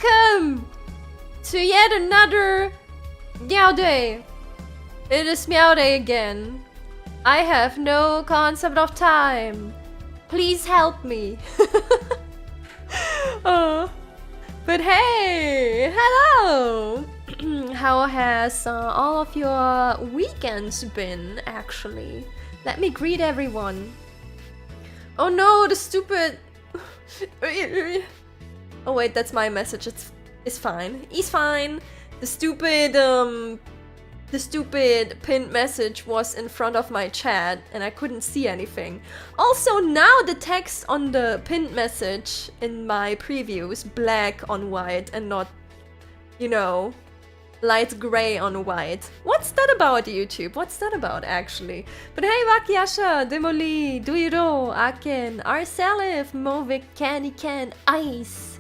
Welcome to yet another Meow Day. It is Meow Day again. I have no concept of time. Please help me. But hey, hello. How has all of your weekends been, actually? Let me greet everyone. Oh no, the stupid... Oh wait, that's my message. It's fine. He's fine. The stupid pinned message was in front of my chat and I couldn't see anything. Also, now the text on the pinned message in my preview is black on white and not, you know, light gray on white. What's that about, YouTube? What's that about, actually? But hey, Vakiasha, Demoli, Duiro, Aken, Arselif, Movik, Candy Can, Ice,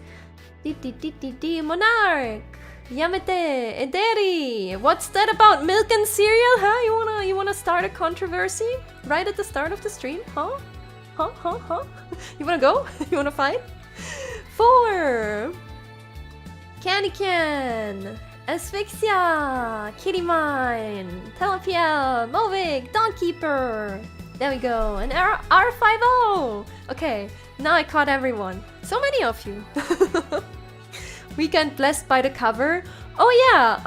Monarch, Yamete, Ederi. What's that about milk and cereal, huh? You wanna start a controversy right at the start of the stream, huh? You wanna go? You wanna fight? 4. Candy Can, Asphyxia, Kitty Mine, Telepiel, Movik, Dawnkeeper. There we go, and R50. Okay, now I caught everyone. So many of you. Weekend blessed by the cover. Oh yeah,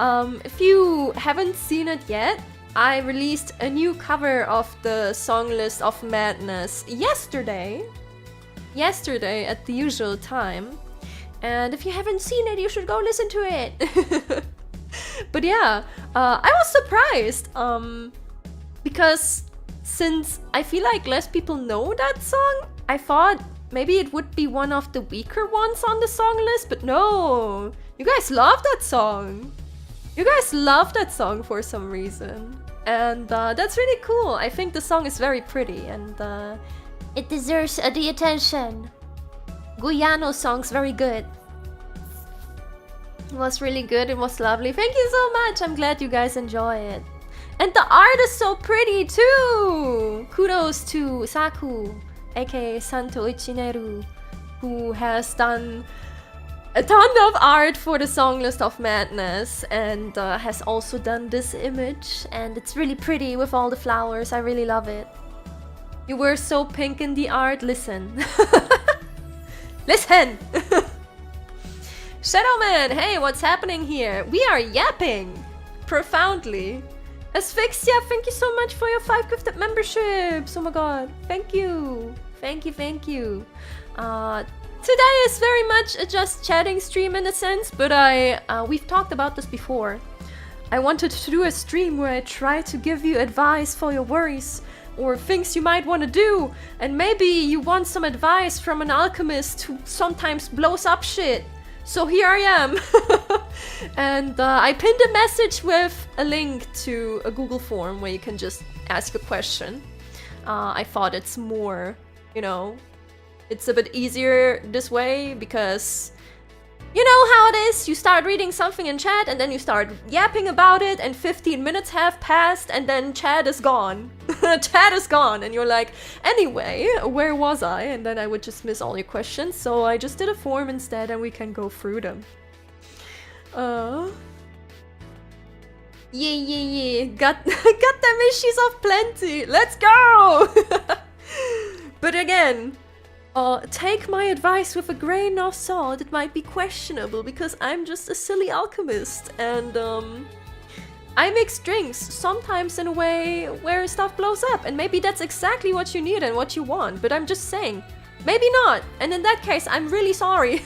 if you haven't seen it yet, I released a new cover of the song list of Madness yesterday at the usual time. And if you haven't seen it, you should go listen to it. But yeah, I was surprised because since I feel like less people know that song, I thought maybe it would be one of the weaker ones on the song list, but no! You guys love that song! You guys love that song for some reason. And that's really cool. I think the song is very pretty and it deserves the attention. Guyano song's very good. It was really good, it was lovely. Thank you so much! I'm glad you guys enjoy it. And the art is so pretty too! Kudos to Saku, aka Santo Ichineru, who has done a ton of art for the song list of Madness and has also done this image, and it's really pretty with all the flowers. I really love it. You were so pink in the art. Listen. Listen! Shadowman, hey, what's happening here? We are yapping profoundly. Asphyxia, thank you so much for your 5 gifted memberships. Oh my god, thank you. Thank you. Today is very much a just chatting stream in a sense, but we've talked about this before. I wanted to do a stream where I try to give you advice for your worries or things you might want to do, and maybe you want some advice from an alchemist who sometimes blows up shit. So here I am. And I pinned a message with a link to a Google form where you can just ask a question. I thought it's more, you know, it's a bit easier this way because you know how it is. You start reading something in chat and then you start yapping about it and 15 minutes have passed and then chat is gone. Chat is gone and you're like, anyway, where was I? And then I would just miss all your questions. So I just did a form instead and we can go through them. Yeah. Got them issues of plenty. Let's go! But again, take my advice with a grain of salt. It might be questionable because I'm just a silly alchemist and I mix drinks sometimes in a way where stuff blows up, and maybe that's exactly what you need and what you want, but I'm just saying, maybe not, and in that case I'm really sorry.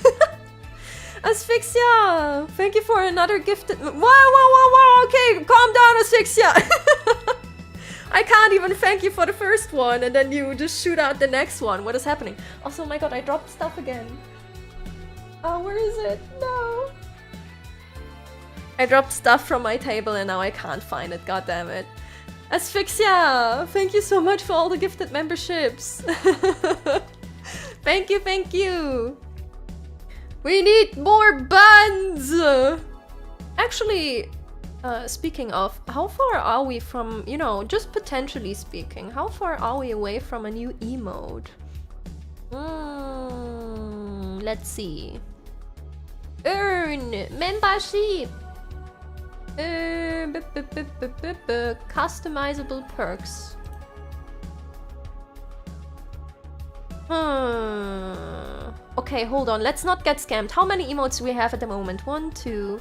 Asphyxia, thank you for another gifted... Whoa, okay, calm down, Asphyxia. I can't even thank you for the first one and then you just shoot out the next one. What is happening? Also, oh my god, I dropped stuff again. Oh, where is it? No. I dropped stuff from my table and now I can't find it, god damn it. Asphyxia, thank you so much for all the gifted memberships. Thank you. We need more buns! Actually, speaking of, how far are we from, you know, just potentially speaking, how far are we away from a new emote? Let's see. Earn membership. Customizable perks. Okay, hold on. Let's not get scammed. How many emotes do we have at the moment? 1, 2,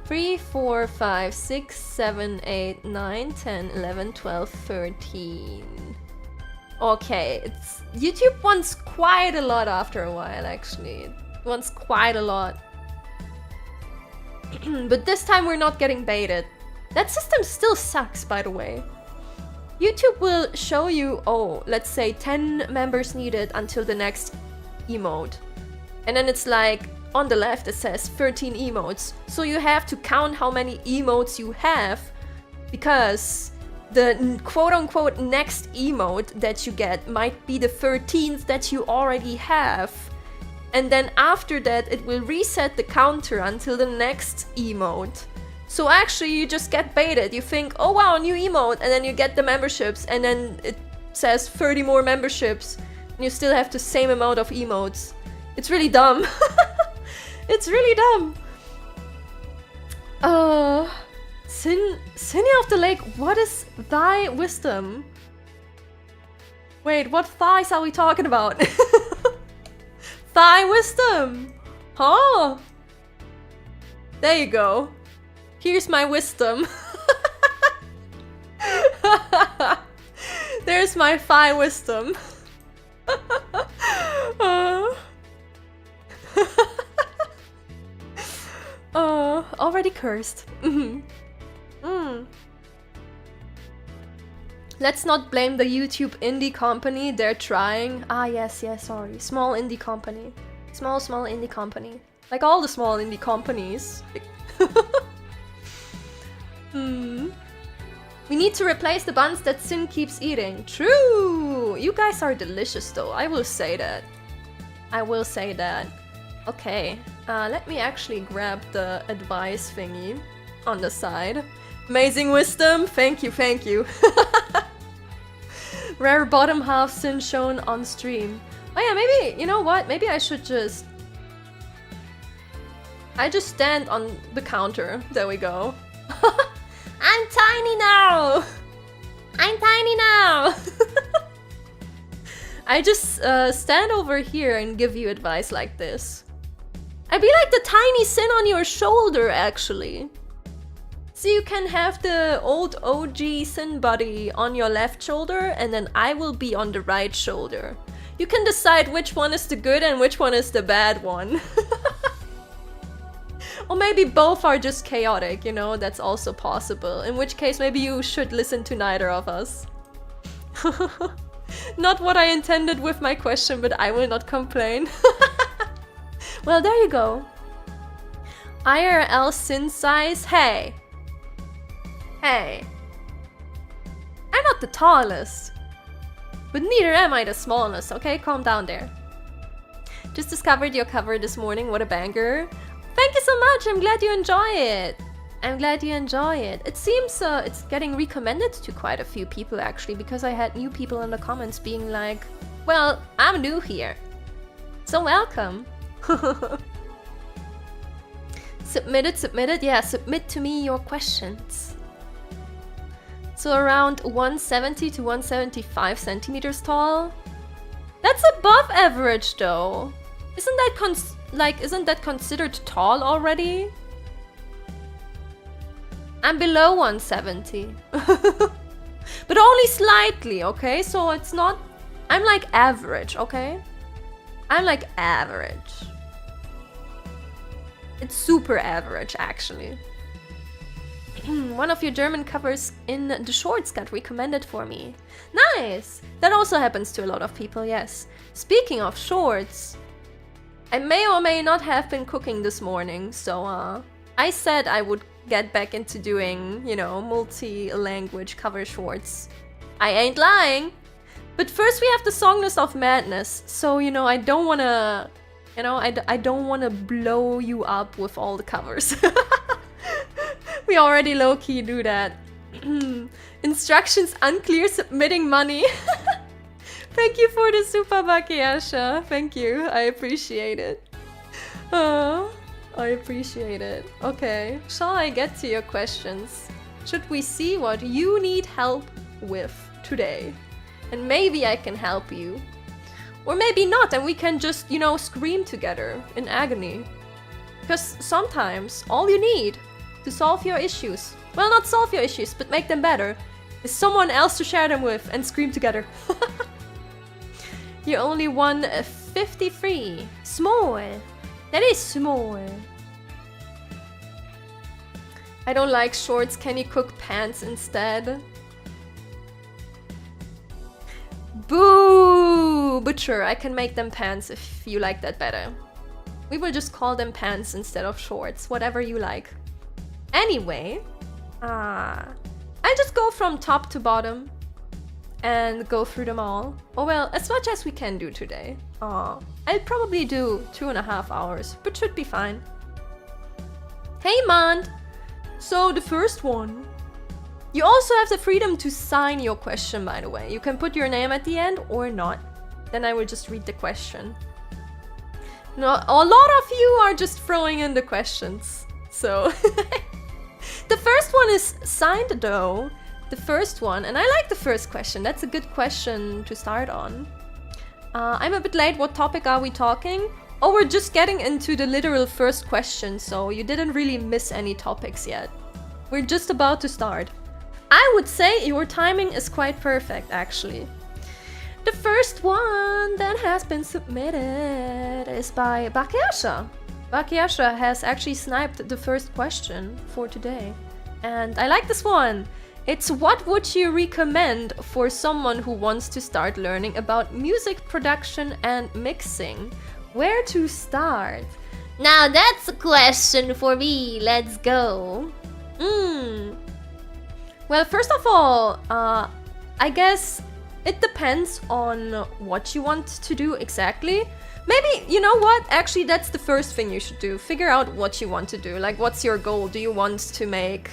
3, 4, 5, 6, 7, 8, 9, 10, 11, 12, 13. Okay, YouTube wants quite a lot after a while, actually. It wants quite a lot. But this time we're not getting baited. That system still sucks, by the way. YouTube will show you, oh, let's say 10 members needed until the next emote. And then it's like, on the left it says 13 emotes. So you have to count how many emotes you have, because the quote-unquote next emote that you get might be the 13th that you already have. And then after that it will reset the counter until the next emote. So actually you just get baited. You think, oh wow, new emote, and then you get the memberships, and then it says 30 more memberships, and you still have the same amount of emotes. It's really dumb. It's really dumb. Cinnia of the Lake, what is thy wisdom? Wait, what thighs are we talking about? Thigh wisdom! Huh? There you go. Here's my wisdom. There's my thigh wisdom. Already cursed. Let's not blame the YouTube indie company. They're trying. Ah, yes, sorry. Small indie company. Small indie company. Like all the small indie companies. We need to replace the buns that Sin keeps eating. True! You guys are delicious though. I will say that. I will say that. Okay. Let me actually grab the advice thingy on the side. Amazing wisdom. Thank you, thank you. Rare bottom half Sin shown on stream. Oh yeah, maybe, you know what? Maybe I should just... I just stand on the counter. There we go. I'm tiny now! I'm tiny now! I just stand over here and give you advice like this. I'd be like the tiny Sin on your shoulder, actually. So you can have the old OG Sin buddy on your left shoulder, and then I will be on the right shoulder. You can decide which one is the good and which one is the bad one. Or maybe both are just chaotic, you know, that's also possible. In which case, maybe you should listen to neither of us. Not what I intended with my question, but I will not complain. Well, there you go. IRL Sin size, hey. Hey. I'm not the tallest. But neither am I the smallest, okay? Calm down there. Just discovered your cover this morning, what a banger. Thank you so much, I'm glad you enjoy it. I'm glad you enjoy it. It seems it's getting recommended to quite a few people actually, because I had new people in the comments being like, well, I'm new here. So welcome. Submitted, yeah, submit to me your questions. So around 170 to 175 centimeters tall. That's above average though. Isn't that considered tall already? I'm below 170. But only slightly, okay? So it's not... I'm like average, okay? I'm like average. It's super average, actually. One of your German covers in the shorts got recommended for me. Nice! That also happens to a lot of people, yes. Speaking of shorts, I may or may not have been cooking this morning, so I said I would get back into doing, you know, multi-language cover shorts. I ain't lying! But first we have the Song List of Madness, so, you know, I don't wanna... You know, I don't wanna blow you up with all the covers. We already low-key do that. Instructions unclear, submitting money. Thank you for the super Backseating. Thank you, I appreciate it. I appreciate it. Okay, shall I get to your questions? Should we see what you need help with today? And maybe I can help you. Or maybe not, and we can just, you know, scream together in agony. Because sometimes all you need to solve your issues, well, not solve your issues, but make them better, is someone else to share them with and scream together. You only won a 53. Small. That is small. I don't like shorts. Can you cook pants instead? Boo! But sure, I can make them pants if you like that better. We will just call them pants instead of shorts. Whatever you like. Anyway. I'll just go from top to bottom. And go through them all. Oh well, as much as we can do today. I'll probably do 2.5 hours. But should be fine. Hey Mond! So the first one. You also have the freedom to sign your question, by the way. You can put your name at the end or not. Then I will just read the question. No, a lot of you are just throwing in the questions. So the first one is signed though. The first one, and I like the first question. That's a good question to start on. I'm a bit late. What topic are we talking? Oh, we're just getting into the literal first question, so you didn't really miss any topics yet. We're just about to start. I would say your timing is quite perfect, actually. The first one that has been submitted is by Backseating. Backseating has actually sniped the first question for today. And I like this one. It's what would you recommend for someone who wants to start learning about music production and mixing? Where to start? Now that's a question for me. Let's go. Well, first of all, I guess it depends on what you want to do exactly. Maybe, you know what? Actually, that's the first thing you should do. Figure out what you want to do. Like, what's your goal? Do you want to make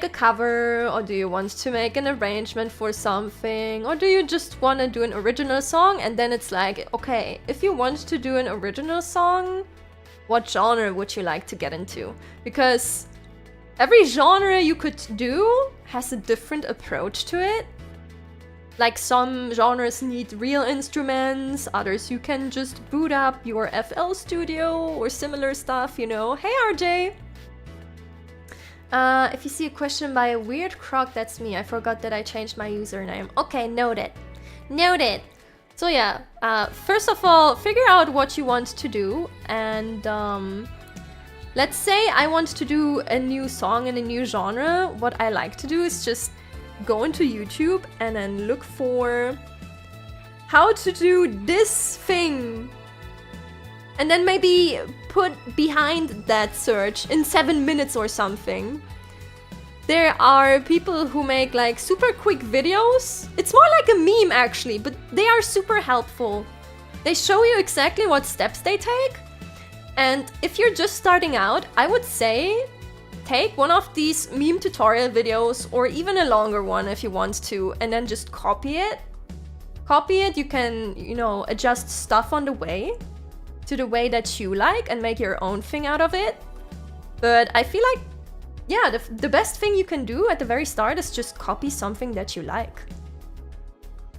a cover, or do you want to make an arrangement for something, or do you just want to do an original song? And then it's like, okay, if you want to do an original song, what genre would you like to get into? Because every genre you could do has a different approach to it. Like some genres need real instruments, others you can just boot up your FL Studio or similar stuff, you know. Hey RJ! If you see a question by a weird croc, that's me. I forgot that I changed my username. Okay, noted. Noted. So yeah, first of all, figure out what you want to do. And let's say I want to do a new song in a new genre. What I like to do is just go into YouTube and then look for how to do this thing. And then maybe put behind that search in 7 minutes or something. There are people who make like super quick videos. It's more like a meme actually, but they are super helpful. They show you exactly what steps they take. And if you're just starting out, I would say take one of these meme tutorial videos or even a longer one if you want to, and then just copy it. Copy it, you can, you know, adjust stuff on the way to the way that you like and make your own thing out of it. But I feel like, yeah, the best thing you can do at the very start is just copy something that you like.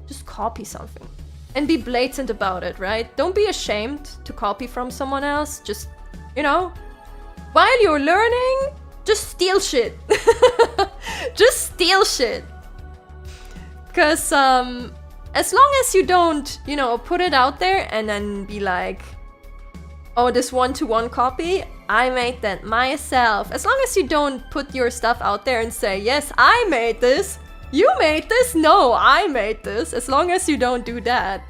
Just copy something. And be blatant about it, right? Don't be ashamed to copy from someone else. Just, you know, while you're learning, just steal shit. Just steal shit. Because as long as you don't, you know, put it out there and then be like, oh, this one-to-one copy, I made that myself. As long as you don't put your stuff out there and say, yes, I made this. You made this? No, I made this. As long as you don't do that,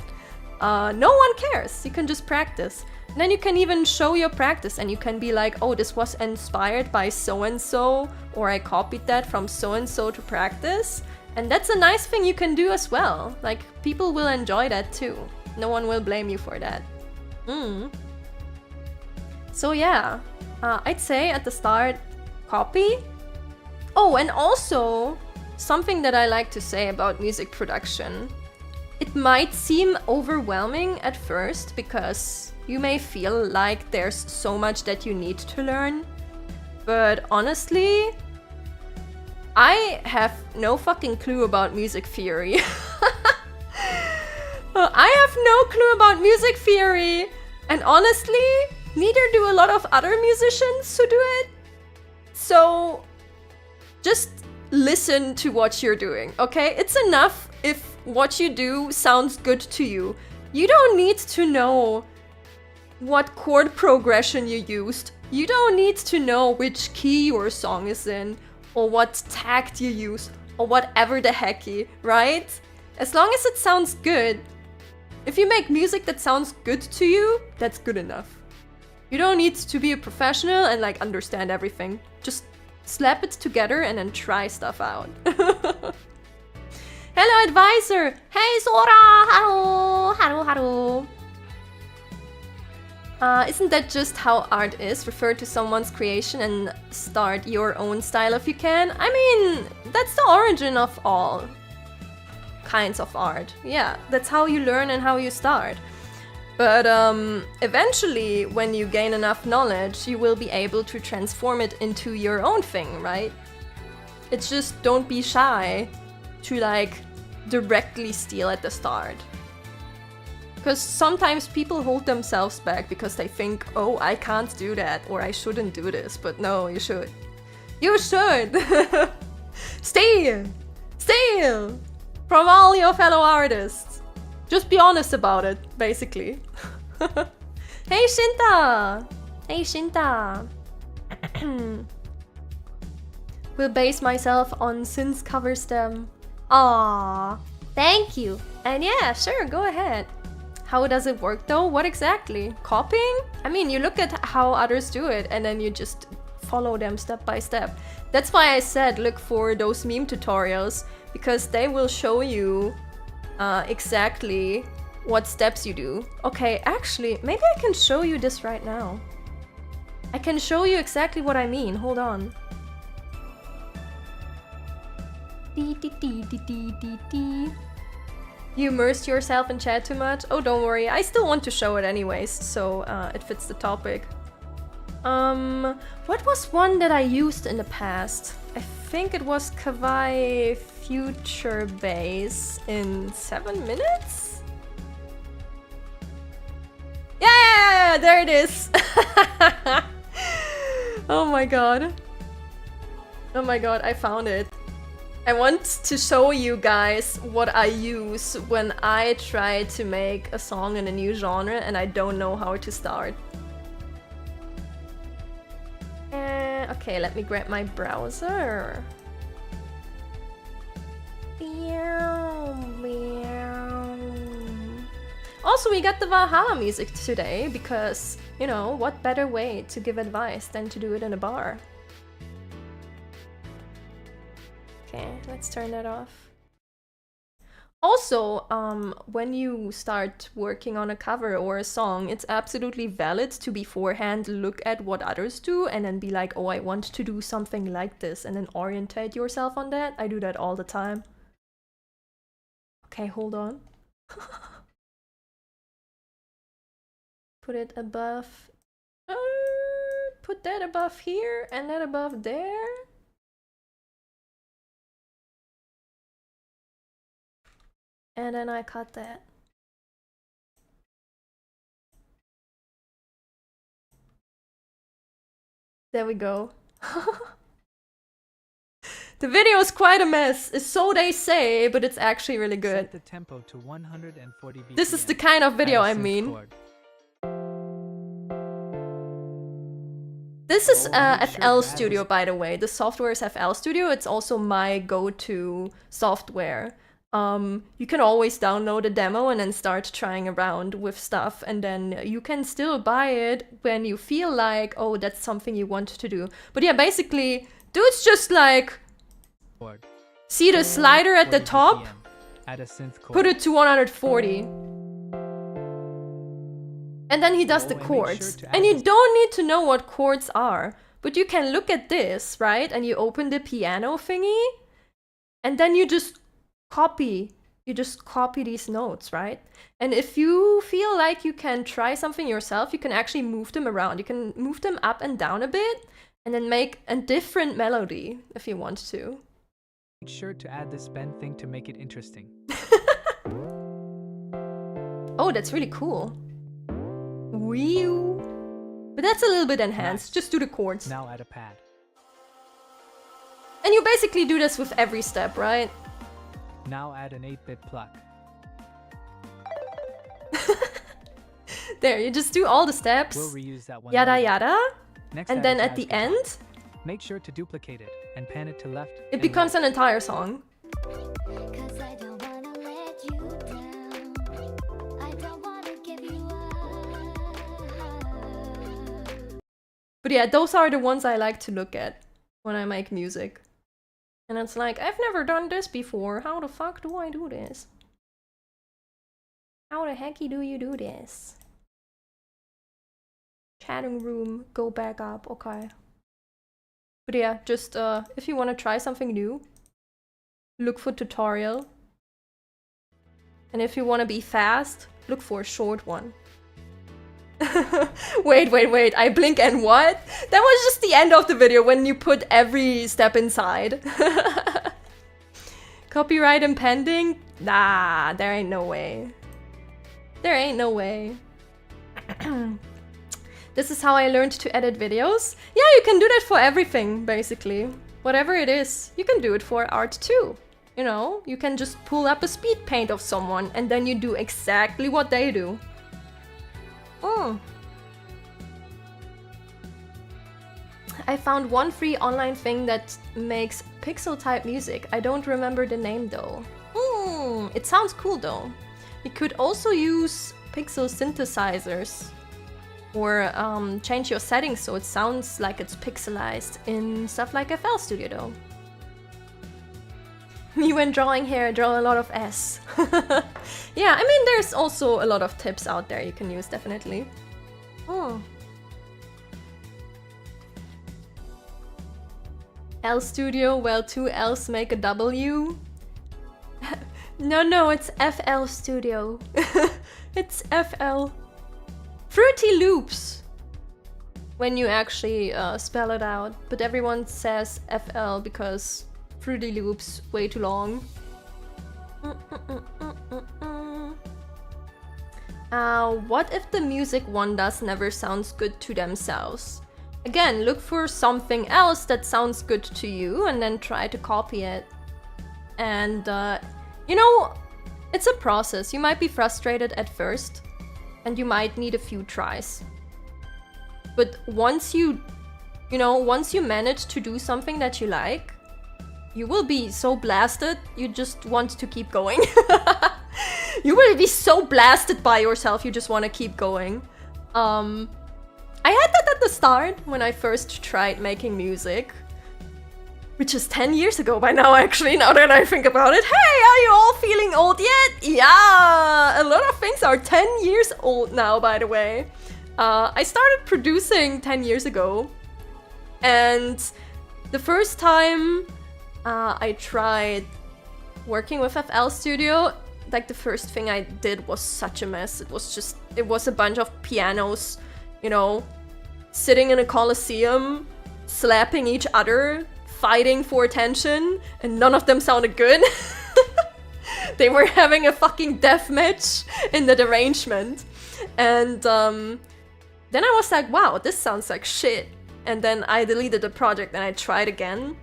no one cares. You can just practice. And then you can even show your practice and you can be like, oh, this was inspired by so-and-so, or I copied that from so-and-so to practice. And that's a nice thing you can do as well. Like, people will enjoy that too. No one will blame you for that. So yeah, I'd say at the start, copy. Oh, and also, something that I like to say about music production it might seem overwhelming at first because you may feel like there's so much that you need to learn. But honestly, I have no fucking clue about music theory. I have no clue about music theory. And honestly, neither do a lot of other musicians who do it. So just listen to what you're doing, okay? It's enough if what you do sounds good to you. You don't need to know what chord progression you used. You don't need to know which key your song is in, or what tact you use, or whatever the hecky, right? As long as it sounds good. If you make music that sounds good to you, that's good enough. You don't need to be a professional and like understand everything. Just slap it together and then try stuff out. Hello, advisor! Hey, Sora! Hello! Hello, hello! Isn't that just how art is? Refer to someone's creation and start your own style if you can? I mean, that's the origin of all kinds of art. Yeah, that's how you learn and how you start. But eventually, when you gain enough knowledge, you will be able to transform it into your own thing, right? It's just don't be shy to like directly steal at the start. Because sometimes people hold themselves back because they think, oh, I can't do that, or I shouldn't do this. But no, you should. You should! Steal! Steal! From all your fellow artists. Just be honest about it, basically. Hey, Shinta! Hey, Shinta! Will base myself on Sin's covers them. Aww, thank you. And yeah, sure, go ahead. How does it work though? What exactly? Copying? I mean, you look at how others do it and then you just follow them step by step. That's why I said look for those meme tutorials, because they will show you exactly what steps you do. Okay, actually, maybe I can show you this right now. I can show you exactly what I mean. Hold on. You immersed yourself in chat too much? Oh, don't worry. I still want to show it anyways, so it fits the topic. What was one that I used in the past? I think it was Kawaii Future Bass in 7 minutes? Yeah, there it is. Oh my god. Oh my god, I found it. I want to show you guys what I use when I try to make a song in a new genre and I don't know how to start. Okay, let me grab my browser. Also, we got the Valhalla music today because, you know, what better way to give advice than to do it in a bar? Okay, let's turn that off. Also, when you start working on a cover or a song, it's absolutely valid to beforehand look at what others do and then be like, oh, I want to do something like this, and then orientate yourself on that. I do that all the time. Okay, hold on. Put it above. Put that above here and that above there. And then I cut that. There we go. The video is quite a mess, so they say, but it's actually really good. Set the tempo to 140 BPM. This is the kind of video I mean. This is FL Studio, by the way. The software is FL Studio. It's also my go-to software. You can always download a demo and then start trying around with stuff, and then you can still buy it when you feel like, oh, that's something you want to do. But yeah, basically, dude's just like, see the slider at the top? Put it to 140. And then he does the chords. And you don't need to know what chords are, but you can look at this, right? And you open the piano thingy, and then you just copy. you just copy these notes, right? And if you feel like you can try something yourself, you can actually move them around. You can move them up and down a bit and then make a different melody if you want to. Make sure to add this bend thing to make it interesting. Oh, that's really cool. Wee-oo. But that's a little bit enhanced. Nice. Just do the chords. Now add a pad. And you basically do this with every step, right? Now add an 8-bit pluck. There, you just do all the steps. We'll reuse that one. Yada later. yada. Next, And add then a at the jazz guitar. end, Make sure to duplicate it and pan it to left. it and becomes right. an entire song. 'Cause I don't wanna let you down. I don't wanna give you up. But yeah, those are the ones I like to look at when I make music. And it's like, I've never done this before. How the fuck do I do this? How the hecky do you do this? Chatting room, go back up, okay. But yeah, just if you want to try something new, look for tutorial. And if you want to be fast, look for a short one. Wait, I blink and what? That was just the end of the video when you put every step inside. Copyright impending? Nah, there ain't no way. There ain't no way. This is how I learned to edit videos. Yeah, you can do that for everything, basically. Whatever it is, you can do it for art too. You know, you can just pull up a speed paint of someone and then you do exactly what they do. I found one free online thing that makes pixel type music. I don't remember the name though. It sounds cool though. You could also use pixel synthesizers or change your settings so it sounds like it's pixelized in stuff like FL Studio though. Me when drawing hair, draw a lot of S. Yeah, I mean there's also a lot of tips out there you can use, definitely. L Studio, well, two L's make a W. No, it's FL Studio. It's FL. Fruity Loops. When you actually spell it out, but everyone says FL because Fruity Loops way too long. What if the music one does never sounds good to themselves? Again, look for something else that sounds good to you and then try to copy it. And you know, it's a process. You might be frustrated at first and you might need a few tries. But once you manage to do something that you like, you will be so blasted, you just want to keep going. You will be so blasted by yourself, you just want to keep going. I had that at the start when I first tried making music. Which is 10 years ago by now, actually, now that I think about it. Hey, are you all feeling old yet? Yeah, a lot of things are 10 years old now, by the way. I started producing 10 years ago. And the first time I tried working with FL Studio, like the first thing I did was such a mess. It was a bunch of pianos, you know, sitting in a coliseum, slapping each other, fighting for attention, and none of them sounded good. They were having a fucking death match in that arrangement. And then I was like, wow, this sounds like shit. And then I deleted the project and I tried again.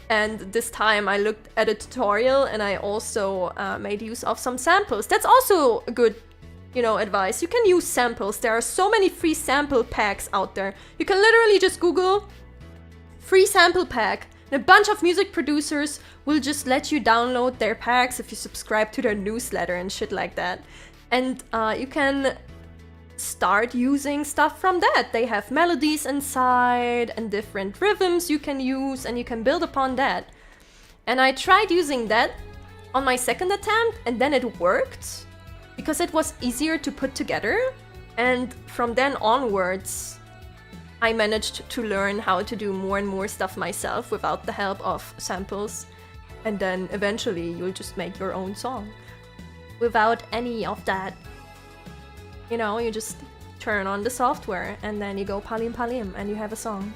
And this time I looked at a tutorial and I also made use of some samples. That's also a good, you know, advice. You can use samples. There are so many free sample packs out there. You can literally just Google free sample pack. And a bunch of music producers will just let you download their packs if you subscribe to their newsletter and shit like that. And you can start using stuff from that. They have melodies inside and different rhythms you can use and you can build upon that. And I tried using that on my second attempt and then it worked because it was easier to put together. And from then onwards, I managed to learn how to do more and more stuff myself without the help of samples. And then eventually you'll just make your own song. without any of that. You know, you just turn on the software and then you go palim palim and you have a song.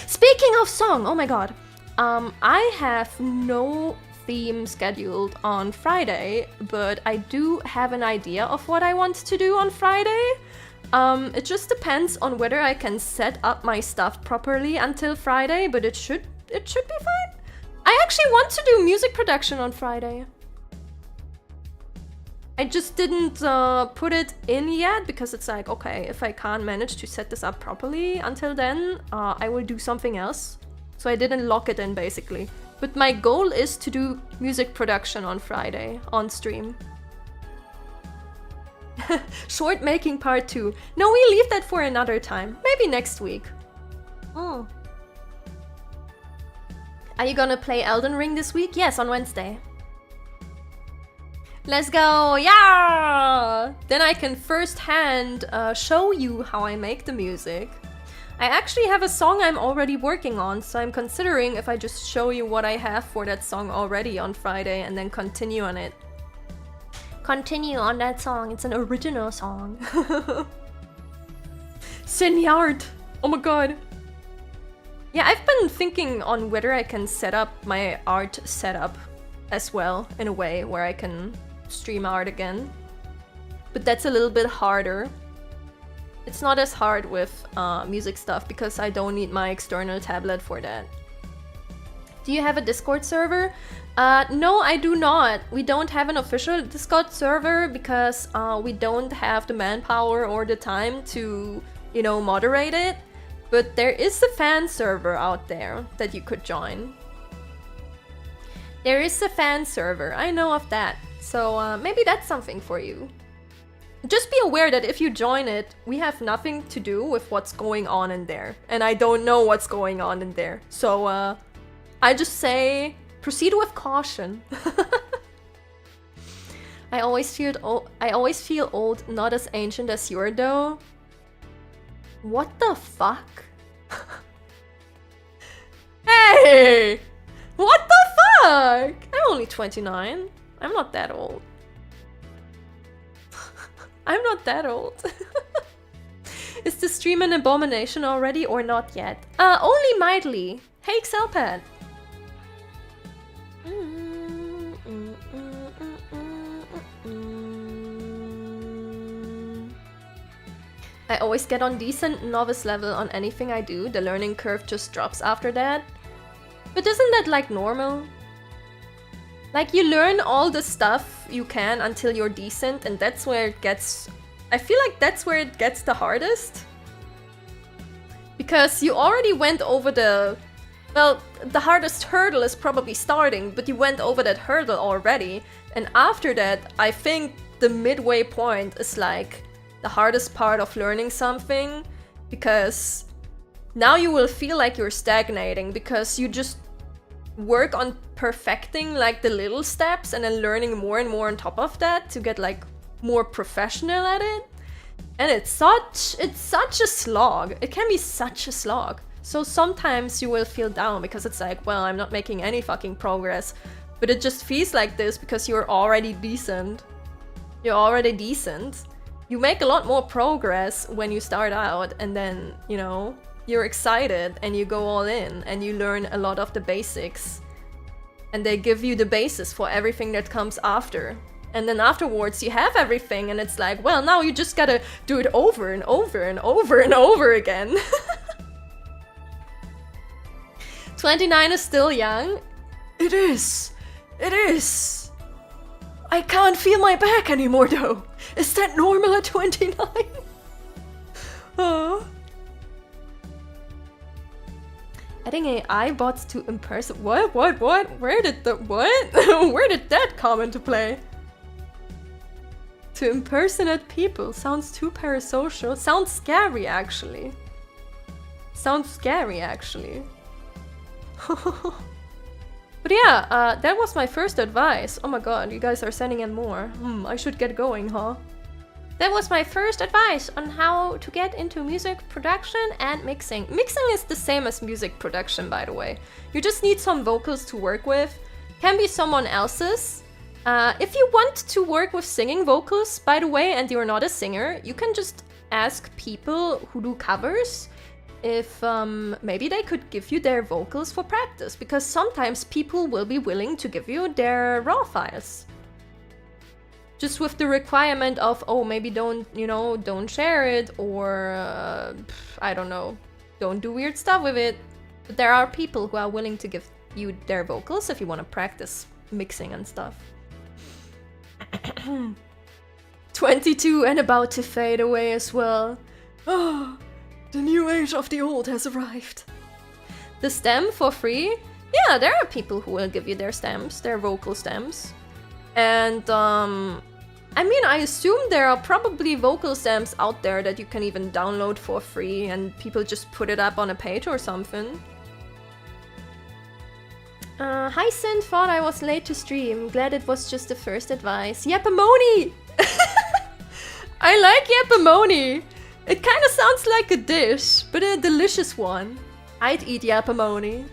Speaking of song, oh my god. I have no theme scheduled on Friday, but I do have an idea of what I want to do on Friday. It just depends on whether I can set up my stuff properly until Friday, but it should be fine. I actually want to do music production on Friday. I just didn't put it in yet because it's like, okay, if I can't manage to set this up properly until then, I will do something else. So I didn't lock it in basically. But my goal is to do music production on Friday on stream. Short making part 2. No, we leave that for another time. Maybe next week. Oh. Are you gonna play Elden Ring this week? Yes, on Wednesday. Let's go! Yeah! Then I can first-hand show you how I make the music. I actually have a song I'm already working on, so I'm considering if I just show you what I have for that song already on Friday and then continue on it. Continue on that song, it's an original song. Cinniart! Oh my god! Yeah, I've been thinking on whether I can set up my art setup as well, in a way where I can stream art again. But that's a little bit harder. It's not as hard with music stuff because I don't need my external tablet for that. Do you have a Discord server? No, I do not. We don't have an official Discord server because we don't have the manpower or the time to, you know, moderate it. But there is a fan server out there that you could join. There is a fan server, I know of that. So maybe that's something for you. Just be aware that if you join it, we have nothing to do with what's going on in there. And I don't know what's going on in there. So I just say, proceed with caution. I always feel old, not as ancient as you are though. What the fuck? Hey! What the fuck? I'm only 29. I'm not that old. I'm not that old. Is the stream an abomination already or not yet? Only mildly. Hey, Xelpad. I always get on decent novice level on anything I do. The learning curve just drops after that. But isn't that like normal? Like you learn all the stuff you can until you're decent, and that's where it gets... I feel like that's where it gets the hardest. Because you already went over the... Well, the hardest hurdle is probably starting, but you went over that hurdle already. And after that, I think the midway point is like the hardest part of learning something. Because now you will feel like you're stagnating because you just work on perfecting like the little steps and then learning more and more on top of that to get like more professional at it. And it's such a slog. It can be such a slog. So sometimes you will feel down because it's like, well, I'm not making any fucking progress. But it just feels like this because you're already decent. You're already decent. You make a lot more progress when you start out and then, you know, you're excited and you go all in and you learn a lot of the basics. And they give you the basis for everything that comes after. And then afterwards you have everything and it's like, well, now you just gotta do it over and over and over and over again. 29 is still young. It is. It is. I can't feel my back anymore though. Is that normal at 29? Oh. Adding AI bots to impersonate. What? Where did the what? Where did that come into play? To impersonate people sounds too parasocial. Sounds scary, actually. Sounds scary, actually. But yeah, that was my first advice. Oh my god, you guys are sending in more. I should get going, huh? That was my first advice on how to get into music production and mixing. Mixing is the same as music production, by the way. You just need some vocals to work with. Can be someone else's, If you want to work with singing vocals, by the way, and you're not a singer, you can just ask people who do covers if maybe they could give you their vocals for practice, because sometimes people will be willing to give you their raw files. Just with the requirement of, oh, maybe don't, you know, don't share it, or I don't know, don't do weird stuff with it. But there are people who are willing to give you their vocals if you want to practice mixing and stuff. 22 and about to fade away as well. Oh, the new age of the old has arrived. The stem for free? Yeah, there are people who will give you their stems, their vocal stems. And I mean, I assume there are probably vocal stems out there that you can even download for free and people just put it up on a page or something. Hi Sin, thought I was late to stream. Glad it was just the first advice. Yapamoni! I like yapamoni. It kind of sounds like a dish, but a delicious one. I'd eat yapamoni.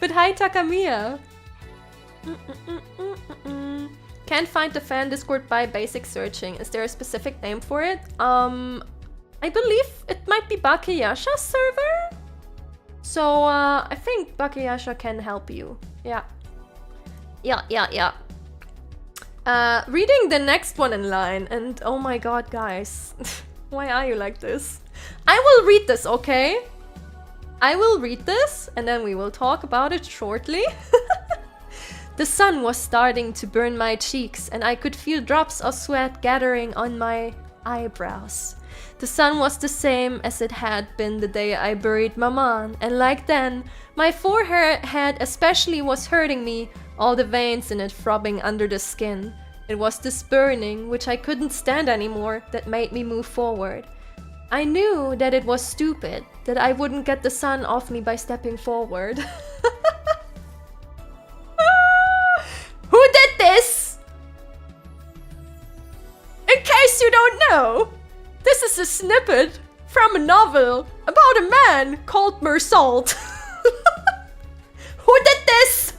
But hi Takamiya. Can't find the fan Discord by basic searching. Is there a specific name for it? I believe it might be Backseating server. So I think Backseating can help you. Yeah. Reading the next one in line, and oh my god, guys. Why are you like this? I will read this, okay? I will read this, and then we will talk about it shortly. The sun was starting to burn my cheeks, and I could feel drops of sweat gathering on my eyebrows. The sun was the same as it had been the day I buried Maman, and like then, my forehead especially was hurting me, all the veins in it throbbing under the skin. It was this burning, which I couldn't stand anymore, that made me move forward. I knew that it was stupid, that I wouldn't get the sun off me by stepping forward. Who did this? In case you don't know, this is a snippet from a novel about a man called Mersault. Who did this?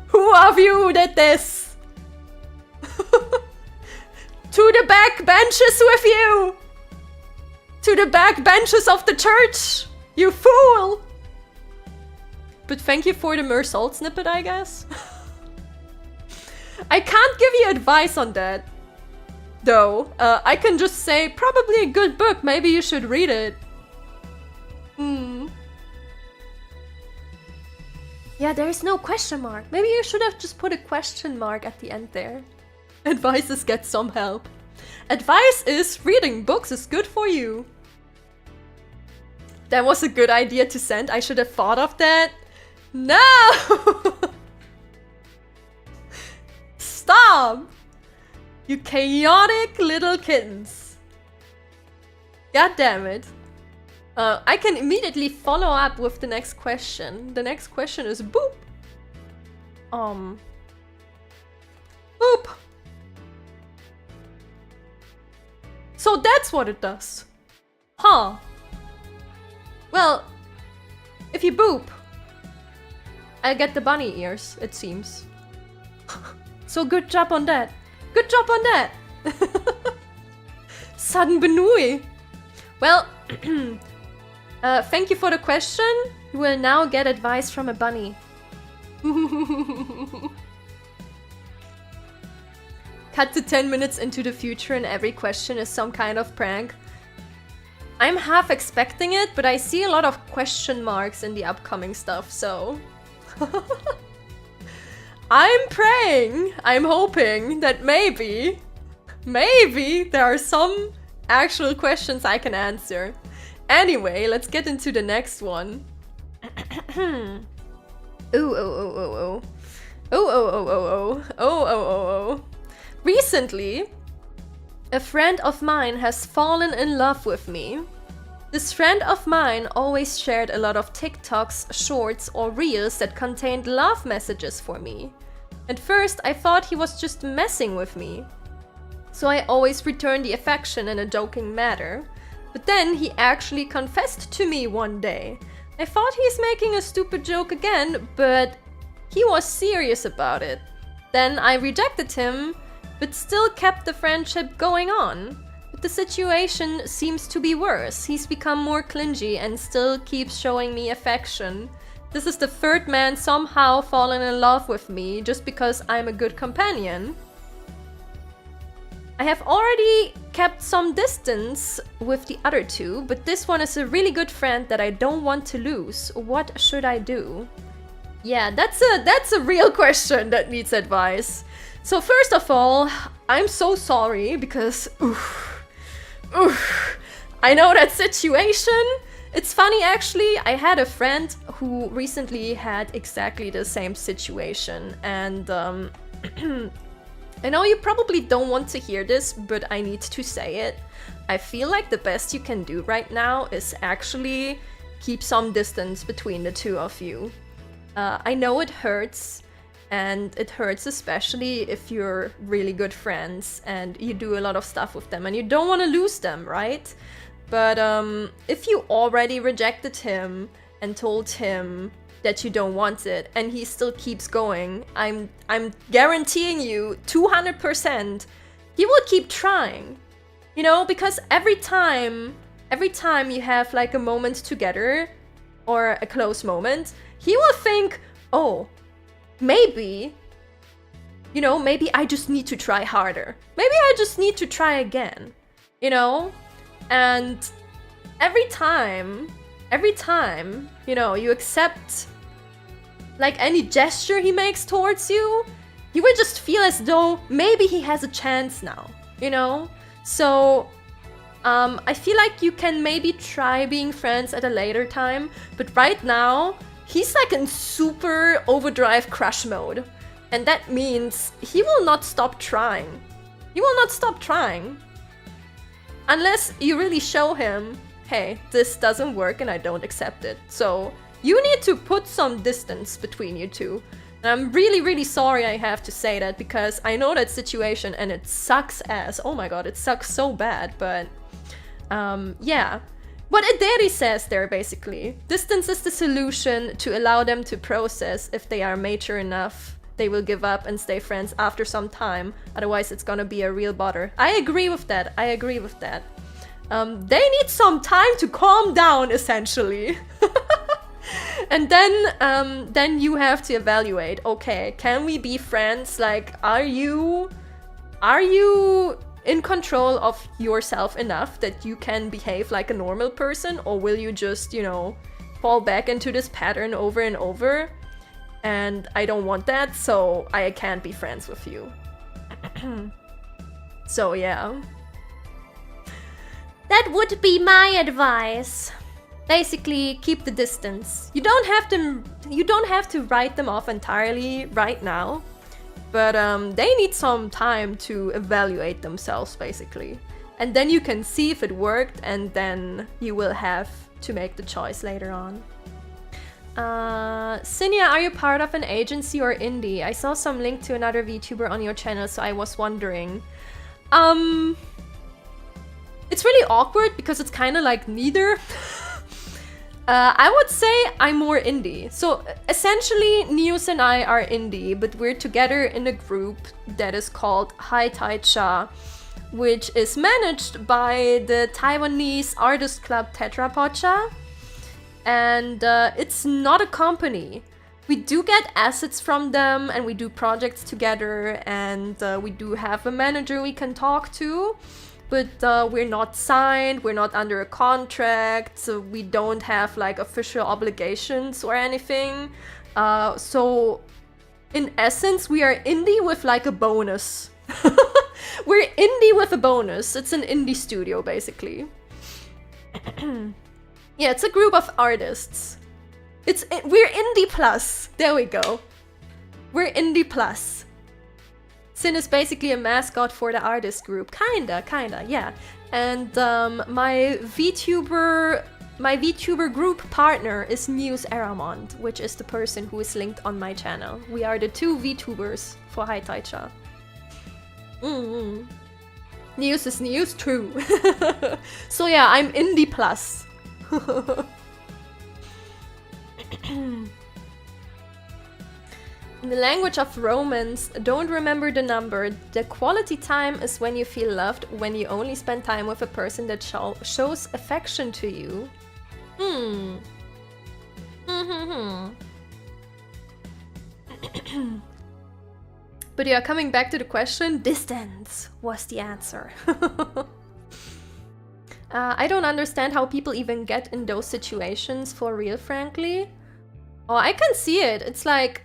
Who of you did this? To the back benches with you! To the back benches of the church, you fool! But thank you for the Mersault snippet, I guess. I can't give you advice on that, though. I can just say, probably a good book, maybe you should read it. Yeah, there's no question mark. Maybe you should have just put a question mark at the end there. Advice is get some help. Advice is reading books is good for you. That was a good idea to send. I should have thought of that. No! Stop! You chaotic little kittens. God damn it. I can immediately follow up with the next question. The next question is boop. Boop. So that's what it does. Huh. Well, if you boop, I'll get the bunny ears, it seems. So good job on that. Good job on that. Sudden Benui. Well, thank you for the question. You will now get advice from a bunny. Cut to 10 minutes into the future and every question is some kind of prank. I'm half expecting it, but I see a lot of question marks in the upcoming stuff, so... I'm praying, I'm hoping that maybe there are some actual questions I can answer. Anyway, let's get into the next one. Recently, a friend of mine has fallen in love with me. This friend of mine always shared a lot of TikToks, shorts or reels that contained love messages for me. At first I thought he was just messing with me, so I always returned the affection in a joking manner. But then he actually confessed to me one day. I thought he's making a stupid joke again, but he was serious about it. Then I rejected him, but still kept the friendship going on. But the situation seems to be worse. He's become more clingy and still keeps showing me affection. This is the third man somehow fallen in love with me just because I'm a good companion. I have already kept some distance with the other two, but this one is a really good friend that I don't want to lose. What should I do? Yeah, that's a real question that needs advice. So first of all, I'm so sorry because I know that situation. It's funny actually, I had a friend who recently had exactly the same situation, and I know you probably don't want to hear this, but I need to say it. I feel like the best you can do right now is actually keep some distance between the two of you. I know it hurts, and it hurts especially if you're really good friends and you do a lot of stuff with them and you don't want to lose them, right? But if you already rejected him and told him that you don't want it and he still keeps going, I'm guaranteeing you 200% he will keep trying. You know, because every time you have like a moment together or a close moment, he will think, oh, maybe, you know, maybe I just need to try harder. Maybe I just need to try again, you know? And every time, you know, you accept like any gesture he makes towards you, you will just feel as though maybe he has a chance now, you know? So I feel like you can maybe try being friends at a later time, but right now, he's like in super overdrive crush mode. And that means he will not stop trying. He will not stop trying. Unless you really show him, hey, this doesn't work and I don't accept it. So you need to put some distance between you two. And I'm really, really sorry I have to say that because I know that situation and it sucks ass. Oh my god, it sucks so bad, but yeah. What Ederi says there, basically. Distance is the solution to allow them to process. If they are mature enough, they will give up and stay friends after some time. Otherwise, it's gonna be a real bother. I agree with that. I agree with that. They need some time to calm down, essentially. And then you have to evaluate, okay, can we be friends? Like, are you in control of yourself enough that you can behave like a normal person, or will you just, you know, fall back into this pattern over and over? And I don't want that, so I can't be friends with you. So yeah. That would be my advice. Basically, keep the distance. You don't have to write them off entirely right now. But they need some time to evaluate themselves, basically. And then you can see if it worked, and then you will have to make the choice later on. Cinnia, are you part of an agency or indie? I saw some link to another VTuber on your channel, so I was wondering. It's really awkward because it's kind of like neither. I would say I'm more indie. So essentially, Nious and I are indie, but we're together in a group that is called HighTideSha, which is managed by the Taiwanese artist club Tetrapodcha. And it's not a company. We do get assets from them and we do projects together, and we do have a manager we can talk to. But we're not signed, we're not under a contract, so we don't have like official obligations or anything. So in essence, we are indie with like a bonus. We're indie with a bonus. It's an indie studio, basically. Yeah, it's a group of artists. We're indie plus. There we go. We're indie plus. Sin is basically a mascot for the artist group. Kinda, yeah. And my VTuber group partner is Nious Heiramond, which is the person who is linked on my channel. We are the two VTubers for HighTideSha. Nious is Nious, true. So yeah, I'm indie plus. In the language of romance, don't remember the number. The quality time is when you feel loved, when you only spend time with a person that shows affection to you. But yeah, coming back to the question, distance was the answer. I don't understand how people even get in those situations for real, frankly. Oh, I can see it. It's like,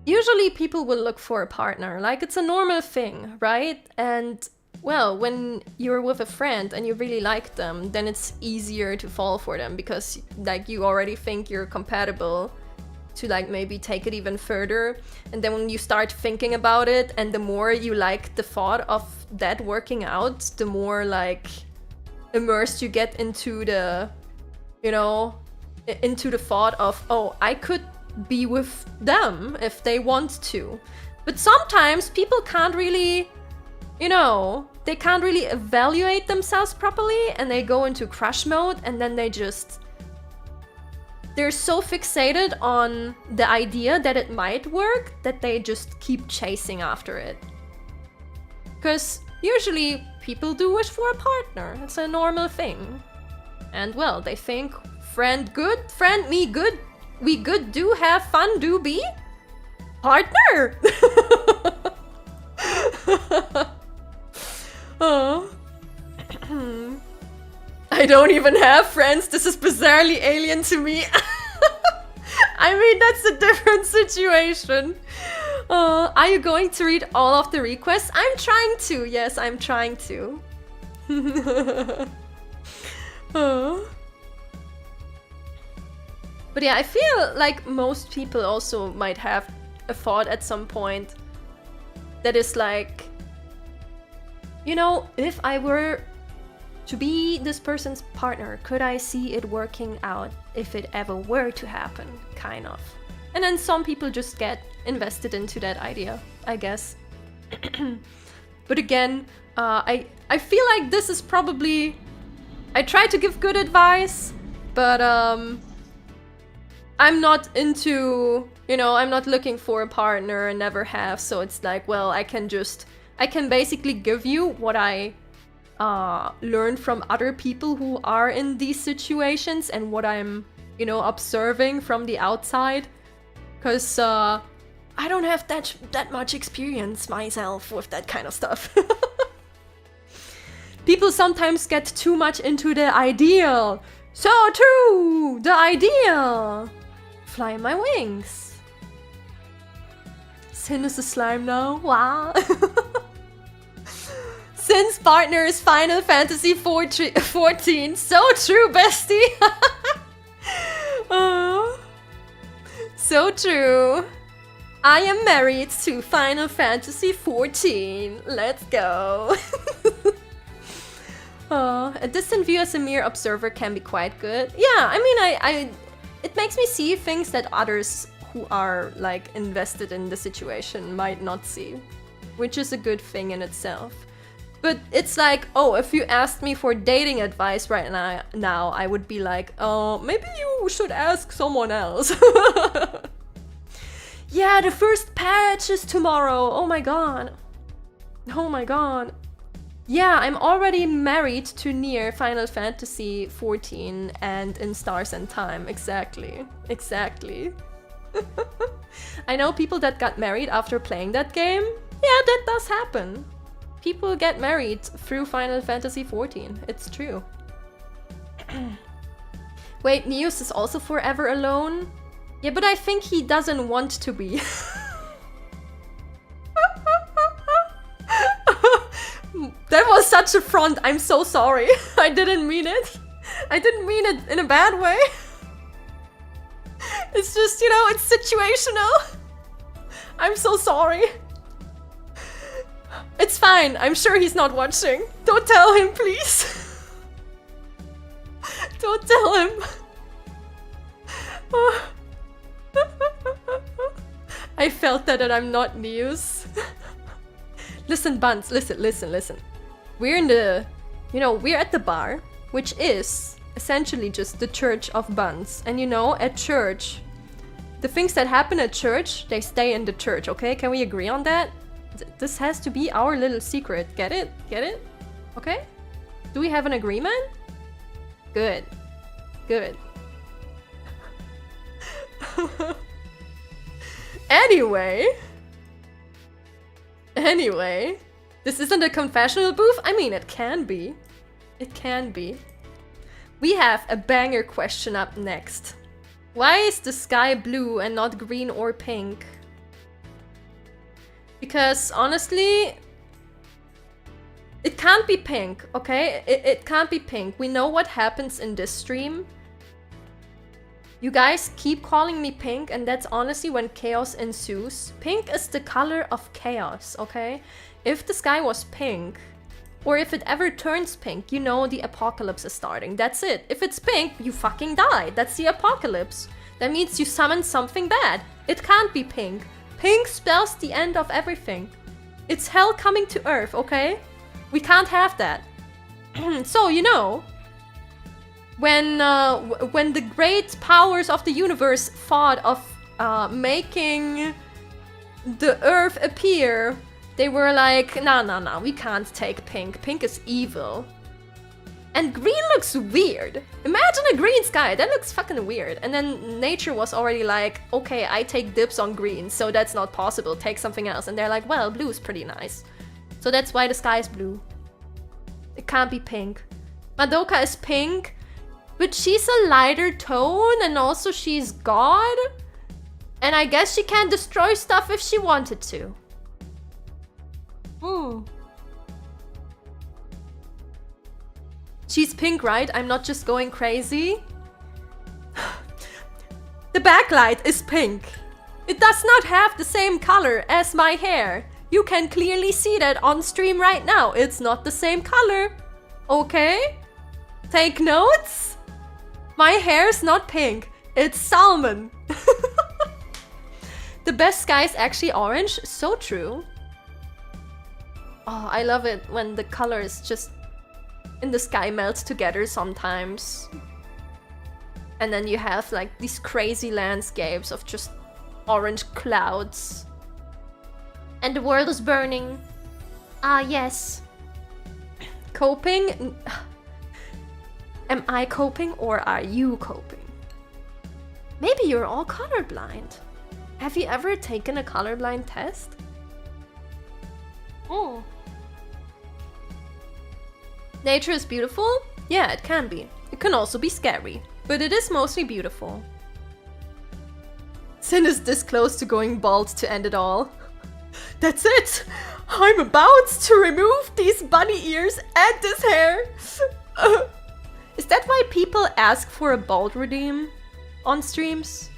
usually people will look for a partner. Like, it's a normal thing, right? And, well, when you're with a friend and you really like them, then it's easier to fall for them because, like, you already think you're compatible to, like, maybe take it even further. And then when you start thinking about it and the more you like the thought of that working out, the more, like, immersed you get into the, you know, into the thought of, oh, I could be with them if they want to. But sometimes people can't really, you know, they can't really evaluate themselves properly and they go into crush mode and then they're so fixated on the idea that it might work that they just keep chasing after it. Because usually people do wish for a partner. It's a normal thing. And well, they think friend good, friend me good, we good do have fun do be partner. Oh. I don't even have friends. This is bizarrely alien to me. I mean, that's a different situation. Are you going to read all of the requests? I'm trying to. Yes, I'm trying to. But yeah, I feel like most people also might have a thought at some point that is like, you know, if I were to be this person's partner, could I see it working out if it ever were to happen, kind of. And then some people just get invested into that idea, I guess. But again, I feel like this is probably... I try to give good advice, but I'm not into, you know, I'm not looking for a partner and never have, so it's like, well, I can basically give you what I learn from other people who are in these situations and what I'm, you know, observing from the outside. Because I don't have that much experience myself with that kind of stuff. People sometimes get too much into the ideal. So true! The ideal! Fly my wings. Sin is a slime now. Wow. Since partner is Final Fantasy 14. So true, bestie. Oh, so true. I am married to Final Fantasy 14. Let's go. A distant view as a mere observer can be quite good. Yeah, I mean, it makes me see things that others who are like invested in the situation might not see, which is a good thing in itself. But it's like, oh, if you asked me for dating advice right now, I would be like, oh, maybe you should ask someone else. Yeah, the first patch is tomorrow. Oh my god. Oh my god. Yeah, I'm already married to near Final Fantasy 14 and in Stars and Time. Exactly. Exactly. I know people that got married after playing that game. Yeah, that does happen. People get married through Final Fantasy 14. It's true. Wait, Nious is also forever alone? Yeah, but I think he doesn't want to be. That was such a front. I'm so sorry. I didn't mean it. I didn't mean it in a bad way. It's just, you know, it's situational. I'm so sorry. It's fine. I'm sure he's not watching. Don't tell him, please. Don't tell him. I felt that I'm not Nious. Listen, Buns, listen. We're in the, you know, we're at the bar, which is essentially just the church of buns. And you know, at church, the things that happen at church, they stay in the church, okay? Can we agree on that? This has to be our little secret. Get it? Get it? Okay? Do we have an agreement? Good. Good. Anyway, this isn't a confessional booth? I mean, it can be. It can be. We have a banger question up next. Why is the sky blue and not green or pink? Because honestly, it can't be pink, okay? It can't be pink. We know what happens in this stream. You guys keep calling me pink, and that's honestly when chaos ensues. Pink is the color of chaos, okay? If the sky was pink, or if it ever turns pink, you know the apocalypse is starting. That's it. If it's pink, you fucking die. That's the apocalypse. That means you summon something bad. It can't be pink. Pink spells the end of everything. It's hell coming to earth, okay? We can't have that. So, you know, when the great powers of the universe thought of making the earth appear, they were like, nah, we can't take pink. Pink is evil. And green looks weird. Imagine a green sky, that looks fucking weird. And then nature was already like, okay, I take dibs on green, so that's not possible, take something else. And they're like, well, blue is pretty nice. So that's why the sky is blue. It can't be pink. Madoka is pink, but she's a lighter tone, and also she's God. And I guess she can destroy stuff if she wanted to. She's pink, right? I'm not just going crazy. The backlight is pink. It does not have the same color as my hair. You can clearly see that on stream right now. It's not the same color. Okay? Take notes. My hair's not pink. It's salmon. The best sky is actually orange. So true. Oh, I love it when the colors just in the sky melt together sometimes. And then you have like these crazy landscapes of just orange clouds. And the world is burning. Ah, yes. Coping? Am I coping or are you coping? Maybe you're all colorblind. Have you ever taken a colorblind test? Oh. Nature is beautiful? Yeah, it can be. It can also be scary, but it is mostly beautiful. Sin is this close to going bald to end it all. That's it! I'm about to remove these bunny ears and this hair! Is that why people ask for a bald redeem on streams?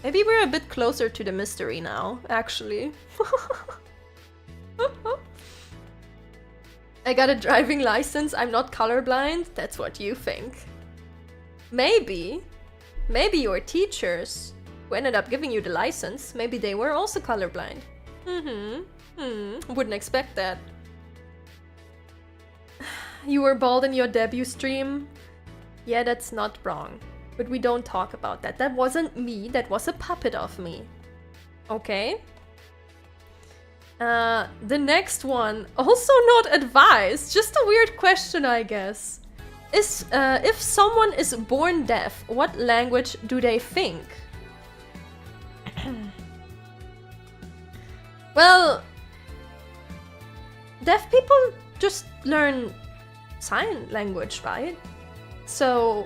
Maybe we're a bit closer to the mystery now, actually. I got a driving license, I'm not colorblind? That's what you think. Maybe your teachers who ended up giving you the license, maybe they were also colorblind. Wouldn't expect that. You were bald in your debut stream? Yeah, that's not wrong. But we don't talk about that. That wasn't me, that was a puppet of me. Okay? The next one, also not advised, just a weird question, I guess. If someone is born deaf, what language do they think? Well, deaf people just learn sign language, right? So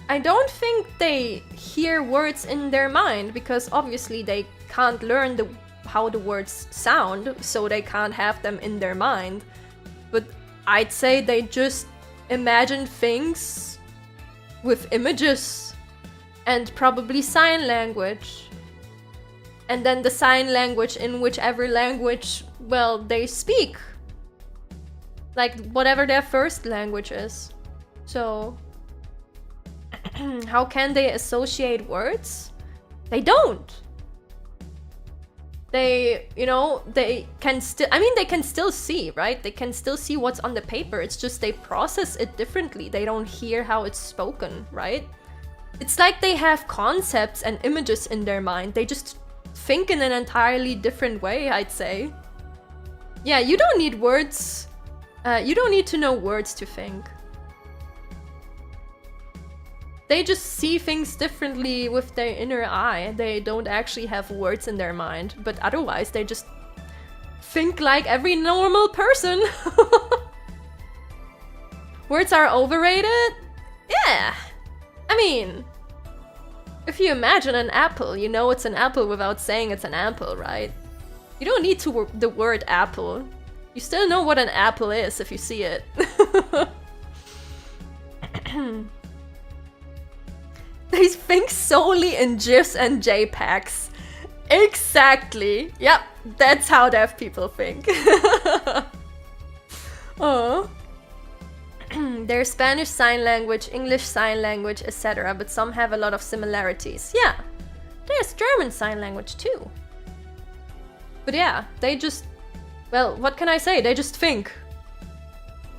I don't think they hear words in their mind, because obviously they can't learn how the words sound, so they can't have them in their mind. But I'd say they just imagine things with images and probably sign language. And then the sign language in whichever language, well, they speak. Like whatever their first language is. So how can they associate words? They don't. They, you know, they can still, I mean, they can still see, right? They can still see what's on the paper. It's just they process it differently. They don't hear how it's spoken, right? It's like they have concepts and images in their mind. They just think in an entirely different way, I'd say. Yeah, you don't need words. You don't need to know words to think. They just see things differently with their inner eye. They don't actually have words in their mind, but otherwise they just think like every normal person. Words are overrated? Yeah. I mean, if you imagine an apple, you know it's an apple without saying it's an apple, right? You don't need to the word apple. You still know what an apple is if you see it. They think solely in GIFs and JPEGs. Exactly. Yep, that's how deaf people think. Oh. There's Spanish Sign Language, English Sign Language, etc. But some have a lot of similarities. Yeah, there's German Sign Language too. But yeah, they just... Well, what can I say? They just think.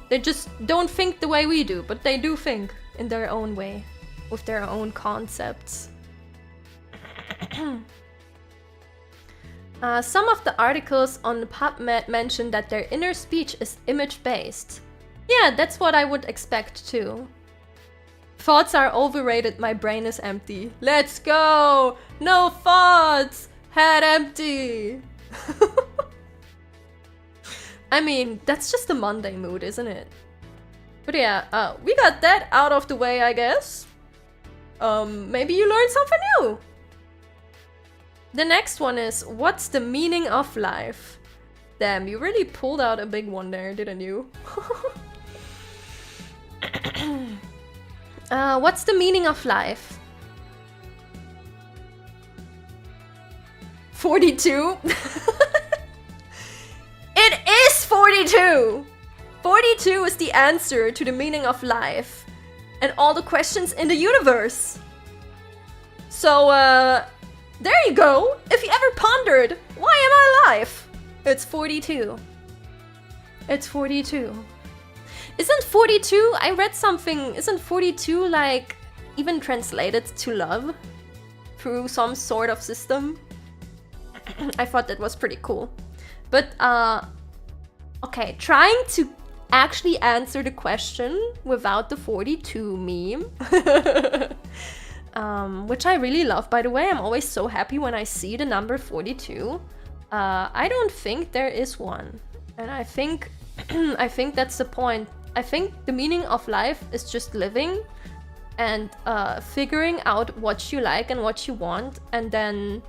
They just don't think the way we do, but they do think in their own way. With their own concepts. Some of the articles on PubMed mention that their inner speech is image-based. Yeah, that's what I would expect too. Thoughts are overrated, my brain is empty. Let's go! No thoughts! Head empty! I mean, that's just a Monday mood, isn't it? But yeah, we got that out of the way, I guess. Maybe you learned something new. The next one is, what's the meaning of life? Damn, you really pulled out a big one there, didn't you? What's the meaning of life? 42? It is 42! 42 is the answer to the meaning of life. And all the questions in the universe. So, there you go. If you ever pondered, why am I alive? It's 42. It's 42. Isn't 42, I read something, isn't 42 like even translated to love? Through some sort of system? I thought that was pretty cool. But, okay, trying to actually answer the question without the 42 meme. Which I really love, by the way. I'm always so happy when I see the number 42. I don't think there is one. And I think I think that's the point. I think the meaning of life is just living and figuring out what you like and what you want, and then...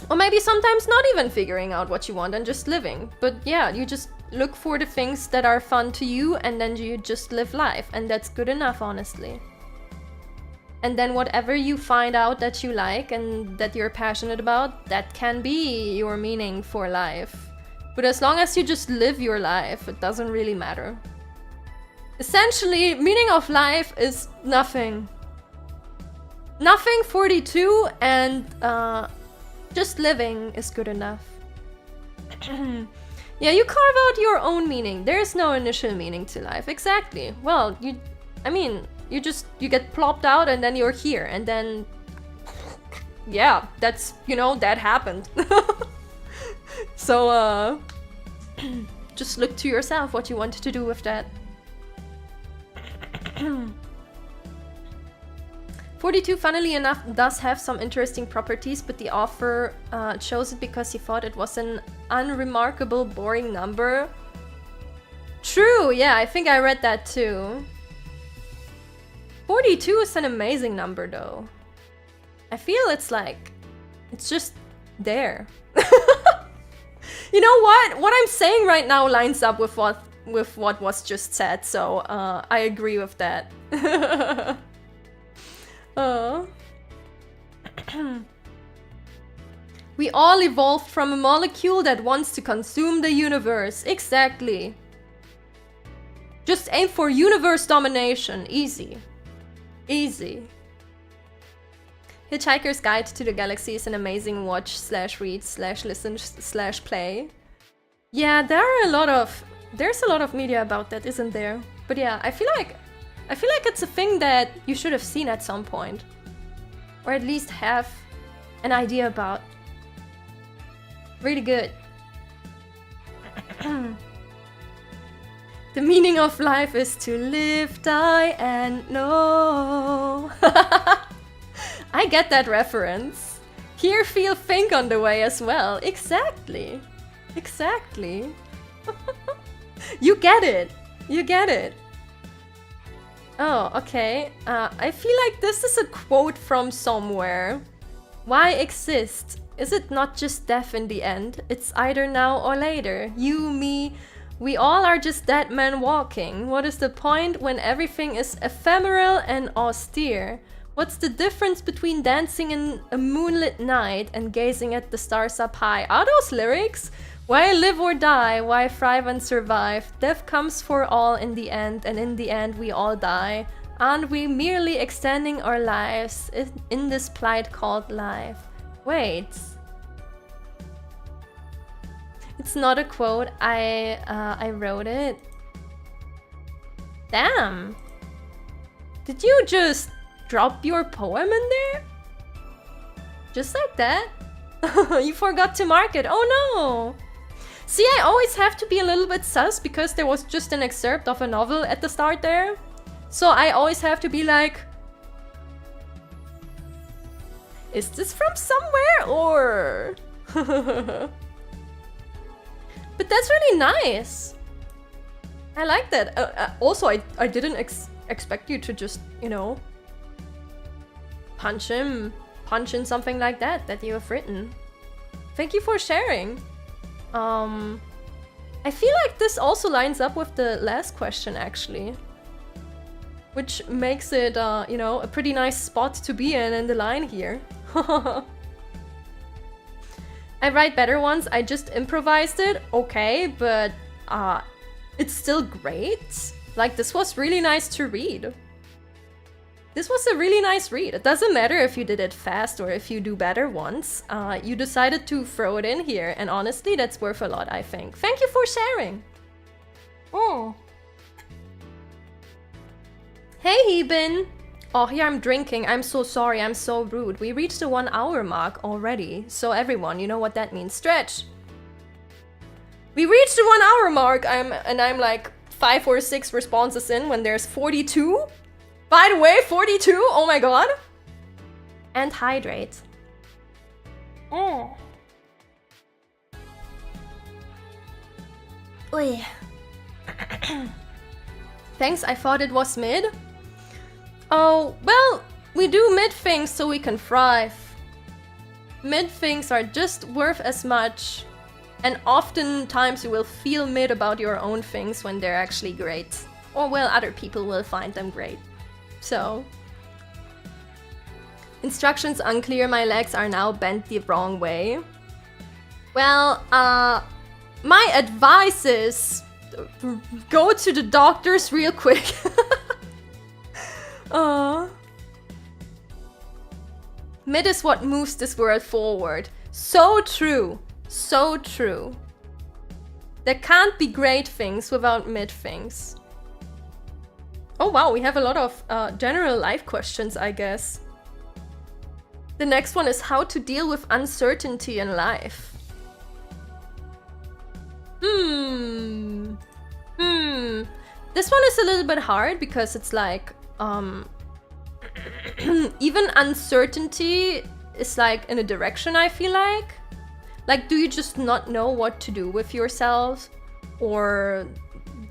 Or maybe sometimes not even figuring out what you want and just living. But yeah, you just look for the things that are fun to you, and then you just live life, and that's good enough, honestly. And then whatever you find out that you like and that you're passionate about, that can be your meaning for life. But as long as you just live your life, it doesn't really matter. Essentially, meaning of life is nothing. Nothing 42, and just living is good enough. Yeah, you carve out your own meaning. There is no initial meaning to life. Exactly. Well, you get plopped out and then you're here, and then... Yeah, that's, you know, that happened. So, just look to yourself what you want to do with that. 42, funnily enough, does have some interesting properties, but the author chose it because he thought it was an unremarkable, boring number. True, yeah, I think I read that too. 42 is an amazing number, though. I feel it's like... It's just there. You know what? What I'm saying right now lines up with what was just said, so I agree with that. We all evolved from a molecule that wants to consume the universe. Exactly. Just aim for universe domination. Easy. Easy. Hitchhiker's Guide to the Galaxy is an amazing watch / read / listen / play. Yeah, there's a lot of media about that, isn't there? But yeah, I feel like it's a thing that you should have seen at some point, or at least have an idea about. Really good. The meaning of life is to live, die, and know. I get that reference. Hear, feel, think on the way as well. Exactly. Exactly. You get it. You get it. Oh, okay. I feel like this is a quote from somewhere. Why exist? Is it not just death in the end? It's either now or later. You, me, we all are just dead men walking. What is the point when everything is ephemeral and austere? What's the difference between dancing in a moonlit night and gazing at the stars up high? Are those lyrics? Why live or die? Why thrive and survive? Death comes for all in the end, and in the end we all die. Aren't we merely extending our lives in this plight called life? Wait. It's not a quote. I wrote it. Damn. Did you just drop your poem in there? Just like that? You forgot to mark it. Oh no. See, I always have to be a little bit sus because there was just an excerpt of a novel at the start there. So I always have to be like, is this from somewhere or? But that's really nice. I like that. Also, I didn't expect you to just, you know, punch in something like that you have written. Thank you for sharing. I feel like this also lines up with the last question actually, which makes it, you know, a pretty nice spot to be in the line here. I write better ones, I just improvised it, okay, but it's still great. Like, this was really nice to read. This was a really nice read. It doesn't matter if you did it fast or if you do better ones. You decided to throw it in here, and honestly, that's worth a lot, I think. Thank you for sharing. Oh. Hey, Heben. Oh, here I'm drinking. I'm so sorry. I'm so rude. We reached the 1 hour mark already. So everyone, you know what that means. Stretch. We reached the 1 hour mark. I'm like 5 or 6 responses in when there's 42. By the way, 42. Oh my god. And hydrate. Oh. Oy. Thanks, I thought it was mid. Oh, well, we do mid things so we can thrive. Mid things are just worth as much. And oftentimes you will feel mid about your own things when they're actually great. Or well, other people will find them great. So. Instructions unclear, my legs are now bent the wrong way. Well, my advice is go to the doctors real quick. Mid is what moves this world forward. So true. So true. There can't be great things without mid things. Oh wow, we have a lot of general life questions, I guess. The next one is how to deal with uncertainty in life. This one is a little bit hard because it's like even uncertainty is like in a direction, I feel like. Like, do you just not know what to do with yourself? Or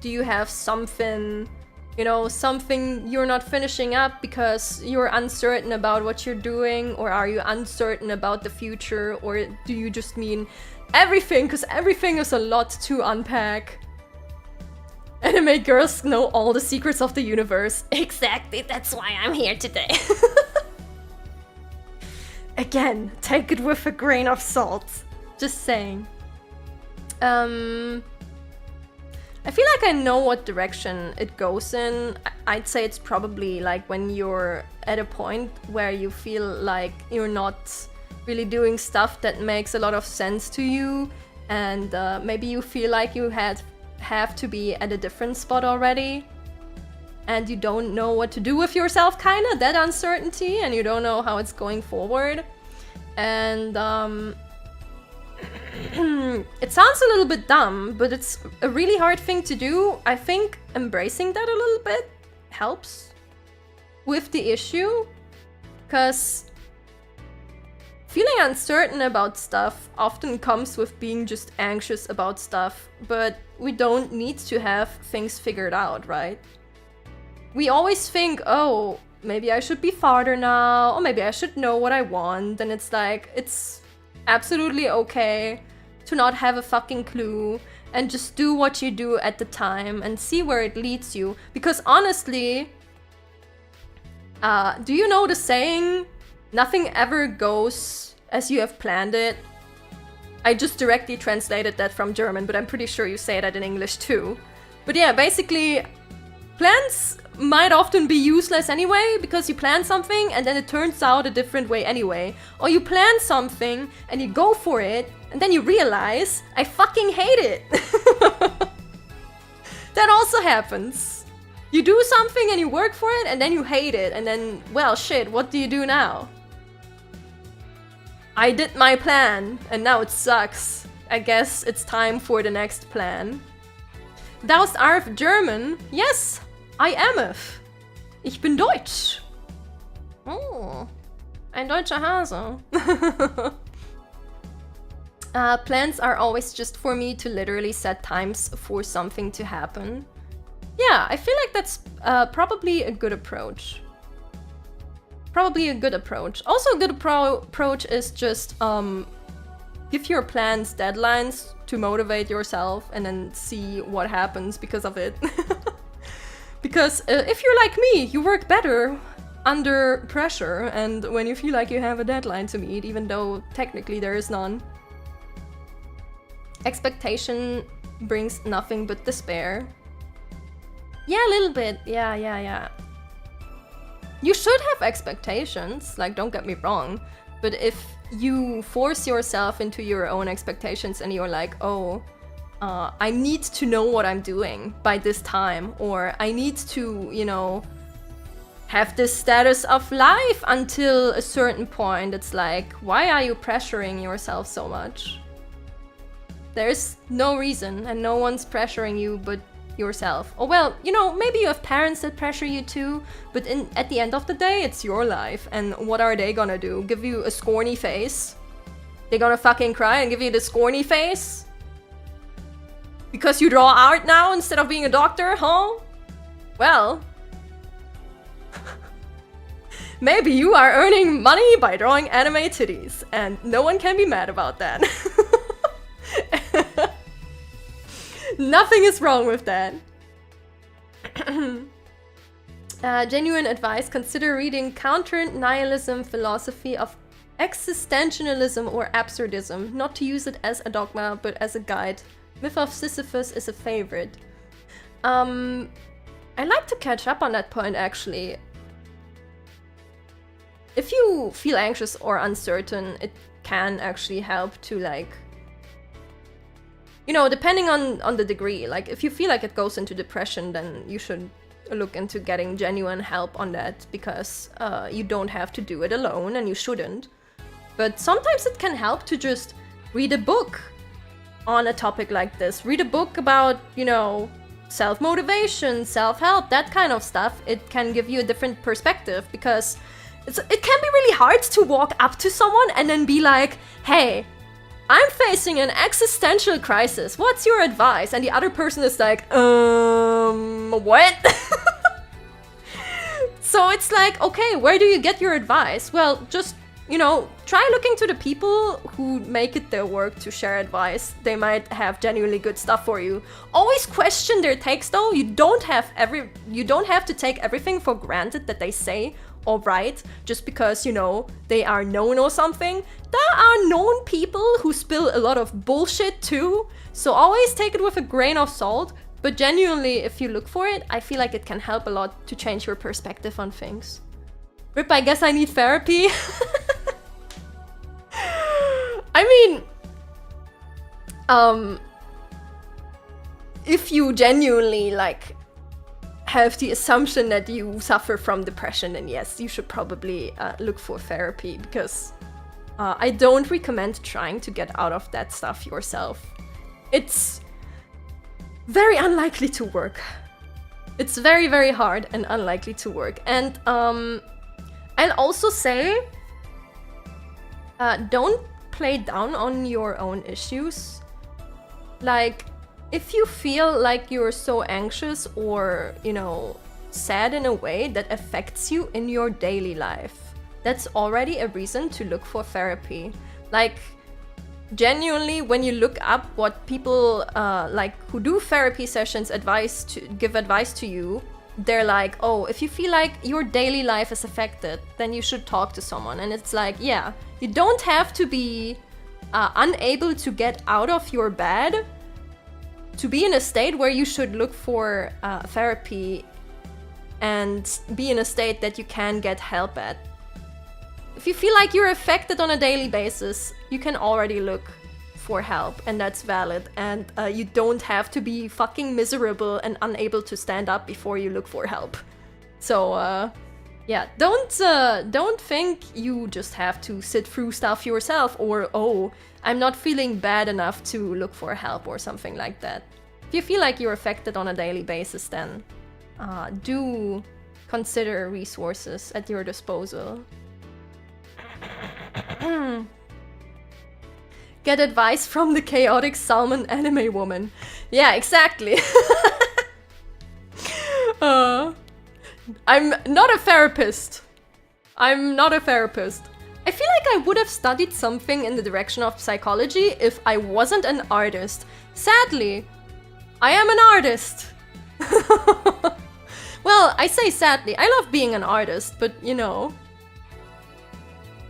do you have something, you know, something you're not finishing up because you're uncertain about what you're doing? Or are you uncertain about the future? Or do you just mean everything? Because everything is a lot to unpack. Anime girls know all the secrets of the universe. Exactly, that's why I'm here today. Again, take it with a grain of salt. Just saying. I feel like I know what direction it goes in. I'd say it's probably like when you're at a point where you feel like you're not really doing stuff that makes a lot of sense to you, and maybe you feel like you have to be at a different spot already, and you don't know what to do with yourself, kinda, that uncertainty, and you don't know how it's going forward. And it sounds a little bit dumb, but it's a really hard thing to do. I think embracing that a little bit helps with the issue, because feeling uncertain about stuff often comes with being just anxious about stuff, but we don't need to have things figured out, right? We always think, oh, maybe I should be farther now, or maybe I should know what I want, and it's like, it's absolutely okay to not have a fucking clue and just do what you do at the time and see where it leads you. Because honestly, do you know the saying, nothing ever goes as you have planned it? I just directly translated that from German, but I'm pretty sure you say that in English too. But yeah, basically, plans might often be useless anyway, because you plan something and then it turns out a different way anyway. Or you plan something and you go for it and then you realize, I fucking hate it. That also happens. You do something and you work for it and then you hate it, and then, well, shit, what do you do now? I did my plan and now it sucks. I guess it's time for the next plan. Thou's arf German? Yes, I ameth. Ich bin Deutsch. Oh, ein deutscher Hase. Plans are always just for me to literally set times for something to happen. Yeah, I feel like that's probably a good approach. Probably a good approach. Also, a good approach is just give your plans deadlines to motivate yourself and then see what happens because of it. Because if you're like me, you work better under pressure and when you feel like you have a deadline to meet, even though technically there is none. Expectation brings nothing but despair. Yeah, a little bit. Yeah. You should have expectations, like, don't get me wrong, but if you force yourself into your own expectations and you're like, oh, I need to know what I'm doing by this time, or I need to, you know, have this status of life until a certain point, it's like, why are you pressuring yourself so much? There's no reason, and no one's pressuring you but yourself. Or well, you know, maybe you have parents that pressure you too, but at the end of the day, it's your life, and what are they gonna do? Give you a scorny face? They're gonna fucking cry and give you the scorny face? Because you draw art now instead of being a doctor, huh? Well, maybe you are earning money by drawing anime titties, and no one can be mad about that. Nothing is wrong with that. Genuine advice, consider reading Counter-Nihilism Philosophy of Existentialism or Absurdism. Not to use it as a dogma, but as a guide. Myth of Sisyphus is a favorite. I'd like to catch up on that point, actually. If you feel anxious or uncertain, it can actually help to, like, you know, depending on the degree, like if you feel like it goes into depression, then you should look into getting genuine help on that, because you don't have to do it alone, and you shouldn't. But sometimes it can help to just read a book on a topic like this. Read a book about, you know, self-motivation, self-help, that kind of stuff. It can give you a different perspective, because it can be really hard to walk up to someone and then be like, hey, I'm facing an existential crisis. What's your advice? And the other person is like, what? So it's like, okay, where do you get your advice? Well, just, you know, try looking to the people who make it their work to share advice. They might have genuinely good stuff for you. Always question their takes though. You don't have to take everything for granted that they say or write just because, you know, they are known or something. There are known people who spill a lot of bullshit too, so always take it with a grain of salt. But genuinely, if you look for it, I feel like it can help a lot to change your perspective on things. Rip, I guess I need therapy. I mean, if you genuinely like have the assumption that you suffer from depression, then yes, you should probably look for therapy, because I don't recommend trying to get out of that stuff yourself. It's very unlikely to work. It's very, very hard and unlikely to work. And I'll also say, don't play down on your own issues. Like, if you feel like you're so anxious or, you know, sad in a way that affects you in your daily life, that's already a reason to look for therapy. Like, genuinely, when you look up what people like who do therapy sessions give advice to you, they're like, oh, if you feel like your daily life is affected, then you should talk to someone. And it's like, yeah, you don't have to be unable to get out of your bed to be in a state where you should look for therapy and be in a state that you can get help at. If you feel like you're affected on a daily basis, you can already look for help, and that's valid. And you don't have to be fucking miserable and unable to stand up before you look for help. So, yeah, don't think you just have to sit through stuff yourself, or, oh, I'm not feeling bad enough to look for help or something like that. If you feel like you're affected on a daily basis, then do consider resources at your disposal. Get advice from the chaotic salmon anime woman. Yeah, exactly. I'm not a therapist. I'm not a therapist. I feel like I would have studied something in the direction of psychology if I wasn't an artist. Sadly, I am an artist. Well, I say sadly. I love being an artist, but you know,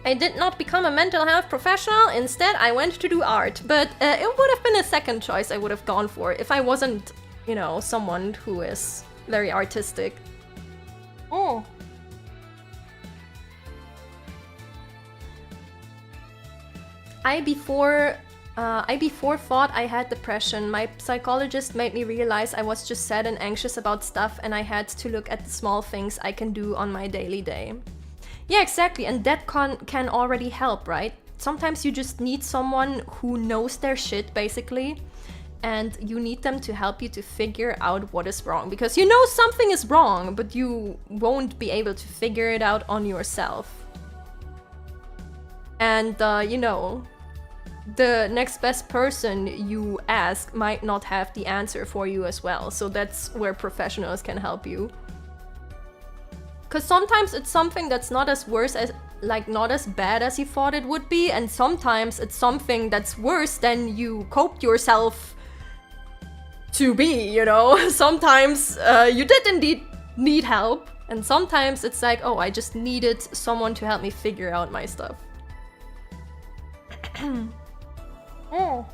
I did not become a mental health professional. Instead, I went to do art. But it would have been a second choice I would have gone for if I wasn't, you know, someone who is very artistic. Oh. I before thought I had depression. My psychologist made me realize I was just sad and anxious about stuff, and I had to look at the small things I can do on my daily day. Yeah, exactly, and that can already help, right? Sometimes you just need someone who knows their shit, basically, and you need them to help you to figure out what is wrong. Because you know something is wrong, but you won't be able to figure it out on yourself. And, you know, the next best person you ask might not have the answer for you as well. So that's where professionals can help you. Because sometimes it's something that's not as worse as, like, not as bad as you thought it would be, and sometimes it's something that's worse than you coped yourself to be, you know? Sometimes you did indeed need help, and sometimes it's like, oh, I just needed someone to help me figure out my stuff. Oh.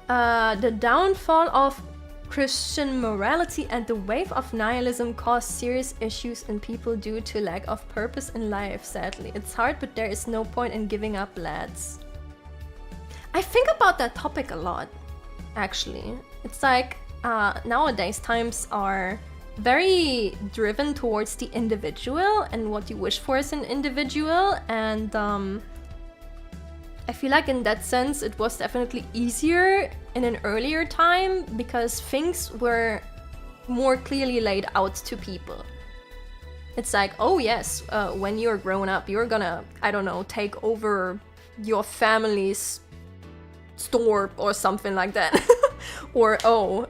The downfall of Christian morality and the wave of nihilism caused serious issues in people due to lack of purpose in life, sadly. It's hard, but there is no point in giving up, lads. I think about that topic a lot, actually. It's like, nowadays times are very driven towards the individual and what you wish for as an individual, and I feel like in that sense it was definitely easier in an earlier time because things were more clearly laid out to people. It's like, oh yes, when you're grown up, you're gonna, I don't know, take over your family's store or something like that. Or, oh,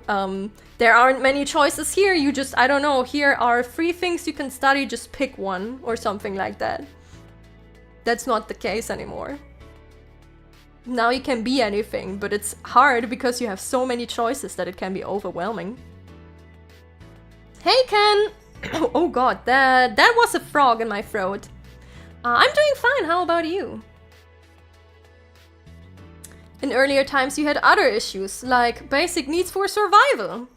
there aren't many choices here, you just, I don't know, here are 3 things you can study, just pick one, or something like that. That's not the case anymore. Now you can be anything, but it's hard because you have so many choices that it can be overwhelming. Hey Ken! Oh god, that was a frog in my throat. I'm doing fine, how about you? In earlier times you had other issues, like basic needs for survival.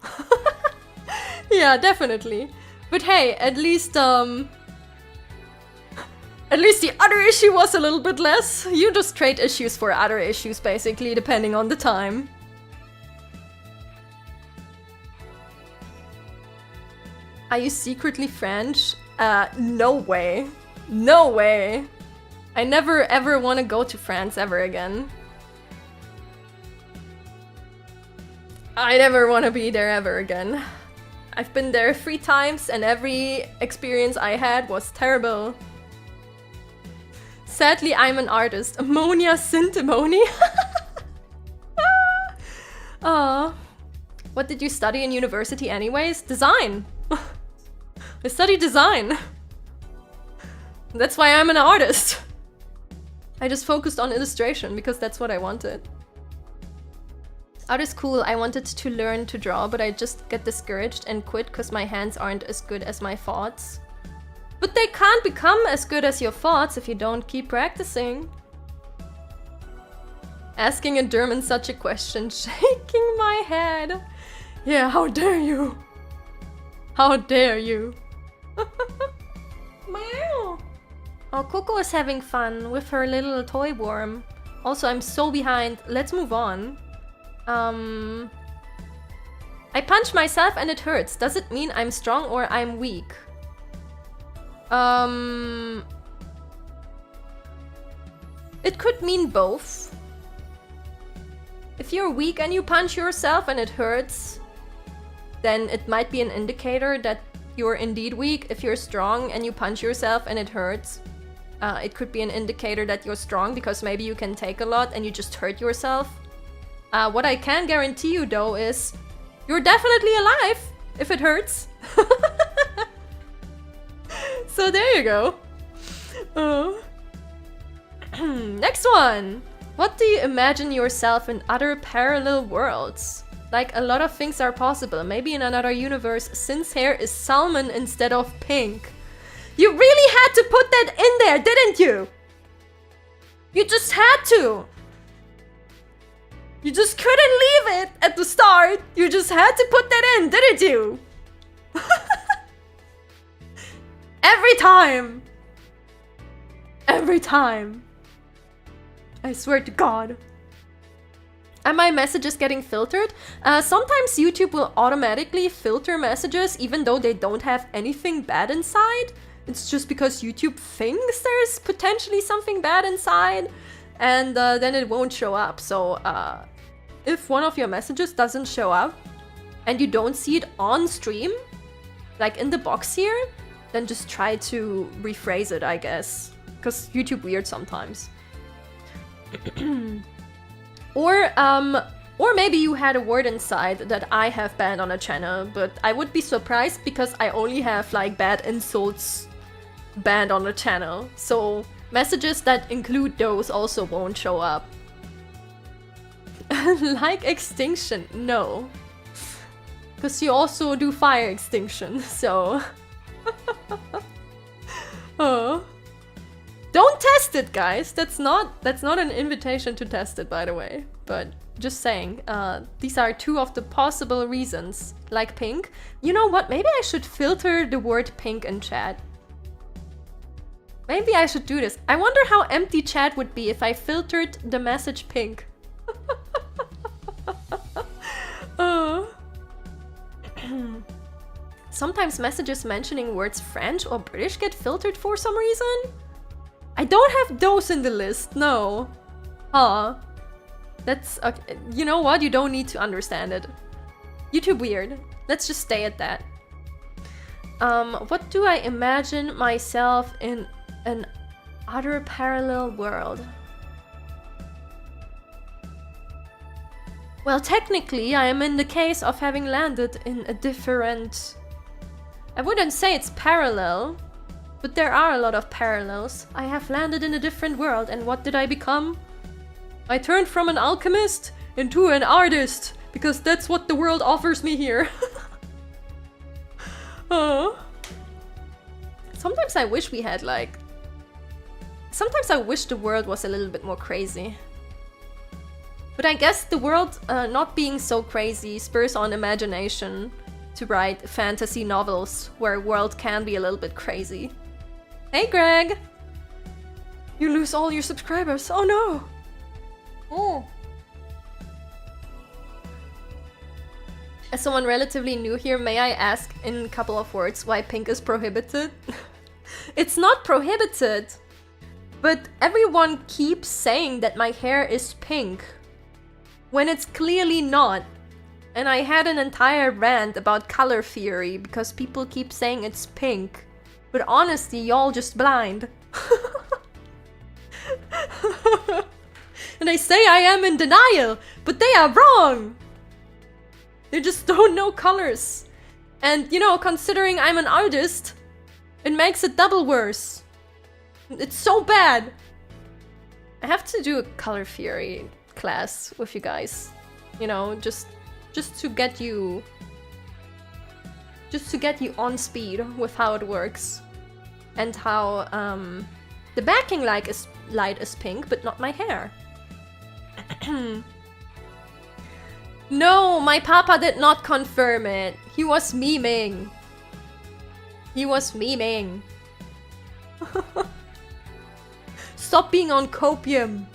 Yeah, definitely. But hey, at least the other issue was a little bit less. You just trade issues for other issues, basically, depending on the time. Are you secretly French? No way. No way. I never ever want to go to France ever again. I never want to be there ever again. I've been there 3 times and every experience I had was terrible. Sadly, I'm an artist. Ammonia Antimony. What did you study in university anyways? Design. I studied design. That's why I'm an artist. I just focused on illustration because that's what I wanted. Art is cool. I wanted to learn to draw, but I just get discouraged and quit because my hands aren't as good as my thoughts. But they can't become as good as your thoughts if you don't keep practicing. Asking a German such a question, shaking my head. Yeah, how dare you? How dare you? Meow. Oh, Coco is having fun with her little toy worm. Also, I'm so behind. Let's move on. I punch myself and it hurts. Does it mean I'm strong or I'm weak? It could mean both. If you're weak and you punch yourself and it hurts, then it might be an indicator that you're indeed weak. If you're strong and you punch yourself and it hurts, it could be an indicator that you're strong because maybe you can take a lot and you just hurt yourself. What I can guarantee you though is you're definitely alive if it hurts. So there you go. Next one. What do you imagine yourself in other parallel worlds? Like a lot of things are possible. Maybe in another universe, Cin's hair is salmon instead of pink. You really had to put that in there, didn't you? You just had to. You just couldn't leave it at the start. You just had to put that in, didn't you? Every time. Every time. I swear to God. Are my messages getting filtered? Sometimes YouTube will automatically filter messages even though they don't have anything bad inside. It's just because YouTube thinks there's potentially something bad inside. And then it won't show up. So if one of your messages doesn't show up and you don't see it on stream, like in the box here, then just try to rephrase it, I guess. Because YouTube weird sometimes. Or maybe you had a word inside that I have banned on a channel, but I would be surprised because I only have like bad insults banned on the channel. So messages that include those also won't show up. Like extinction, no. Because you also do fire extinction, so... Oh. Don't test it, guys! That's not an invitation to test it, by the way. But just saying, these are 2 of the possible reasons. Like pink. You know what? Maybe I should filter the word pink in chat. Maybe I should do this. I wonder how empty chat would be if I filtered the message pink. Sometimes messages mentioning words French or British get filtered for some reason. I don't have those in the list, no. Huh. That's okay. You know what? You don't need to understand it. YouTube weird. Let's just stay at that. What do I imagine myself in an other parallel world? Well, technically, I am in the case of having landed in a different... I wouldn't say it's parallel, but there are a lot of parallels. I have landed in a different world, and what did I become? I turned from an alchemist into an artist, because that's what the world offers me here. Sometimes I wish we had like... Sometimes I wish the world was a little bit more crazy. But I guess the world not being so crazy spurs on imagination to write fantasy novels where world can be a little bit crazy. Hey Greg! You lose all your subscribers, oh no! Oh. As someone relatively new here, may I ask in a couple of words why pink is prohibited? It's not prohibited, but everyone keeps saying that my hair is pink, when it's clearly not. And I had an entire rant about color theory because people keep saying it's pink, but honestly, y'all just blind. And they say I am in denial, but they are wrong! They just don't know colors. And, you know, considering I'm an artist, it makes it double worse. It's so bad. I have to do a color theory class with you guys. You know, just to get you... Just to get you on speed with how it works. And how, the backing light is pink, but not my hair. No, my papa did not confirm it. He was memeing. He was memeing. Stop being on copium.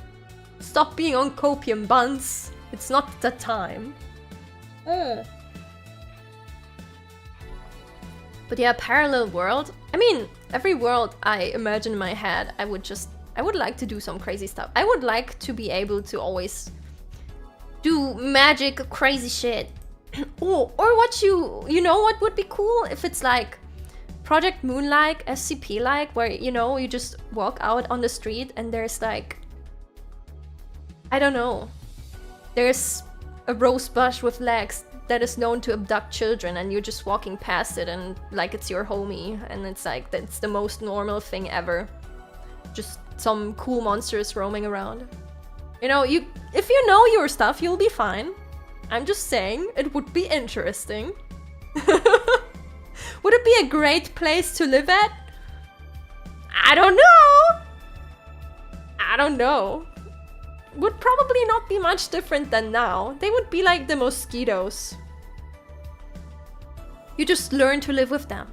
Stop being on copium, Buns. It's not the time. But yeah, parallel world. I mean, every world I imagine in my head, I would like to do some crazy stuff. I would like to be able to always do magic crazy shit. Oh, or what you know what would be cool? If it's like Project Moon-like, SCP-like, where, you know, you just walk out on the street and there's like... I don't know. There's a rose bush with legs that is known to abduct children and you're just walking past it and like it's your homie and it's like, that's the most normal thing ever. Just some cool monsters roaming around. You know, if you know your stuff, you'll be fine. I'm just saying, it would be interesting. Would it be a great place to live at? I don't know! I don't know. Would probably not be much different than now. They would be like the mosquitoes. You just learn to live with them.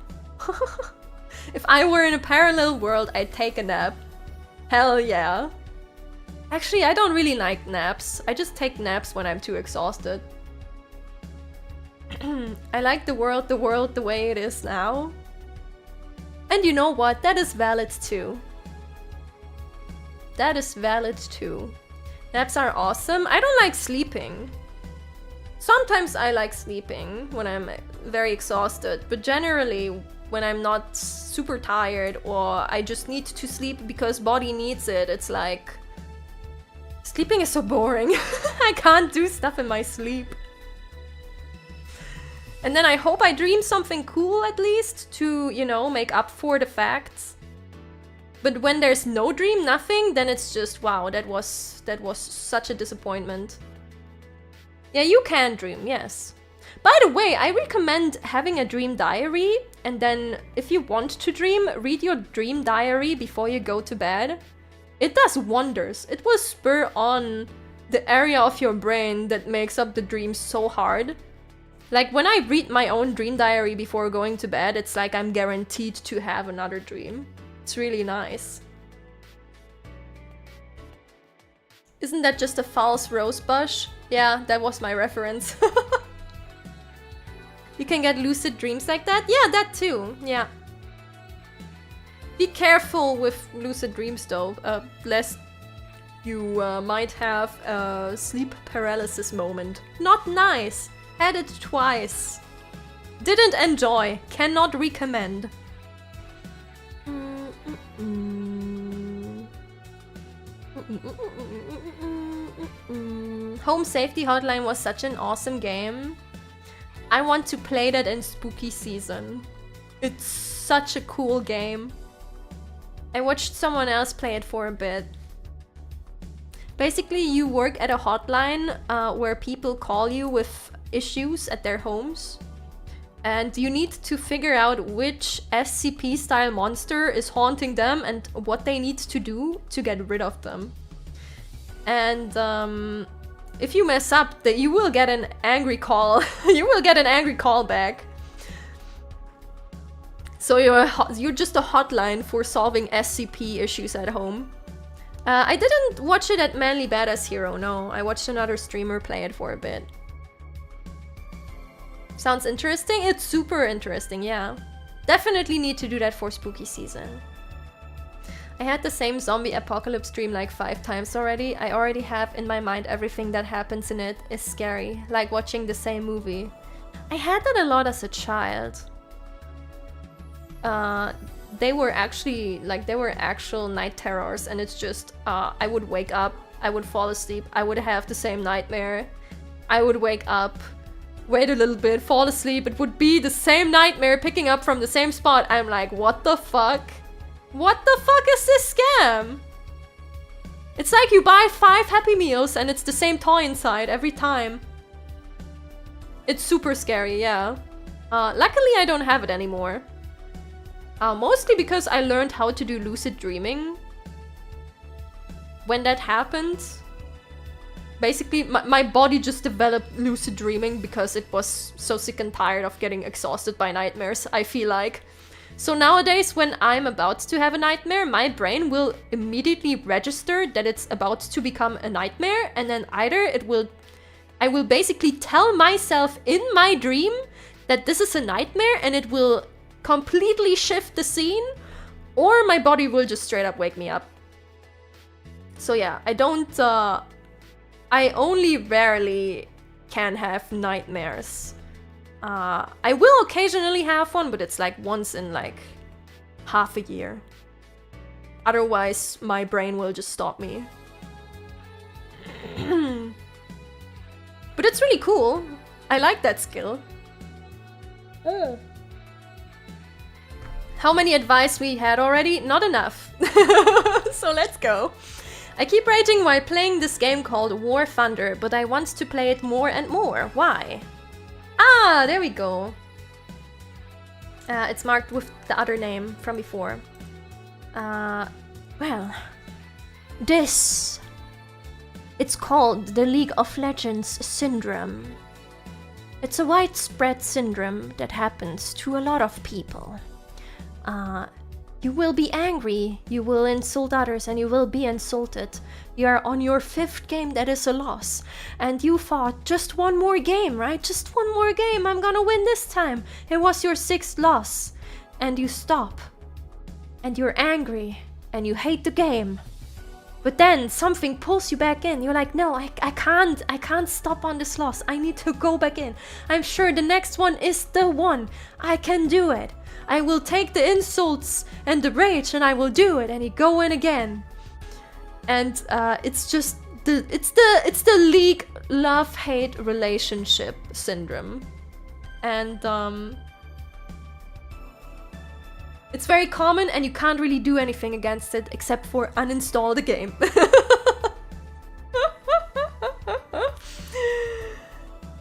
If I were in a parallel world, I'd take a nap. Hell yeah. Actually, I don't really like naps. I just take naps when I'm too exhausted. I like the world the way it is now. And you know what? That is valid too. That is valid too. Naps are awesome. I don't like sleeping. Sometimes I like sleeping when I'm very exhausted, but generally when I'm not super tired or I just need to sleep because body needs it, it's like... Sleeping is so boring. I can't do stuff in my sleep. And then I hope I dream something cool at least to, you know, make up for the facts. But when there's no dream, nothing, then it's just, wow, that was such a disappointment. Yeah, you can dream, yes. By the way, I recommend having a dream diary, and then if you want to dream, read your dream diary before you go to bed. It does wonders. It will spur on the area of your brain that makes up the dream so hard. Like, when I read my own dream diary before going to bed, it's like I'm guaranteed to have another dream. It's really nice. Isn't that just a false rose bush? Yeah, that was my reference. You can get lucid dreams like that? Yeah, that too. Yeah. Be careful with lucid dreams though, lest you might have a sleep paralysis moment. Not nice. Had it twice. Didn't enjoy. Cannot recommend. Home Safety Hotline was such an awesome game. I want to play that in spooky season. It's such a cool game. I watched someone else play it for a bit. Basically, you work at a hotline where people call you with issues at their homes. And you need to figure out which SCP-style monster is haunting them and what they need to do to get rid of them. And if you mess up, that you will get an angry call. You will get an angry call back. So you're just a hotline for solving SCP issues at home. I didn't watch it at Manly Badass Hero, no. I watched another streamer play it for a bit. Sounds interesting? It's super interesting, yeah. Definitely need to do that for spooky season. I had the same zombie apocalypse dream like 5 times already. I already have in my mind everything that happens in it is scary, like watching the same movie. I had that a lot as a child. They were actual night terrors, and it's just, I would wake up, I would fall asleep, I would have the same nightmare. I would wake up, wait a little bit, fall asleep, it would be the same nightmare picking up from the same spot. I'm like, what the fuck? What the fuck is this scam? It's like you buy 5 Happy Meals and it's the same toy inside every time. It's super scary, yeah. Luckily I don't have it anymore. Mostly because I learned how to do lucid dreaming. When that happened, basically my body just developed lucid dreaming because it was so sick and tired of getting exhausted by nightmares, I feel like. So nowadays, when I'm about to have a nightmare, my brain will immediately register that it's about to become a nightmare, and then either I will basically tell myself in my dream that this is a nightmare and it will completely shift the scene, or my body will just straight up wake me up. So yeah, I only rarely can have nightmares. I will occasionally have one, but it's like once in like half a year. Otherwise, my brain will just stop me. But it's really cool. I like that skill. How many advice we had already? Not enough. So let's go. I keep raging while playing this game called War Thunder, but I want to play it more and more. Why? Ah, there we go. It's marked with the other name from before. Well, this. It's called the League of Legends syndrome. It's a widespread syndrome that happens to a lot of people. You will be angry, you will insult others, and you will be insulted. You are on your 5th game that is a loss. And you thought, just one more game, right? Just one more game, I'm gonna win this time. It was your 6th loss. And you stop. And you're angry. And you hate the game. But then something pulls you back in. You're like, no, I can't stop on this loss. I need to go back in. I'm sure the next one is the one. I can do it. I will take the insults and the rage and I will do it. And you go in again. And it's just it's the League love-hate relationship syndrome. And it's very common and you can't really do anything against it except for uninstall the game.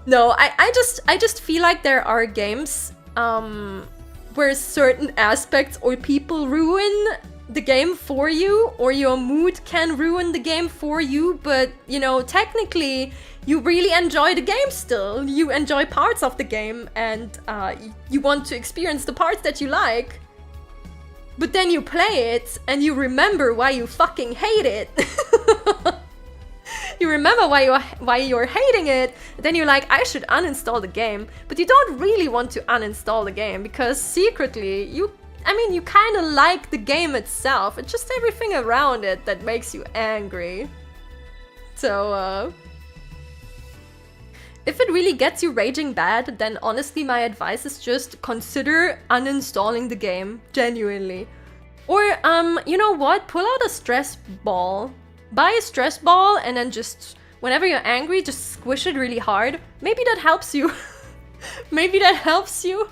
No, I just feel like there are games where certain aspects or people ruin the game for you, or your mood can ruin the game for you, but you know, technically you really enjoy the game still. You enjoy parts of the game and you want to experience the parts that you like. But then you play it and you remember why you fucking hate it. You remember why you're hating it. Then you're like, I should uninstall the game. But you don't really want to uninstall the game because secretly you kind of like the game itself. It's just everything around it that makes you angry. So if it really gets you raging bad, then honestly my advice is just consider uninstalling the game, genuinely. Or, you know what? Pull out a stress ball. Buy a stress ball and then just, whenever you're angry, just squish it really hard. Maybe that helps you. Maybe that helps you.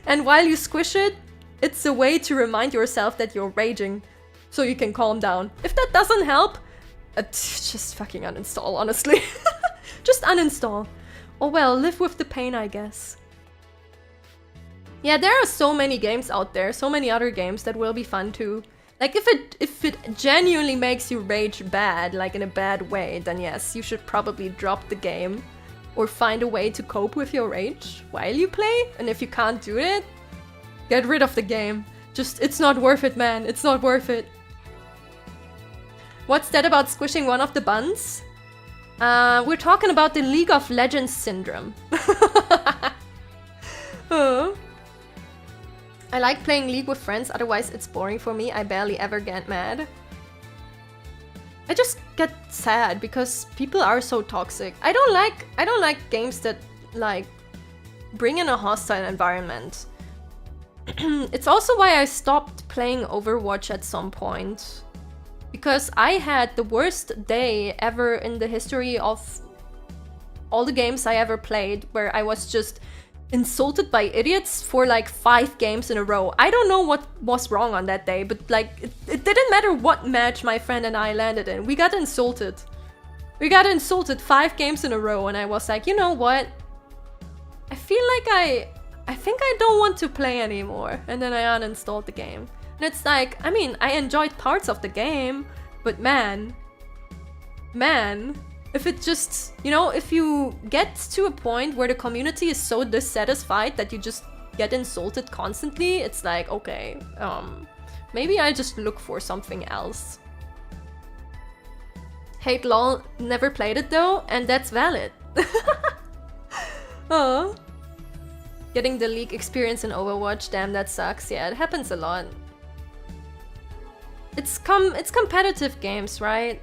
And while you squish it, it's a way to remind yourself that you're raging, so you can calm down. If that doesn't help, just fucking uninstall, honestly. Just uninstall. Oh well, live with the pain, I guess. Yeah, there are so many games out there, so many other games that will be fun too. Like if it genuinely makes you rage bad, like in a bad way, then yes, you should probably drop the game or find a way to cope with your rage while you play. And if you can't do it, get rid of the game. Just, it's not worth it, man. It's not worth it. What's that about squishing one of the buns? We're talking about the League of Legends syndrome. Oh. I like playing League with friends, otherwise it's boring for me. I barely ever get mad. I just get sad because people are so toxic. I don't like games that like bring in a hostile environment. It's also why I stopped playing Overwatch at some point. Because I had the worst day ever in the history of all the games I ever played, where I was just insulted by idiots for like 5 games in a row. I don't know what was wrong on that day, but like it didn't matter what match my friend and I landed in. We got insulted. We got insulted 5 games in a row, and I was like, you know what? I feel like I think I don't want to play anymore. And then I uninstalled the game. And it's like, I mean, I enjoyed parts of the game, but man, if it just, you know, if you get to a point where the community is so dissatisfied that you just get insulted constantly, it's like, okay, maybe I just look for something else. Hate LOL, never played it though, and that's valid. Oh. Getting the League experience in Overwatch, damn, that sucks. Yeah, it happens a lot. It's competitive games, right?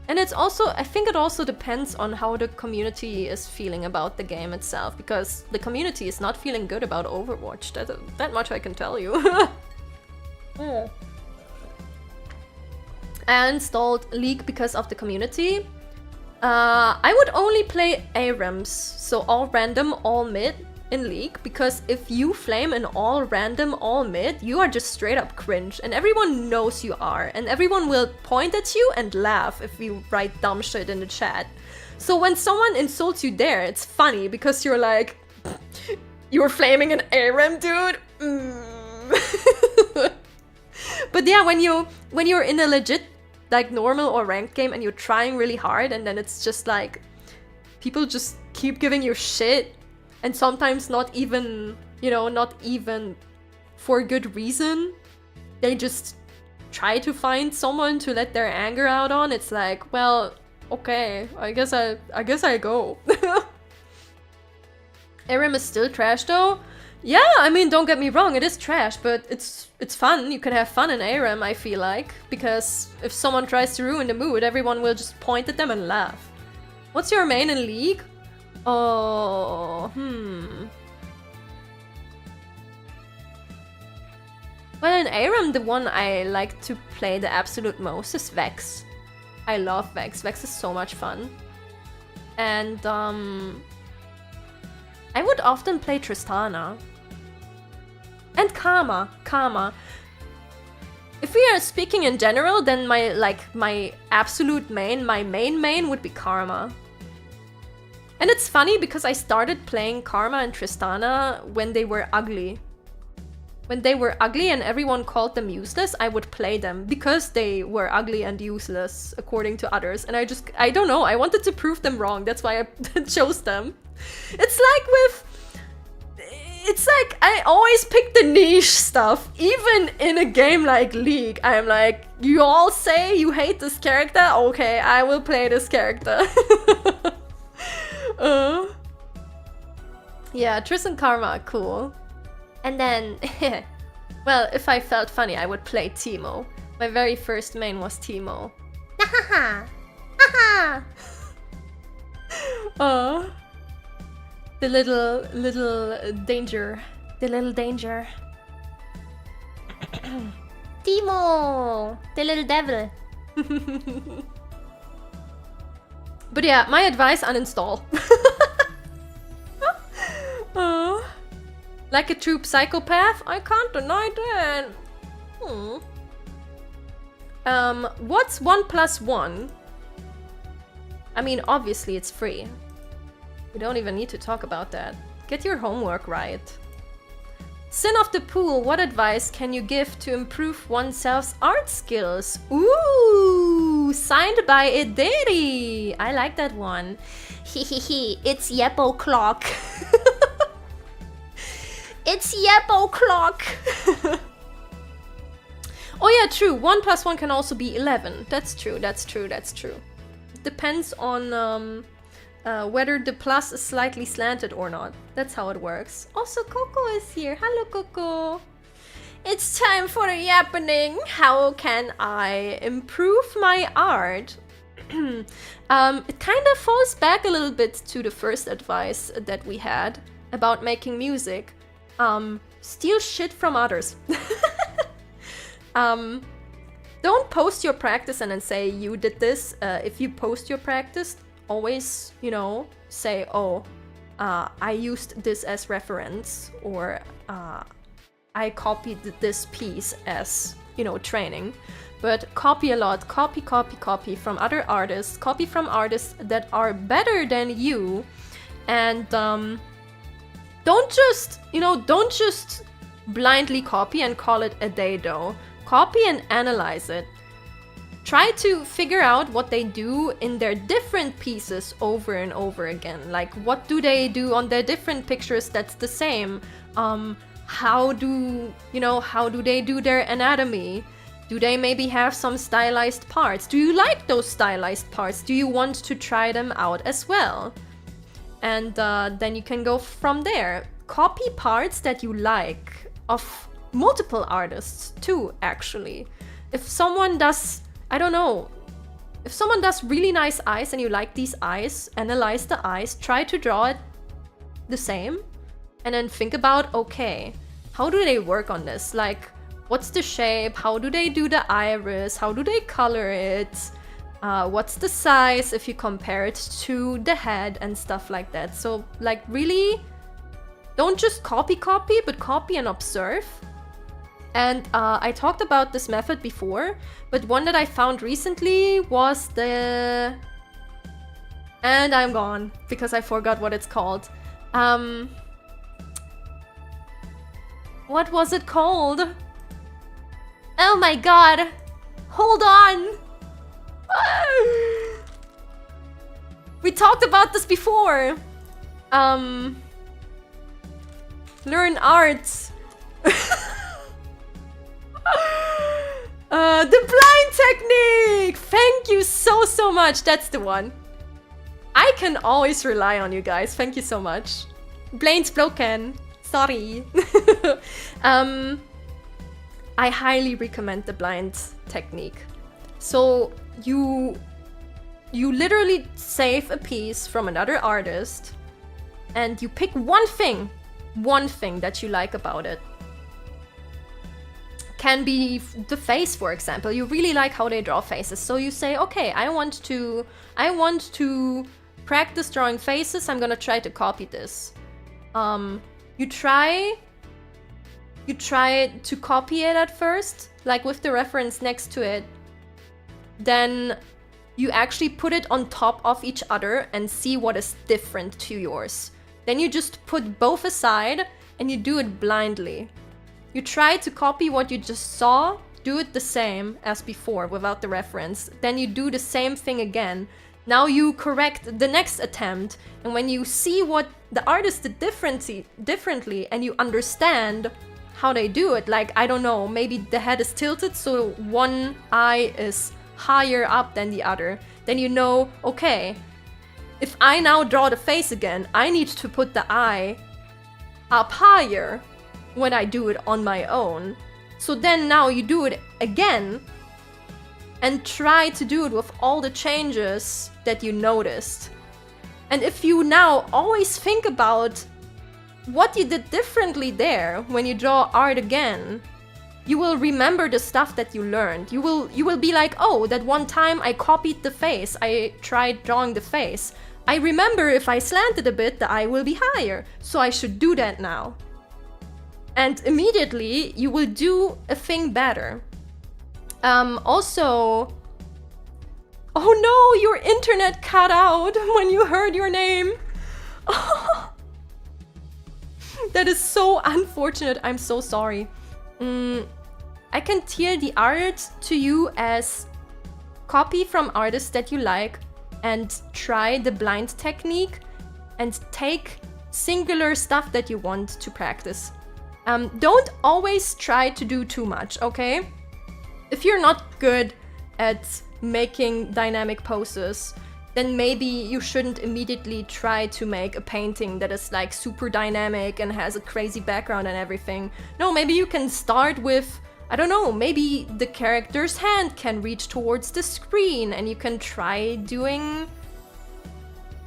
And it's also, I think it also depends on how the community is feeling about the game itself, because the community is not feeling good about Overwatch. That much I can tell you. Yeah. I installed League because of the community. I would only play ARAMs, so all random, all mid in League, because if you flame an all random, all mid, you are just straight up cringe, and everyone knows you are, and everyone will point at you and laugh if you write dumb shit in the chat. So when someone insults you there, it's funny, because you're like, you're flaming an ARAM, dude? But yeah, when you're in a legit, like, normal or ranked game and you're trying really hard, and then it's just like, people just keep giving you shit, and sometimes not even, you know, not even for good reason. They just try to find someone to let their anger out on. It's like, well, okay, I guess I go. ARAM is still trash though. Yeah, I mean, don't get me wrong, it is trash, but it's fun. You can have fun in ARAM, I feel like, because if someone tries to ruin the mood, everyone will just point at them and laugh. What's your main in League? Oh, Well, in ARAM, the one I like to play the absolute most is Vex. I love Vex. Vex is so much fun. And, I would often play Tristana. And Karma. If we are speaking in general, then my absolute main, my main would be Karma. And it's funny because I started playing Karma and Tristana when they were ugly. When they were ugly and everyone called them useless, I would play them because they were ugly and useless, according to others. And I don't know, I wanted to prove them wrong. That's why I chose them. It's like I always pick the niche stuff. Even in a game like League, I'm like, you all say you hate this character? Okay, I will play this character. Yeah, Triss and Karma are cool. And then, well, if I felt funny, I would play Teemo. My very first main was Teemo. Haha! Haha! Oh. The little danger. The little danger. Teemo! The little devil. But yeah, my advice, uninstall. Like a true psychopath? I can't deny that. What's 1 + 1? I mean, obviously it's free. We don't even need to talk about that. Get your homework right. Sin of the Pool, what advice can you give to improve oneself's art skills? Ooh, signed by Ederi. I like that one. Hehehe, it's Yeppo clock. It's Yeppo clock. Oh yeah, true. 1 + 1 can also be 11. That's true, that's true, that's true. Depends on whether the plus is slightly slanted or not. That's how it works. Also, Coco is here. Hello, Coco. It's time for a yappening. How can I improve my art? It kind of falls back a little bit to the first advice that we had about making music. Steal shit from others. Don't post your practice and then say you did this. If you post your practice, always, you know, say, oh, I used this as reference, or I copied this piece as, you know, training. But copy a lot, copy from other artists, copy from artists that are better than you, and don't just blindly copy and call it a day though. Copy and analyze it. Try to figure out what they do in their different pieces over and over again. Like, what do they do on their different pictures that's the same? How do they do their anatomy? Do they maybe have some stylized parts? Do you like those stylized parts? Do you want to try them out as well? And then you can go from there. Copy parts that you like of multiple artists too, actually. If someone does, I don't know, if someone does really nice eyes and you like these eyes, analyze the eyes, try to draw it the same, and then think about, okay, how do they work on this? Like, what's the shape? How do they do the iris? How do they color it? What's the size if you compare it to the head and stuff like that? So, like, really, don't just copy, but copy and observe. And I talked about this method before, but one that I found recently was the... And I'm gone, because I forgot what it's called. What was it called? Oh my god! Hold on! We talked about this before! Learn art. The blind technique! Thank you so much. That's the one. I can always rely on you guys. Thank you so much. Blaine's broken. Sorry. I highly recommend the blind technique. So you literally save a piece from another artist and you pick one thing that you like about it. Can be the face, for example. You really like how they draw faces, so you say, okay, I want to practice drawing faces. I'm gonna try to copy this. You try to copy it at first, like with the reference next to it. Then you actually put it on top of each other and see what is different to yours. Then you just put both aside and you do it blindly. You try to copy what you just saw, do it the same as before without the reference. Then you do the same thing again. Now you correct the next attempt, and when you see what the artist did differently and you understand how they do it, like, I don't know, maybe the head is tilted so one eye is higher up than the other, then you know, okay, if I now draw the face again, I need to put the eye up higher when I do it on my own. So then now you do it again and try to do it with all the changes that you noticed. And if you now always think about what you did differently there when you draw art again, you will remember the stuff that you learned. You will be like, oh, that one time I copied the face, I tried drawing the face. I remember if I slanted a bit, the eye will be higher, so I should do that now. And immediately you will do a thing better. Also, oh no, your internet cut out when you heard your name. That is so unfortunate. I'm so sorry. I can tier the art to you as copy from artists that you like and try the blind technique and take singular stuff that you want to practice. Don't always try to do too much, okay? If you're not good at making dynamic poses, then maybe you shouldn't immediately try to make a painting that is like super dynamic and has a crazy background and everything. No, maybe you can start with, I don't know, maybe the character's hand can reach towards the screen and you can try doing,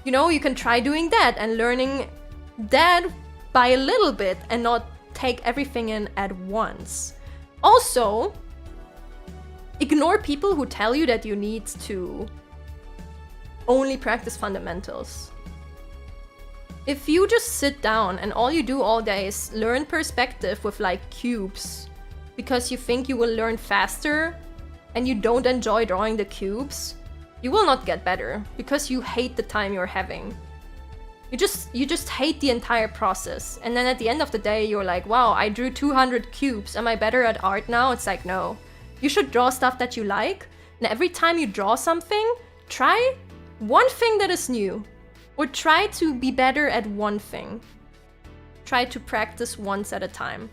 you know, you can try doing that and learning that by a little bit and not take everything in at once. Also, ignore people who tell you that you need to only practice fundamentals. If you just sit down and all you do all day is learn perspective with like cubes because you think you will learn faster and you don't enjoy drawing the cubes, you will not get better because you hate the time you're having. You just hate the entire process. And then at the end of the day, you're like, wow, I drew 200 cubes. Am I better at art now? It's like, no. You should draw stuff that you like. And every time you draw something, try one thing that is new, or try to be better at one thing. Try to practice once at a time.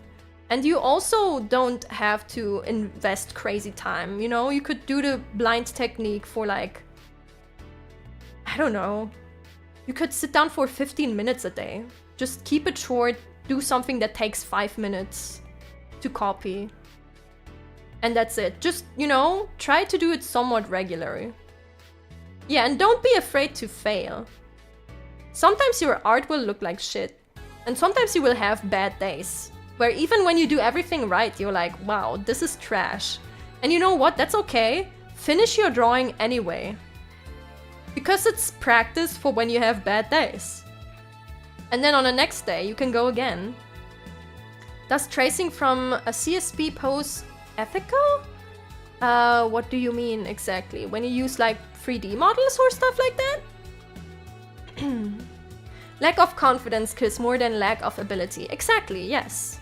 And you also don't have to invest crazy time, you know? You could do the blind technique for like, I don't know. You could sit down for 15 minutes a day. Just keep it short, do something that takes 5 minutes to copy. And that's it. Just, you know, try to do it somewhat regularly. Yeah, and don't be afraid to fail. Sometimes your art will look like shit. And sometimes you will have bad days. Where even when you do everything right, you're like, wow, this is trash. And you know what? That's okay. Finish your drawing anyway. Because it's practice for when you have bad days. And then on the next day, you can go again. Does tracing from a CSP pose ethical? What do you mean exactly? When you use like 3D models or stuff like that? Lack of confidence kills more than lack of ability. Exactly, yes.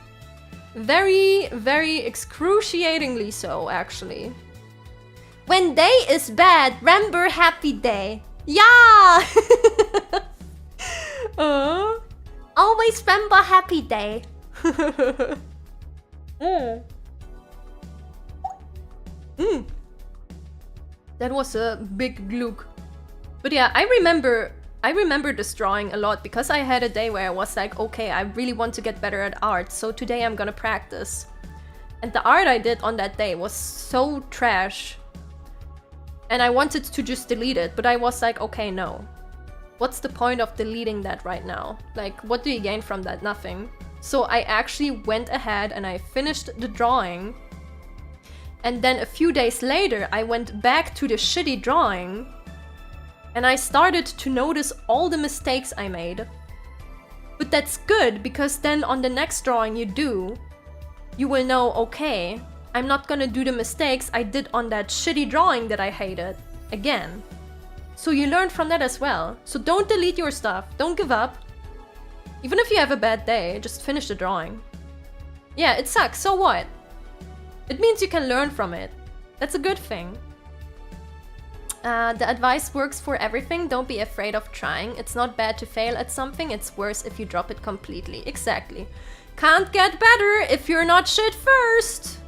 Very, very excruciatingly so, actually. When day is bad, remember happy day. Yeah! Always remember happy day. That was a big gluk. But yeah, I remember this drawing a lot because I had a day where I was like, okay, I really want to get better at art, so today I'm gonna practice. And the art I did on that day was so trash. And I wanted to just delete it, but I was like, okay, no. What's the point of deleting that right now? Like, what do you gain from that? Nothing. So I actually went ahead and I finished the drawing. And then a few days later, I went back to the shitty drawing and I started to notice all the mistakes I made. But that's good, because then on the next drawing you do, you will know, okay, I'm not gonna do the mistakes I did on that shitty drawing that I hated again. So you learn from that as well. So don't delete your stuff, don't give up. Even if you have a bad day, just finish the drawing. Yeah, it sucks, so what? It means you can learn from it. That's a good thing. The advice works for everything. Don't be afraid of trying. It's not bad to fail at something. It's worse if you drop it completely. Exactly. Can't get better if you're not shit first.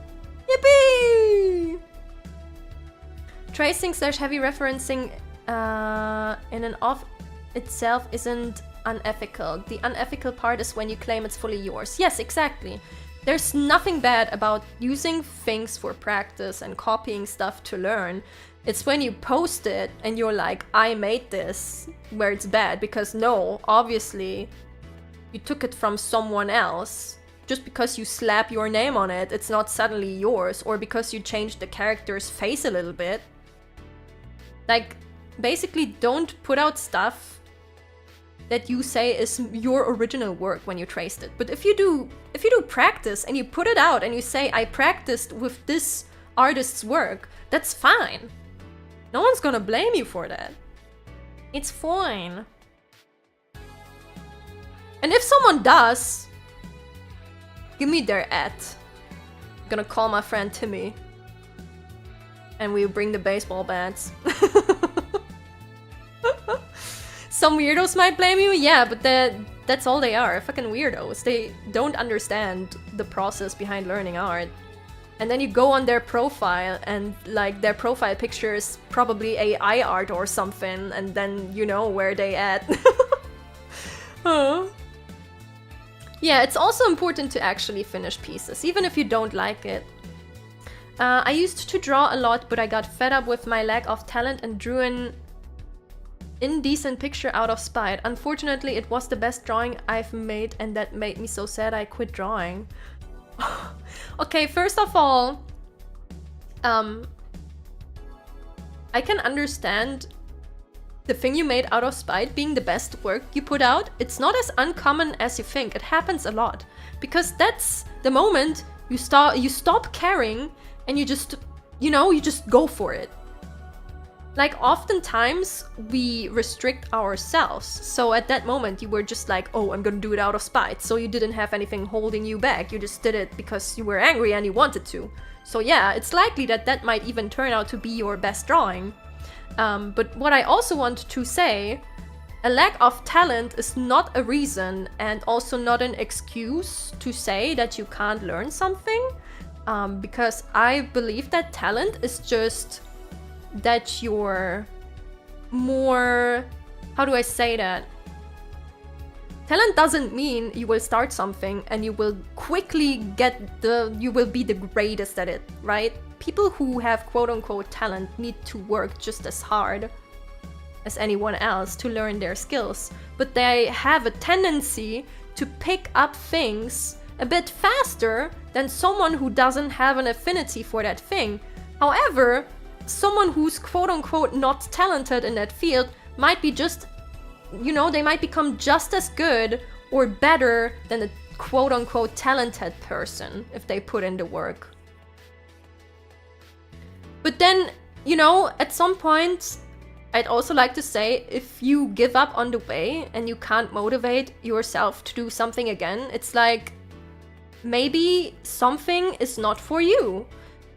Yippee! Tracing / heavy referencing in and of itself isn't unethical. The unethical part is when you claim it's fully yours. Yes, exactly. There's nothing bad about using things for practice and copying stuff to learn. It's when you post it and you're like, I made this, where it's bad, because no, obviously you took it from someone else. Just because you slap your name on it, it's not suddenly yours, or because you changed the character's face a little bit. Like, basically don't put out stuff that you say is your original work when you traced it. But if you do practice and you put it out and you say, I practiced with this artist's work, that's fine. No one's gonna blame you for that. It's fine. And if someone does, give me their @ I'm gonna call my friend Timmy. And we bring the baseball bats. Some weirdos might blame you, yeah, but that's all they are, fucking weirdos. They don't understand the process behind learning art. And then you go on their profile and like their profile picture is probably AI art or something, and then you know where they at. Huh. Yeah, it's also important to actually finish pieces, even if you don't like it. I used to draw a lot, but I got fed up with my lack of talent and drew an indecent picture out of spite. Unfortunately, it was the best drawing I've made, and that made me so sad I quit drawing. Okay, first of all, I can understand the thing you made out of spite being the best work you put out. It's not as uncommon as you think. It happens a lot. Because that's the moment you stop caring and you just, you know, you just go for it. Like, oftentimes we restrict ourselves. So at that moment you were just like, oh, I'm gonna do it out of spite. So you didn't have anything holding you back. You just did it because you were angry and you wanted to. So yeah, it's likely that that might even turn out to be your best drawing. But what I also want to say, a lack of talent is not a reason and also not an excuse to say that you can't learn something. Because I believe that talent is just that you're more... How do I say that? Talent doesn't mean you will start something and you will quickly you will be the greatest at it, right? People who have quote-unquote talent need to work just as hard as anyone else to learn their skills, but they have a tendency to pick up things a bit faster than someone who doesn't have an affinity for that thing. However, someone who's quote-unquote not talented in that field might be just, you know, they might become just as good or better than a quote-unquote talented person if they put in the work. But then, you know, at some point, I'd also like to say, if you give up on the way and you can't motivate yourself to do something again, it's like, maybe something is not for you.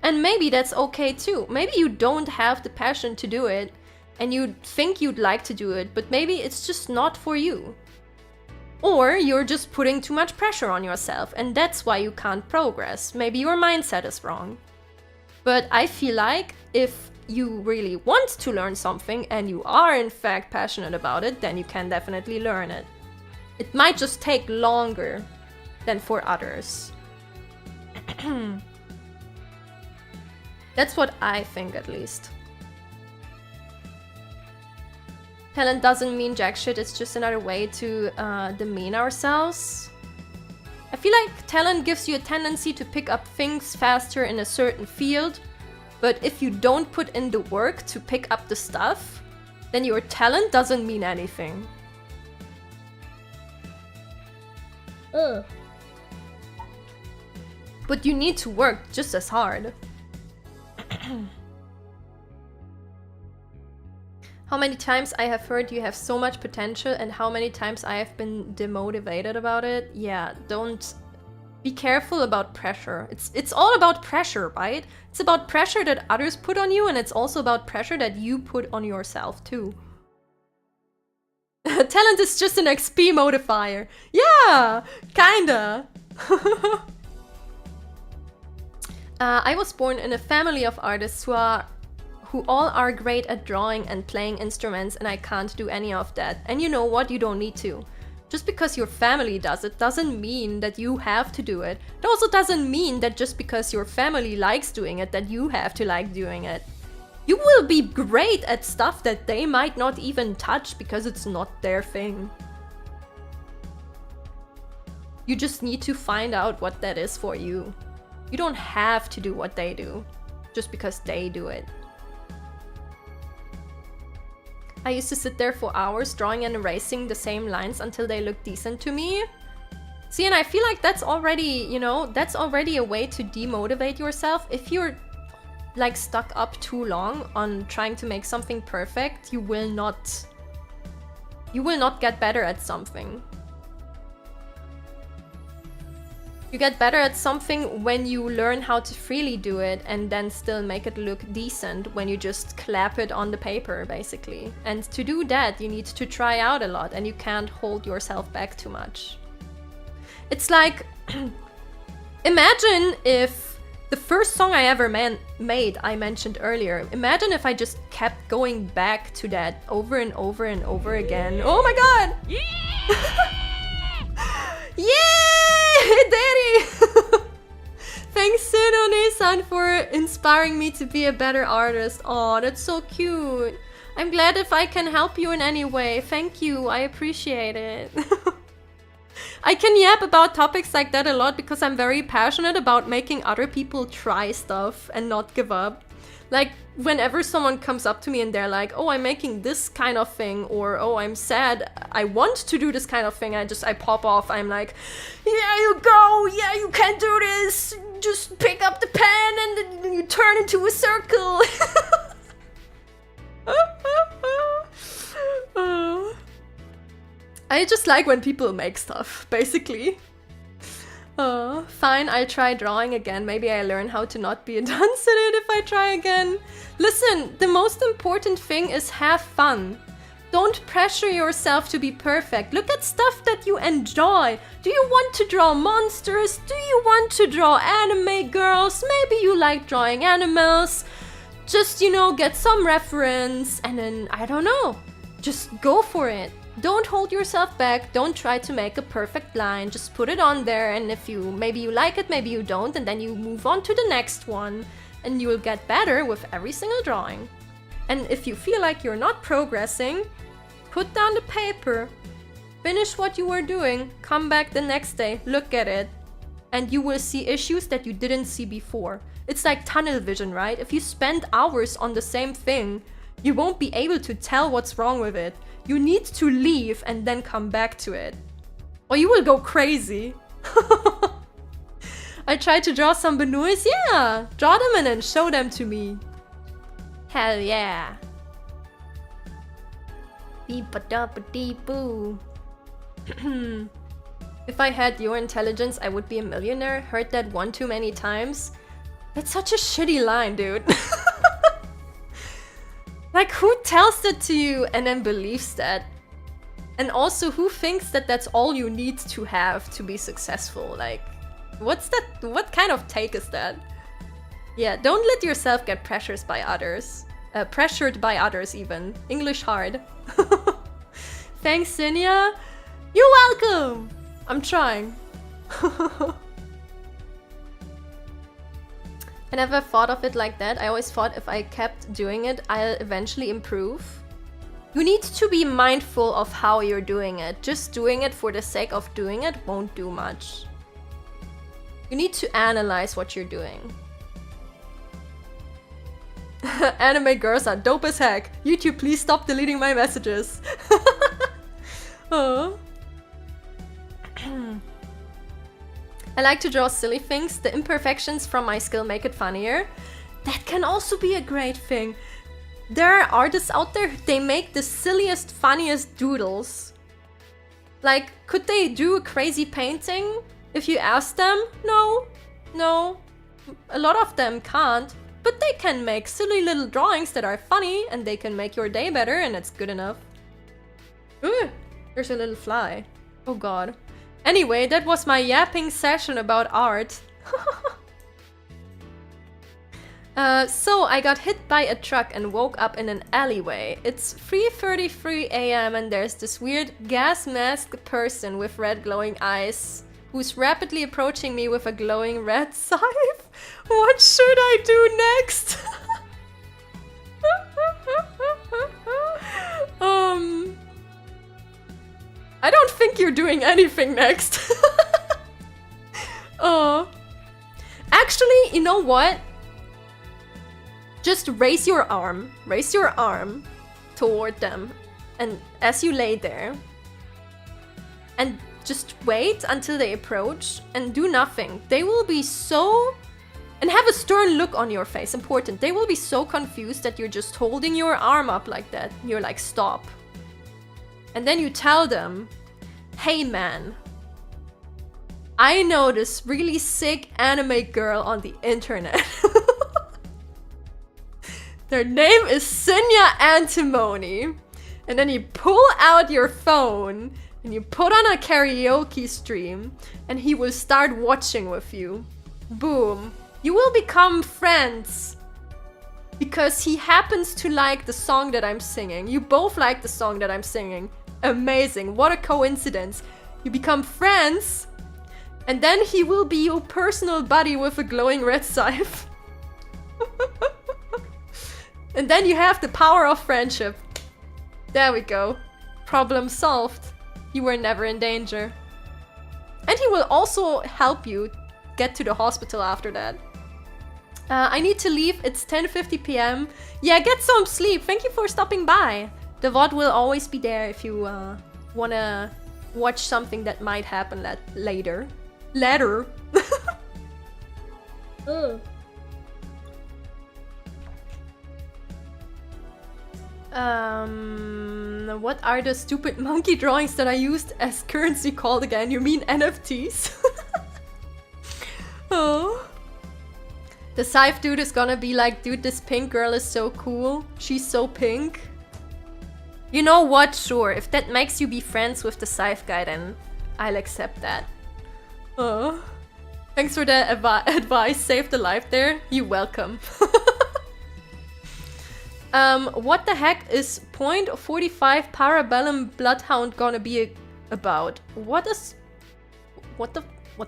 And maybe that's okay too. Maybe you don't have the passion to do it and you think you'd like to do it, but maybe it's just not for you. Or you're just putting too much pressure on yourself and that's why you can't progress. Maybe your mindset is wrong. But I feel like if you really want to learn something and you are in fact passionate about it, then you can definitely learn it. It might just take longer than for others. That's what I think, at least. Talent doesn't mean jack shit, it's just another way to demean ourselves. I feel like talent gives you a tendency to pick up things faster in a certain field, but if you don't put in the work to pick up the stuff, then your talent doesn't mean anything. But you need to work just as hard. How many times I have heard you have so much potential and how many times I have been demotivated about it. Yeah, don't... Be careful about pressure. It's all about pressure, right? It's about pressure that others put on you and it's also about pressure that you put on yourself too. Talent is just an XP modifier. Yeah, kinda. I was born in a family of artists who all are great at drawing and playing instruments, and I can't do any of that. And you know what? You don't need to. Just because your family does it doesn't mean that you have to do it. It also doesn't mean that just because your family likes doing it that you have to like doing it. You will be great at stuff that they might not even touch because it's not their thing. You just need to find out what that is for you. You don't have to do what they do just because they do it. I used to sit there for hours drawing and erasing the same lines until they looked decent to me. See, and I feel like that's already, you know, that's already a way to demotivate yourself. If you're like stuck up too long on trying to make something perfect, you will not get better at something. You get better at something when you learn how to freely do it and then still make it look decent when you just clap it on the paper, basically. And to do that, you need to try out a lot and you can't hold yourself back too much. It's like, imagine if the first song I ever made, I mentioned earlier, imagine if I just kept going back to that over and over and over again. Oh my god! Yeah, Daddy! Thanks, Cinnoise, for inspiring me to be a better artist. Oh, that's so cute. I'm glad if I can help you in any way. Thank you, I appreciate it. I can yap about topics like that a lot because I'm very passionate about making other people try stuff and not give up. Like, whenever someone comes up to me and they're like, oh, I'm making this kind of thing, or oh, I'm sad, I want to do this kind of thing, I pop off. I'm like, yeah, you go, yeah, you can do this, just pick up the pen and then you turn into a circle. I just like when people make stuff, basically. Fine, I'll try drawing again. Maybe I learn how to not be a dunce at it if I try again. Listen, the most important thing is have fun. Don't pressure yourself to be perfect. Look at stuff that you enjoy. Do you want to draw monsters? Do you want to draw anime girls? Maybe you like drawing animals. Just, you know, get some reference and then, I don't know, just go for it. Don't hold yourself back, don't try to make a perfect line, just put it on there, and if maybe you like it, maybe you don't, and then you move on to the next one, and you'll get better with every single drawing. And if you feel like you're not progressing, put down the paper, finish what you were doing, come back the next day, look at it, and you will see issues that you didn't see before. It's like tunnel vision, right? If you spend hours on the same thing, you won't be able to tell what's wrong with it. You need to leave and then come back to it. Or you will go crazy. I tried to draw some Cinnoise, yeah! Draw them and then show them to me. Hell yeah. Beep-a-da-ba-dee-boo. If I had your intelligence, I would be a millionaire. Heard that one too many times. That's such a shitty line, dude. Like, who tells that to you and then believes that? And also, who thinks that that's all you need to have to be successful? Like, what's that? What kind of take is that? Yeah, don't let yourself get pressured by others. Pressured by others, even. English hard. Thanks, Cinnia. You're welcome! I'm trying. I never thought of it like that. I always thought if I kept doing it, I'll eventually improve. You need to be mindful of how you're doing it. Just doing it for the sake of doing it won't do much. You need to analyze what you're doing. Anime girls are dope as heck. YouTube, please stop deleting my messages. Oh. I like to draw silly things. The imperfections from my skill make it funnier. That can also be a great thing. There are artists out there, they make the silliest, funniest doodles. Like, could they do a crazy painting if you ask them? No. A lot of them can't. But they can make silly little drawings that are funny and they can make your day better and it's good enough. Ooh, there's a little fly. Oh god. Anyway, that was my yapping session about art. So I got hit by a truck and woke up in an alleyway. It's 3:33 AM and there's this weird gas masked person with red glowing eyes who's rapidly approaching me with a glowing red scythe. What should I do next? I don't think you're doing anything next. Actually, you know what? Just raise your arm toward them, and as you lay there, and just wait until they approach and do nothing. They will be so... And have a stern look on your face, important. They will be so confused that you're just holding your arm up like that. You're like, stop. And then you tell them, hey man, I know this really sick anime girl on the internet. Their name is Cinnia Antimony. And then you pull out your phone and you put on a karaoke stream and he will start watching with you. Boom. You will become friends. Because he happens to like the song that I'm singing. You both like the song that I'm singing. Amazing. What a coincidence. You become friends. And then he will be your personal buddy with a glowing red scythe. And then you have the power of friendship. There we go. Problem solved. You were never in danger. And he will also help you get to the hospital after that. I need to leave. It's 10:50 p.m. Yeah, get some sleep. Thank you for stopping by. The VOD will always be there if you wanna watch something that might happen later. Later. What are the stupid monkey drawings that I used as currency called again? You mean NFTs? Oh. The Scythe dude is gonna be like, dude, this pink girl is so cool. She's so pink. You know what? Sure, if that makes you be friends with the Scythe guy, then I'll accept that. Oh. Thanks for the advice. Saved the life there. You're welcome. What the heck is .45 Parabellum Bloodhound gonna be about? What the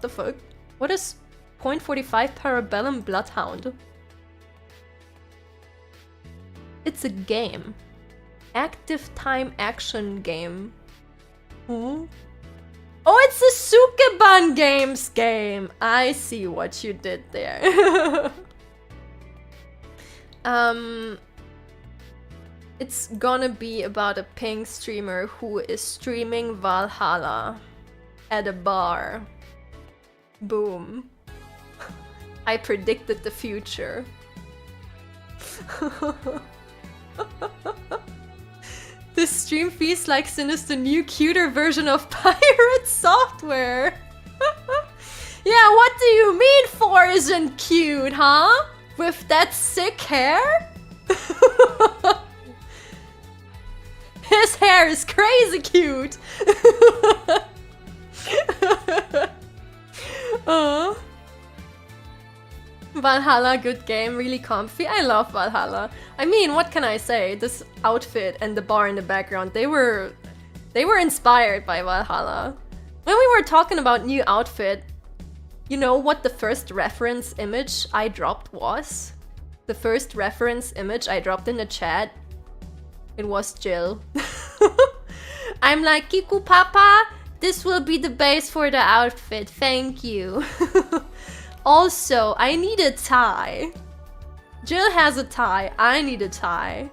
fuck? What is .45 Parabellum Bloodhound? It's a game. Active time action game. Hmm? Oh, it's a Sukeban Games game! I see what you did there. It's gonna be about a pink streamer who is streaming Valhalla at a bar. Boom. I predicted the future. This stream feels like Sin is the new cuter version of pirate software. Yeah, what do you mean 4 isn't cute, huh? With that sick hair? His hair is crazy cute. Valhalla, good game, really comfy. I love Valhalla. I mean, what can I say? This outfit and the bar in the background, they were inspired by Valhalla. When we were talking about new outfit, you know what the first reference image I dropped was? The first reference image I dropped in the chat, it was Jill. I'm like, Kiku Papa, this will be the base for the outfit, thank you. Also, I need a tie. Jill has a tie, I need a tie.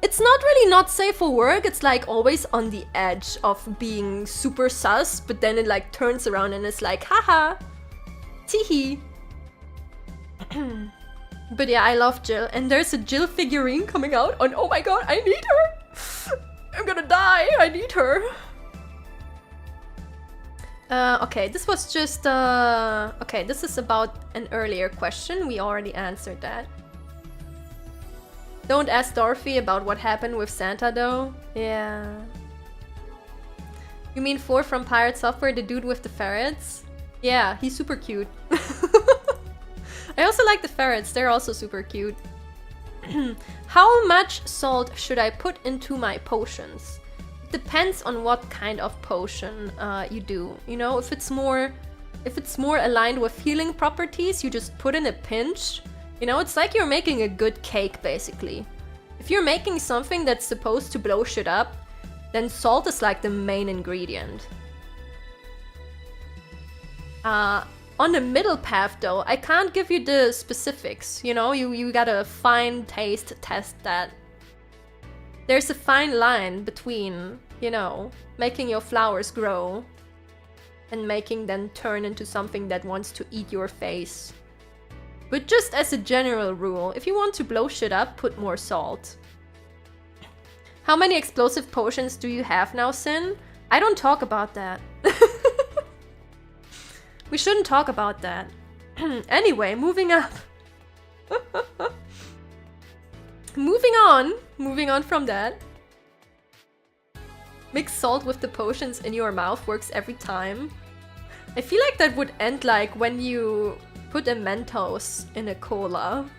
It's not really not safe for work, it's like always on the edge of being super sus, but then it like turns around and it's like, haha, teehee. But yeah, I love Jill, and there's a Jill figurine coming out, and oh my god, I need her! I'm gonna die, I need her! Okay, this was just, okay, this is about an earlier question, we already answered that. Don't ask Dorothy about what happened with Santa though. Yeah. You mean 4 from Pirate Software, the dude with the ferrets? Yeah, he's super cute. I also like the ferrets, they're also super cute. How much salt should I put into my potions? It depends on what kind of potion you do. You know, if it's more aligned with healing properties, you just put in a pinch. You know, it's like you're making a good cake, basically. If you're making something that's supposed to blow shit up, then salt is like the main ingredient. On the middle path, though, I can't give you the specifics. You know, you gotta fine taste test that. There's a fine line between, you know, making your flowers grow and making them turn into something that wants to eat your face. But just as a general rule, if you want to blow shit up, put more salt. How many explosive potions do you have now, Sin? I don't talk about that. We shouldn't talk about that. Anyway, moving up. Moving on from that. Mix salt with the potions in your mouth works every time. I feel like that would end like when you put a Mentos in a cola.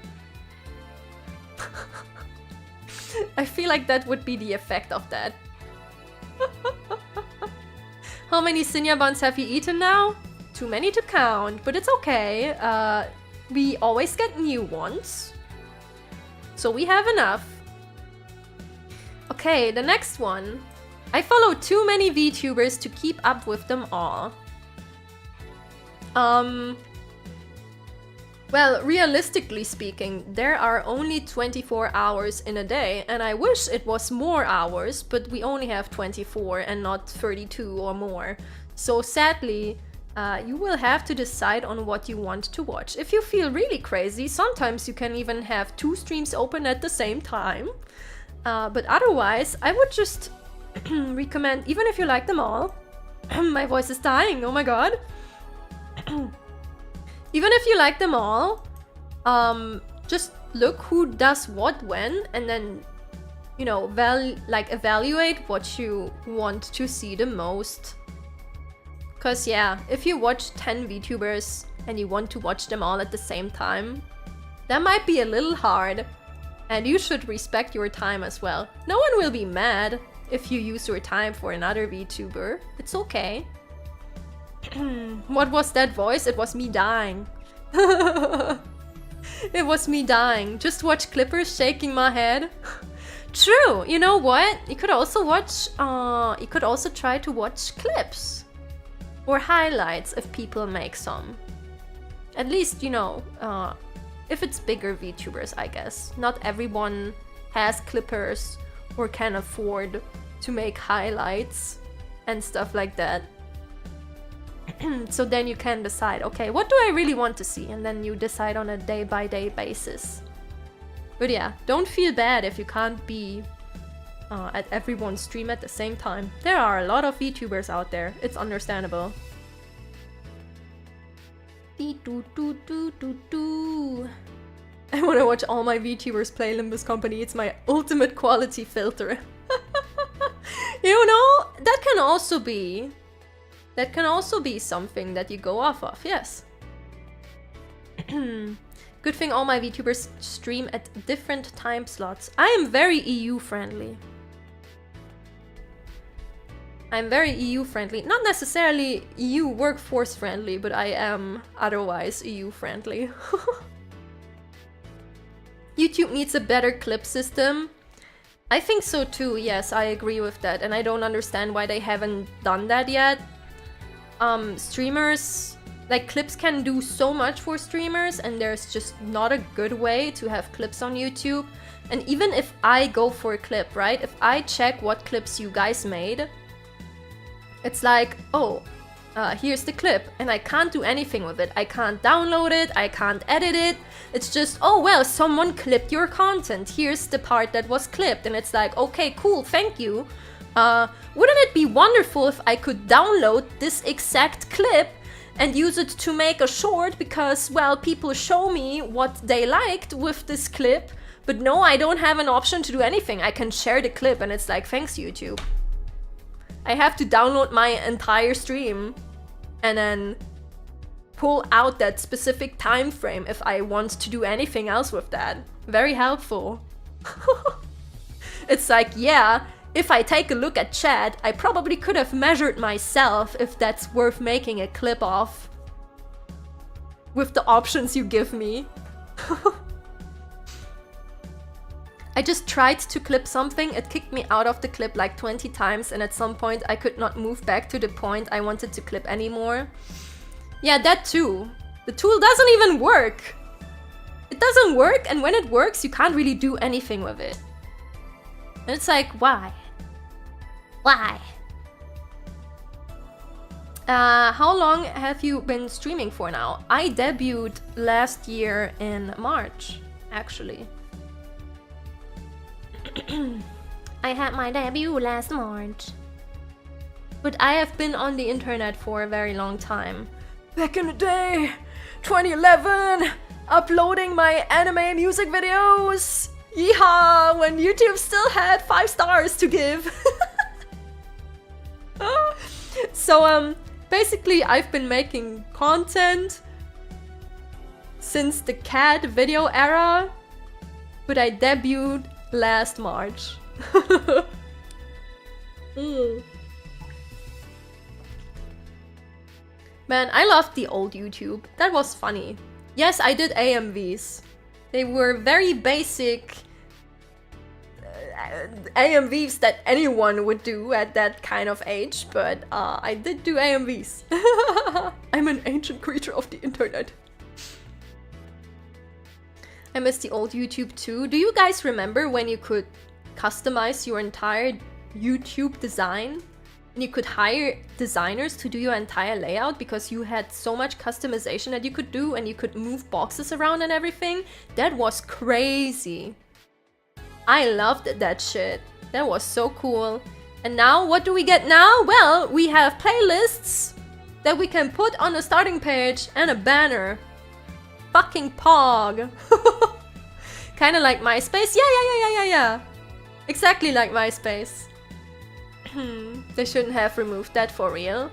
I feel like that would be the effect of that. How many Cinnia buns have you eaten now? Too many to count, but it's okay. We always get new ones. So we have enough. Okay, the next one. I follow too many VTubers to keep up with them all. Well, realistically speaking, there are only 24 hours in a day, and I wish it was more hours, but we only have 24 and not 32 or more. So sadly, you will have to decide on what you want to watch. If you feel really crazy, sometimes you can even have 2 streams open at the same time. But otherwise, I would just recommend, even if you like them all. My voice is dying, oh my god. Even if you like them all, just look who does what when, and then, you know, evaluate what you want to see the most. Cause yeah, if you watch 10 VTubers and you want to watch them all at the same time, that might be a little hard, and you should respect your time as well. No one will be mad if you use your time for another VTuber. It's okay. What was that voice? It was me dying. It was me dying. Just watch clippers shaking my head. True. You know what? You could also watch. You could also try to watch clips or highlights if people make some. At least, you know, if it's bigger VTubers, I guess. Not everyone has clippers or can afford to make highlights and stuff like that. So then you can decide, okay, what do I really want to see? And then you decide on a day-by-day basis. But yeah, don't feel bad if you can't be at everyone's stream at the same time. There are a lot of VTubers out there. It's understandable. I want to watch all my VTubers play Limbus Company. It's my ultimate quality filter. You know, that can also be something that you go off of, yes. Good thing all my VTubers stream at different time slots. I am very EU friendly. I'm very EU friendly. Not necessarily EU workforce friendly, but I am otherwise EU friendly. YouTube needs a better clip system. I think so too, yes, I agree with that. And I don't understand why they haven't done that yet. Streamers, like clips can do so much for streamers, and there's just not a good way to have clips on YouTube. And even if I go for a clip, right? If I check what clips you guys made, it's like, oh, here's the clip, and I can't do anything with it. I can't download it, I can't edit it. It's just, oh well, someone clipped your content. Here's the part that was clipped, and it's like, okay, cool, thank you. Wouldn't it be wonderful if I could download this exact clip and use it to make a short because, well, people show me what they liked with this clip, but no, I don't have an option to do anything. I can share the clip and it's like, thanks YouTube. I have to download my entire stream and then pull out that specific time frame if I want to do anything else with that. Very helpful. It's like, yeah, if I take a look at chat, I probably could have measured myself if that's worth making a clip of. With the options you give me. I just tried to clip something, it kicked me out of the clip like 20 times, and at some point I could not move back to the point I wanted to clip anymore. Yeah, that too. The tool doesn't even work. It doesn't work, and when it works, you can't really do anything with it. And it's like, why? Why? How long have you been streaming for now? I debuted last year in March, actually. I I had my debut last March. But I have been on the internet for a very long time. Back in the day, 2011, uploading my anime music videos. Yeehaw, when YouTube still had 5 stars to give. So, basically I've been making content since the cat video era, but I debuted last March. Man, I loved the old YouTube. That was funny. Yes, I did AMVs. They were very basic AMVs that anyone would do at that kind of age, but I did do AMVs. I'm an ancient creature of the internet. I miss the old YouTube too. Do you guys remember when you could customize your entire YouTube design? And you could hire designers to do your entire layout because you had so much customization that you could do, and you could move boxes around and everything? That was crazy. I loved that shit. That was so cool. And now, what do we get now? Well, we have playlists that we can put on the starting page and a banner. Fucking pog. Kinda like MySpace. Yeah. Exactly like MySpace. They shouldn't have removed that for real.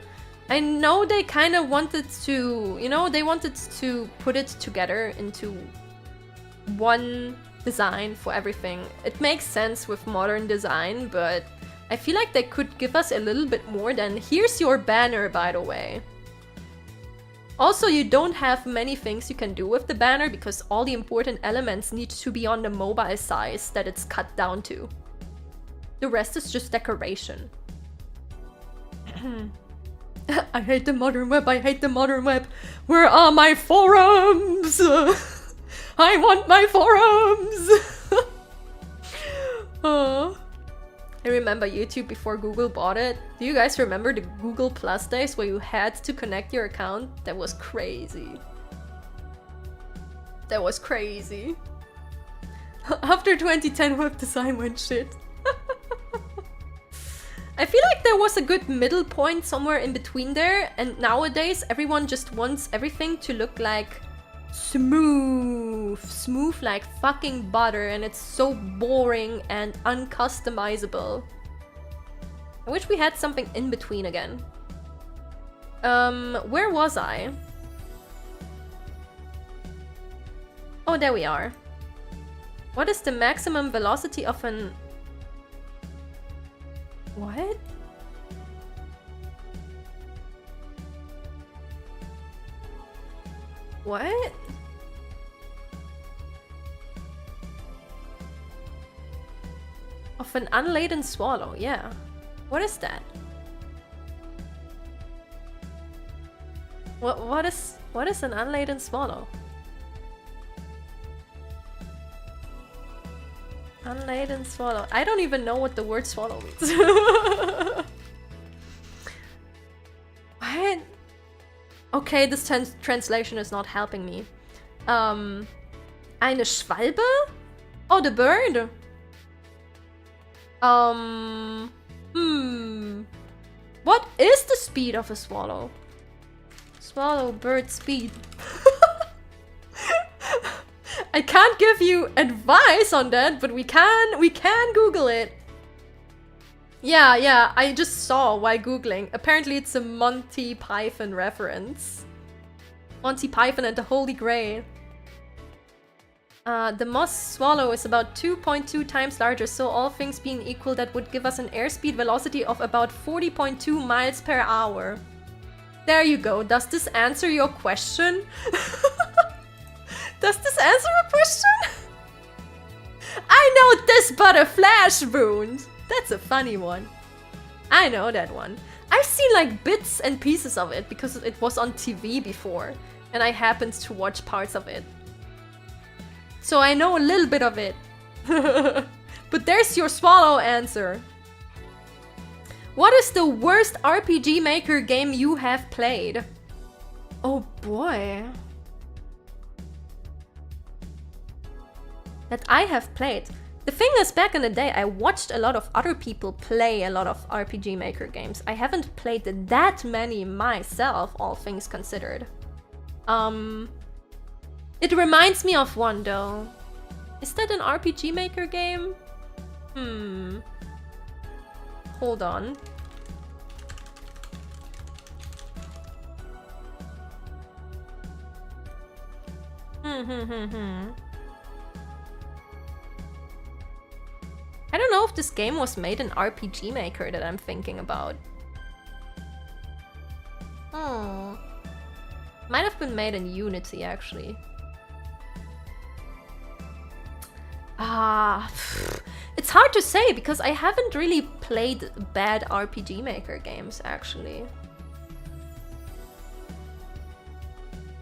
I know they kind of wanted to, you know, they wanted to put it together into one design for everything. It makes sense with modern design, but I feel like they could give us a little bit more than, here's your banner, by the way. Also, you don't have many things you can do with the banner because all the important elements need to be on the mobile size that it's cut down to. The rest is just decoration. I hate the modern web, I hate the modern web. Where are my forums? I want my forums! I remember YouTube before Google bought it. Do you guys remember the Google Plus days where you had to connect your account? That was crazy. That was crazy. After 2010, web design went shit. I feel like there was a good middle point somewhere in between there, and nowadays everyone just wants everything to look like smooth like fucking butter, and it's so boring and uncustomizable. I wish we had something in between again. Where was I? Oh, there we are. What is the maximum velocity of an... What? What? Of an unladen swallow, yeah. What is that? What is an unladen swallow? Unladen swallow. I don't even know what the word swallow means. What? Okay, this translation is not helping me. Eine Schwalbe? Oh, the bird. What is the speed of a swallow? Swallow bird speed. I can't give you advice on that, but we can Google it. Yeah, I just saw while Googling. Apparently it's a Monty Python reference. Monty Python and the Holy Grail. The moss swallow is about 2.2 times larger, so all things being equal, that would give us an airspeed velocity of about 40.2 miles per hour. There you go. Does this answer your question? Does this answer a question? I know this but a flash wound. That's a funny one. I know that one. I've seen like bits and pieces of it because it was on TV before, and I happened to watch parts of it. So I know a little bit of it. But there's your swallow answer. What is the worst RPG Maker game you have played? Oh boy. That I have played. The thing is, back in the day, I watched a lot of other people play a lot of RPG Maker games. I haven't played that many myself, all things considered. It reminds me of one though. Is that an RPG Maker game? Hold on. I don't know if this game was made in RPG Maker that I'm thinking about. Might have been made in Unity, actually. It's hard to say because I haven't really played bad RPG Maker games, actually.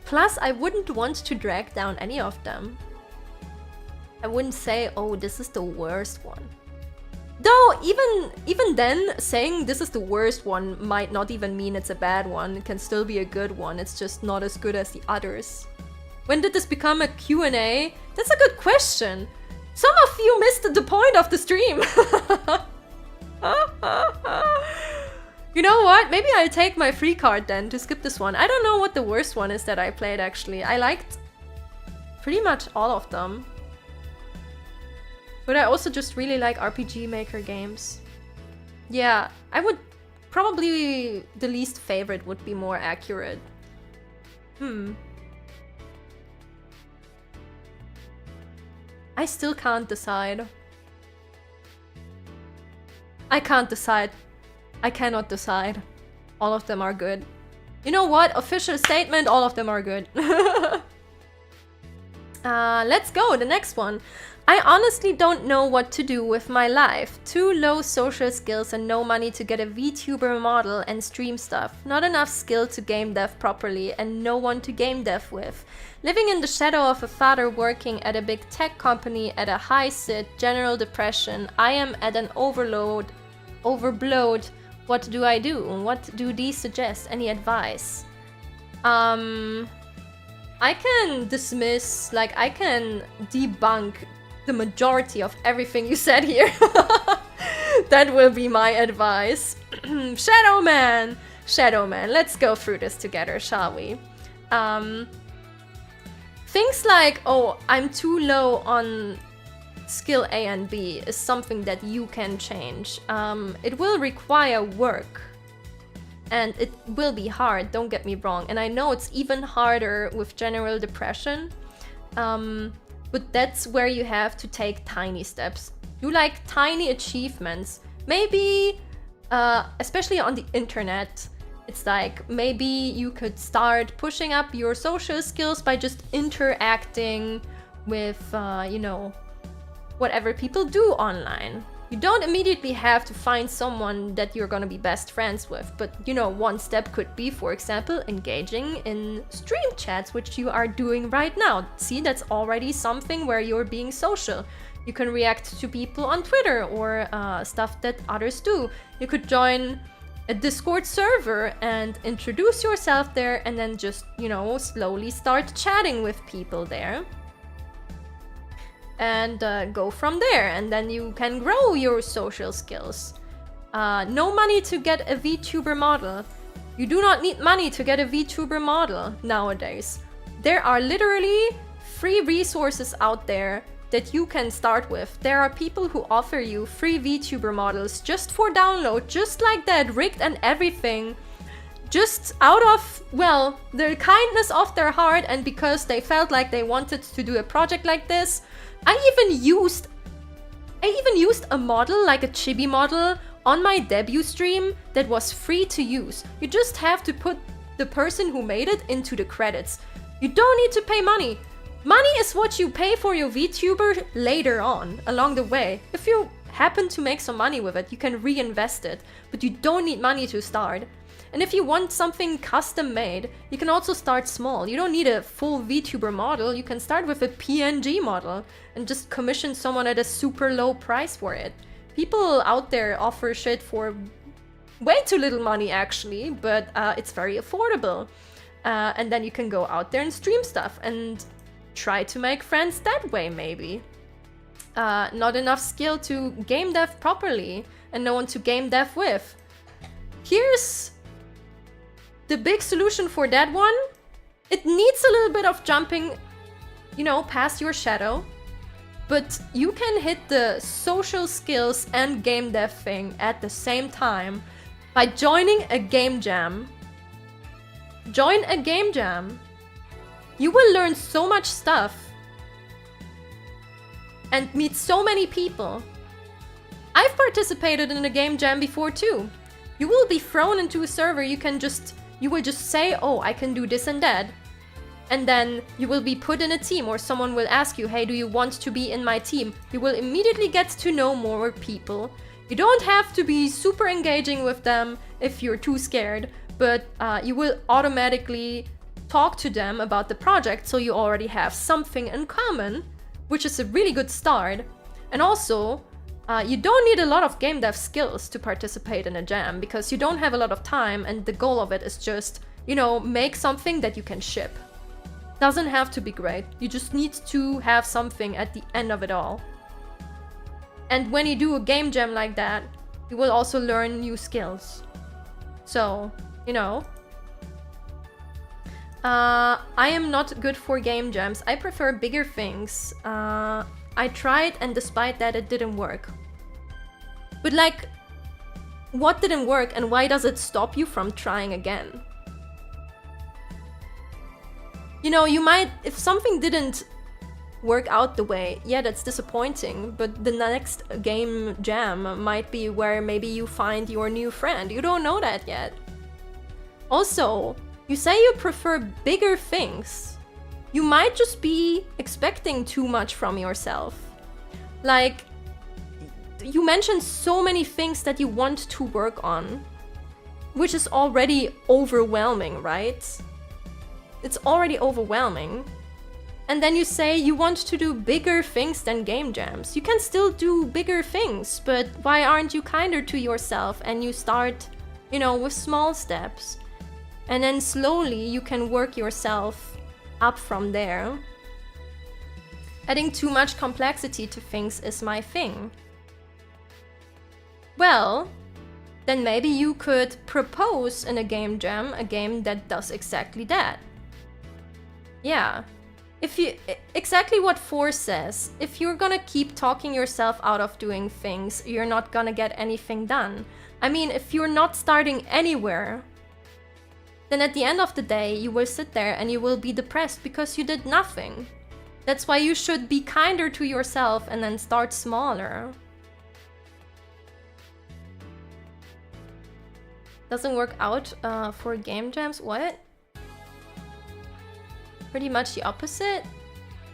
Plus, I wouldn't want to drag down any of them. I wouldn't say, oh, this is the worst one. Though, even then, saying this is the worst one might not even mean it's a bad one. It can still be a good one. It's just not as good as the others. When did this become a Q&A? That's a good question. Some of you missed the point of the stream. You know what? Maybe I'll take my free card then to skip this one. I don't know what the worst one is that I played, actually. I liked pretty much all of them. But I also just really like RPG Maker games. Yeah, I would probably the least favorite would be more accurate. I still can't decide. I can't decide. I cannot decide. All of them are good. You know what? Official statement, all of them are good. Let's go, the next one. I honestly don't know what to do with my life. Too low social skills and no money to get a VTuber model and stream stuff. Not enough skill to game dev properly and no one to game dev with. Living in the shadow of a father working at a big tech company at a high sit, general depression. I am at an overblowed. What do I do? What do these suggest? Any advice? I can dismiss, like I can debunk the majority of everything you said here. That will be my advice. Shadow Man, let's go through this together, shall we? Things like, oh, I'm too low on skill A and B is something that you can change. It will require work. And it will be hard, don't get me wrong. And I know it's even harder with general depression. But that's where you have to take tiny steps. Do like tiny achievements. Maybe, especially on the internet, it's like maybe you could start pushing up your social skills by just interacting with, you know, whatever people do online. You don't immediately have to find someone that you're gonna be best friends with, but you know, one step could be, for example, engaging in stream chats, which you are doing right now. See, that's already something where you're being social. You can react to people on Twitter or stuff that others do. You could join a Discord server and introduce yourself there and then just, you know, slowly start chatting with people there. And go from there, and then you can grow your social skills. No money to get a VTuber model. You do not need money to get a VTuber model nowadays. There are literally free resources out there that you can start with. There are people who offer you free VTuber models just for download, just like that, rigged and everything. Just out of, well, the kindness of their heart and because they felt like they wanted to do a project like this. I even used a model, like a chibi model, on my debut stream that was free to use. You just have to put the person who made it into the credits. You don't need to pay money. Money is what you pay for your VTuber later on, along the way. If you happen to make some money with it, you can reinvest it, but you don't need money to start. And if you want something custom made, you can also start small. You don't need a full VTuber model. You can start with a PNG model and just commission someone at a super low price for it. People out there offer shit for way too little money actually, but it's very affordable. And then you can go out there and stream stuff and try to make friends that way maybe. not enough skill to game dev properly and no one to game dev with. Here's the big solution for that one. It needs a little bit of jumping, you know, past your shadow, but you can hit the social skills and game dev thing at the same time by joining a game jam. Join a game jam. You will learn so much stuff and meet so many people. I've participated in a game jam before too. You will be thrown into a server, you will just say, oh, I can do this and that. And then you will be put in a team, or someone will ask you, hey, do you want to be in my team? You will immediately get to know more people. You don't have to be super engaging with them if you're too scared, but you will automatically talk to them about the project, so you already have something in common, which is a really good start. And also, you don't need a lot of game dev skills to participate in a jam, because you don't have a lot of time, and the goal of it is just, you know, make something that you can ship. Doesn't have to be great, you just need to have something at the end of it all. And when you do a game jam like that, you will also learn new skills. So, you know. I am not good for game jams. I prefer bigger things. I tried, and despite that, it didn't work. But like, what didn't work, and why does it stop you from trying again? You know, you might, if something didn't work out the way, yeah, that's disappointing, but the next game jam might be where maybe you find your new friend. You don't know that yet. Also, you say you prefer bigger things. You might just be expecting too much from yourself. Like, you mentioned so many things that you want to work on, which is already overwhelming, right? It's already overwhelming. And then you say you want to do bigger things than game jams. You can still do bigger things, but why aren't you kinder to yourself and you start, you know, with small steps? And then slowly you can work yourself up from there. Adding too much complexity to things is my thing. Well, then maybe you could propose in a game jam a game that does exactly that. Yeah. If you, exactly what Force says, if you're gonna keep talking yourself out of doing things, you're not gonna get anything done. I mean, if you're not starting anywhere, then at the end of the day, you will sit there and you will be depressed because you did nothing. That's why you should be kinder to yourself and then start smaller. Doesn't work out for game jams? What? Pretty much the opposite?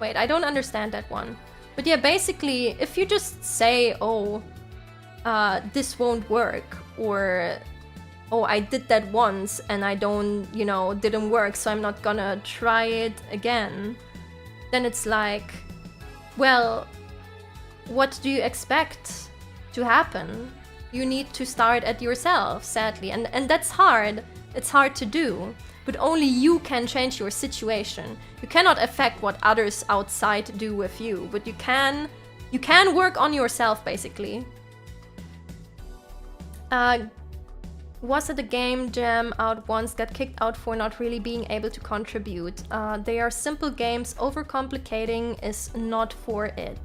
Wait, I don't understand that one. But yeah, basically, if you just say, oh, this won't work, or oh, I did that once and I don't, you know, didn't work, so I'm not gonna try it again, then it's like, well, what do you expect to happen? You need to start at yourself, sadly, and that's hard. It's hard to do. But only you can change your situation. You cannot affect what others outside do with you, but you can work on yourself, basically. Was at a game jam out once, got kicked out for not really being able to contribute. They are simple games, overcomplicating is not for it.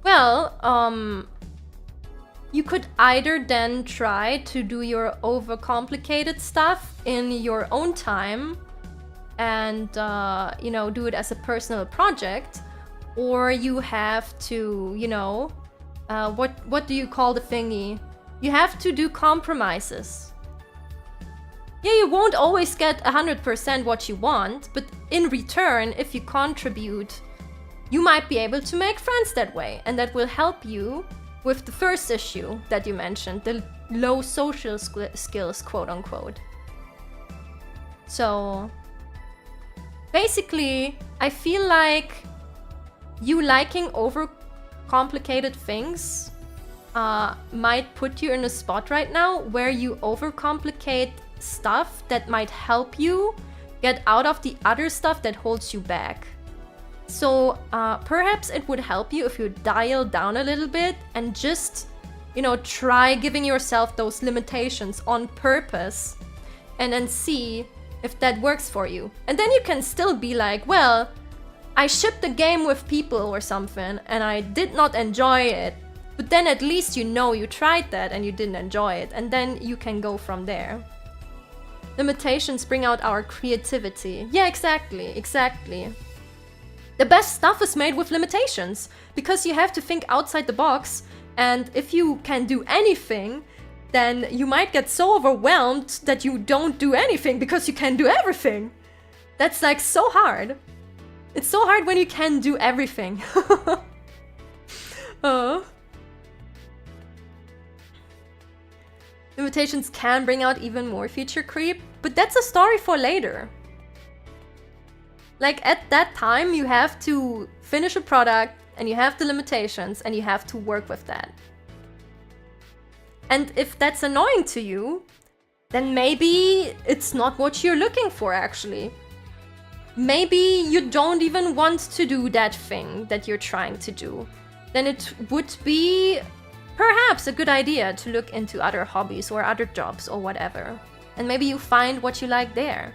Well, you could either then try to do your overcomplicated stuff in your own time and, you know, do it as a personal project, or you have to, you know, what do you call the thingy? You have to do compromises. Yeah, you won't always get 100% what you want, but in return, if you contribute, you might be able to make friends that way, and that will help you with the first issue that you mentioned, the low social skills, quote unquote. So, basically, I feel like you liking overcomplicated things might put you in a spot right now where you overcomplicate stuff that might help you get out of the other stuff that holds you back. So perhaps it would help you if you dial down a little bit and just, you know, try giving yourself those limitations on purpose and then see if that works for you. And then you can still be like, well, I shipped a game with people or something and I did not enjoy it. But then at least you know you tried that and you didn't enjoy it. And then you can go from there. Limitations bring out our creativity. Yeah, exactly. The best stuff is made with limitations, because you have to think outside the box, and if you can do anything, then you might get so overwhelmed that you don't do anything because you can do everything. That's like so hard. It's so hard when you can do everything. Limitations can bring out even more feature creep, but that's a story for later. Like, at that time, you have to finish a product, and you have the limitations, and you have to work with that. And if that's annoying to you, then maybe it's not what you're looking for, actually. Maybe you don't even want to do that thing that you're trying to do. Then it would be perhaps a good idea to look into other hobbies or other jobs or whatever. And maybe you find what you like there.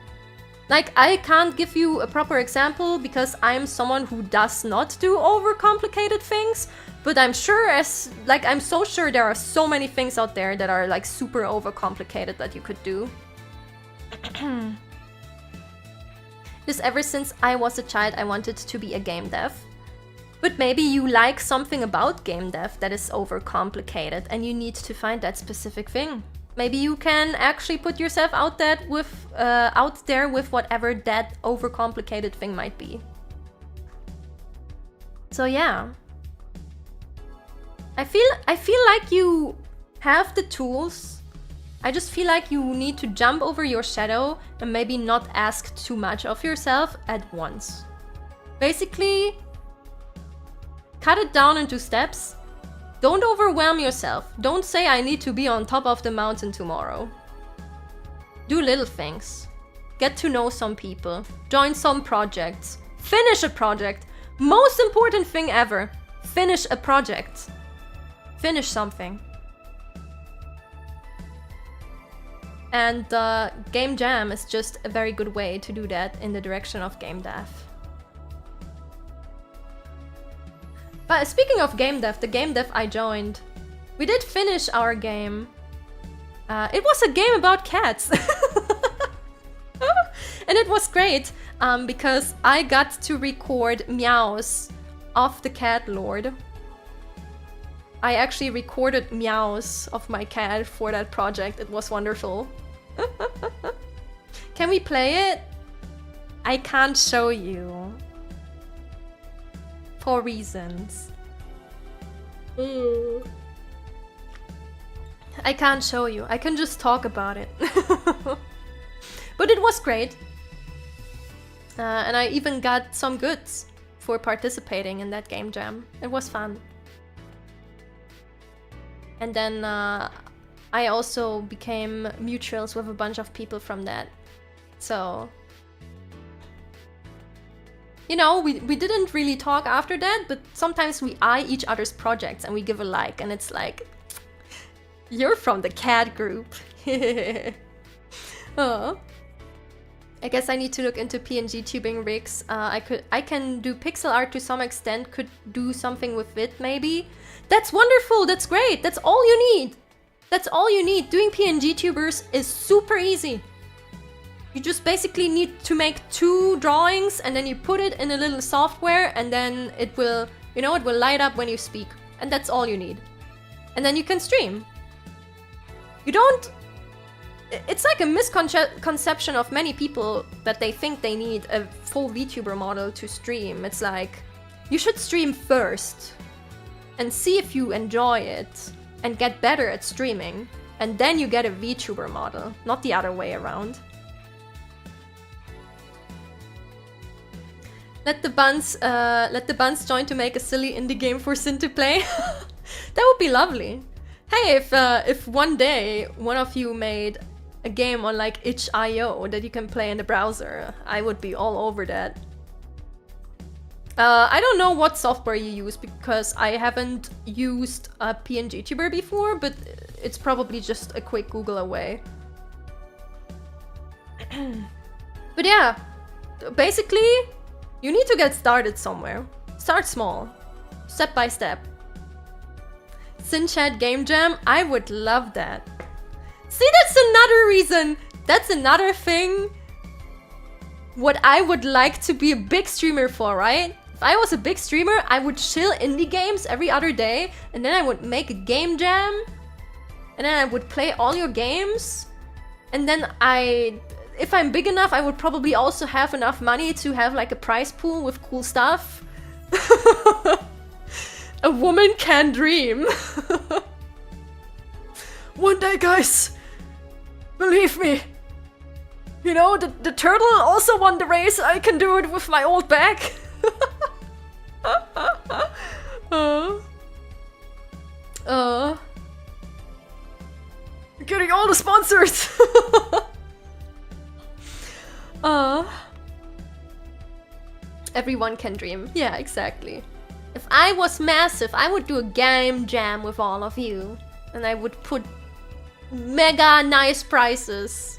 Like, I can't give you a proper example because I'm someone who does not do overcomplicated things, but I'm sure I'm so sure there are so many things out there that are like super overcomplicated that you could do. Just ever since I was a child, I wanted to be a game dev. But maybe you like something about game dev that is overcomplicated and you need to find that specific thing. Maybe you can actually put yourself out there with whatever that overcomplicated thing might be. So yeah. I feel like you have the tools. I just feel like you need to jump over your shadow and maybe not ask too much of yourself at once. Basically, cut it down into steps. Don't overwhelm yourself. Don't say I need to be on top of the mountain tomorrow. Do little things. Get to know some people. Join some projects. Finish a project. Most important thing ever. Finish a project. Finish something. And Game Jam is just a very good way to do that in the direction of game dev. But speaking of game dev, the game dev I joined, we did finish our game. It was a game about cats. And it was great because I got to record meows of the cat lord. I actually recorded meows of my cat for that project. It was wonderful. Can we play it? I can't show you. For reasons. I can't show you. I can just talk about it. But it was great. And I even got some goods for participating in that game jam. It was fun. And then I also became mutuals with a bunch of people from that. So, you know, we didn't really talk after that, but sometimes we eye each other's projects and we give a like, and it's like, you're from the cat group. Oh. I guess I need to look into PNG tubing rigs. I can do pixel art to some extent, could do something with it maybe. That's wonderful, that's great, that's all you need. That's all you need. Doing PNG tubers is super easy. You just basically need to make 2 drawings and then you put it in a little software and then it will, you know, it will light up when you speak. And that's all you need. And then you can stream. You don't... It's like a misconception of many people that they think they need a full VTuber model to stream. It's like, you should stream first and see if you enjoy it and get better at streaming. And then you get a VTuber model, not the other way around. Let the buns join to make a silly indie game for Sin to play. That would be lovely. Hey, if one day one of you made a game on like itch.io that you can play in the browser, I would be all over that. I don't know what software you use because I haven't used a PNGtuber before, but it's probably just a quick Google away. But yeah, basically, you need to get started somewhere. Start small, step by step. Cinchat Game Jam, I would love that. See, that's another reason, that's another thing what I would like to be a big streamer for, right? If I was a big streamer, I would chill indie games every other day, and then I would make a game jam, and then I would play all your games, and then if I'm big enough, I would probably also have enough money to have like a prize pool with cool stuff. A woman can dream. One day, guys, believe me. You know, the turtle also won the race. I can do it with my old back. Getting all the sponsors. Everyone can dream. Yeah, exactly. If I was massive, I would do a game jam with all of you. And I would put mega nice prizes.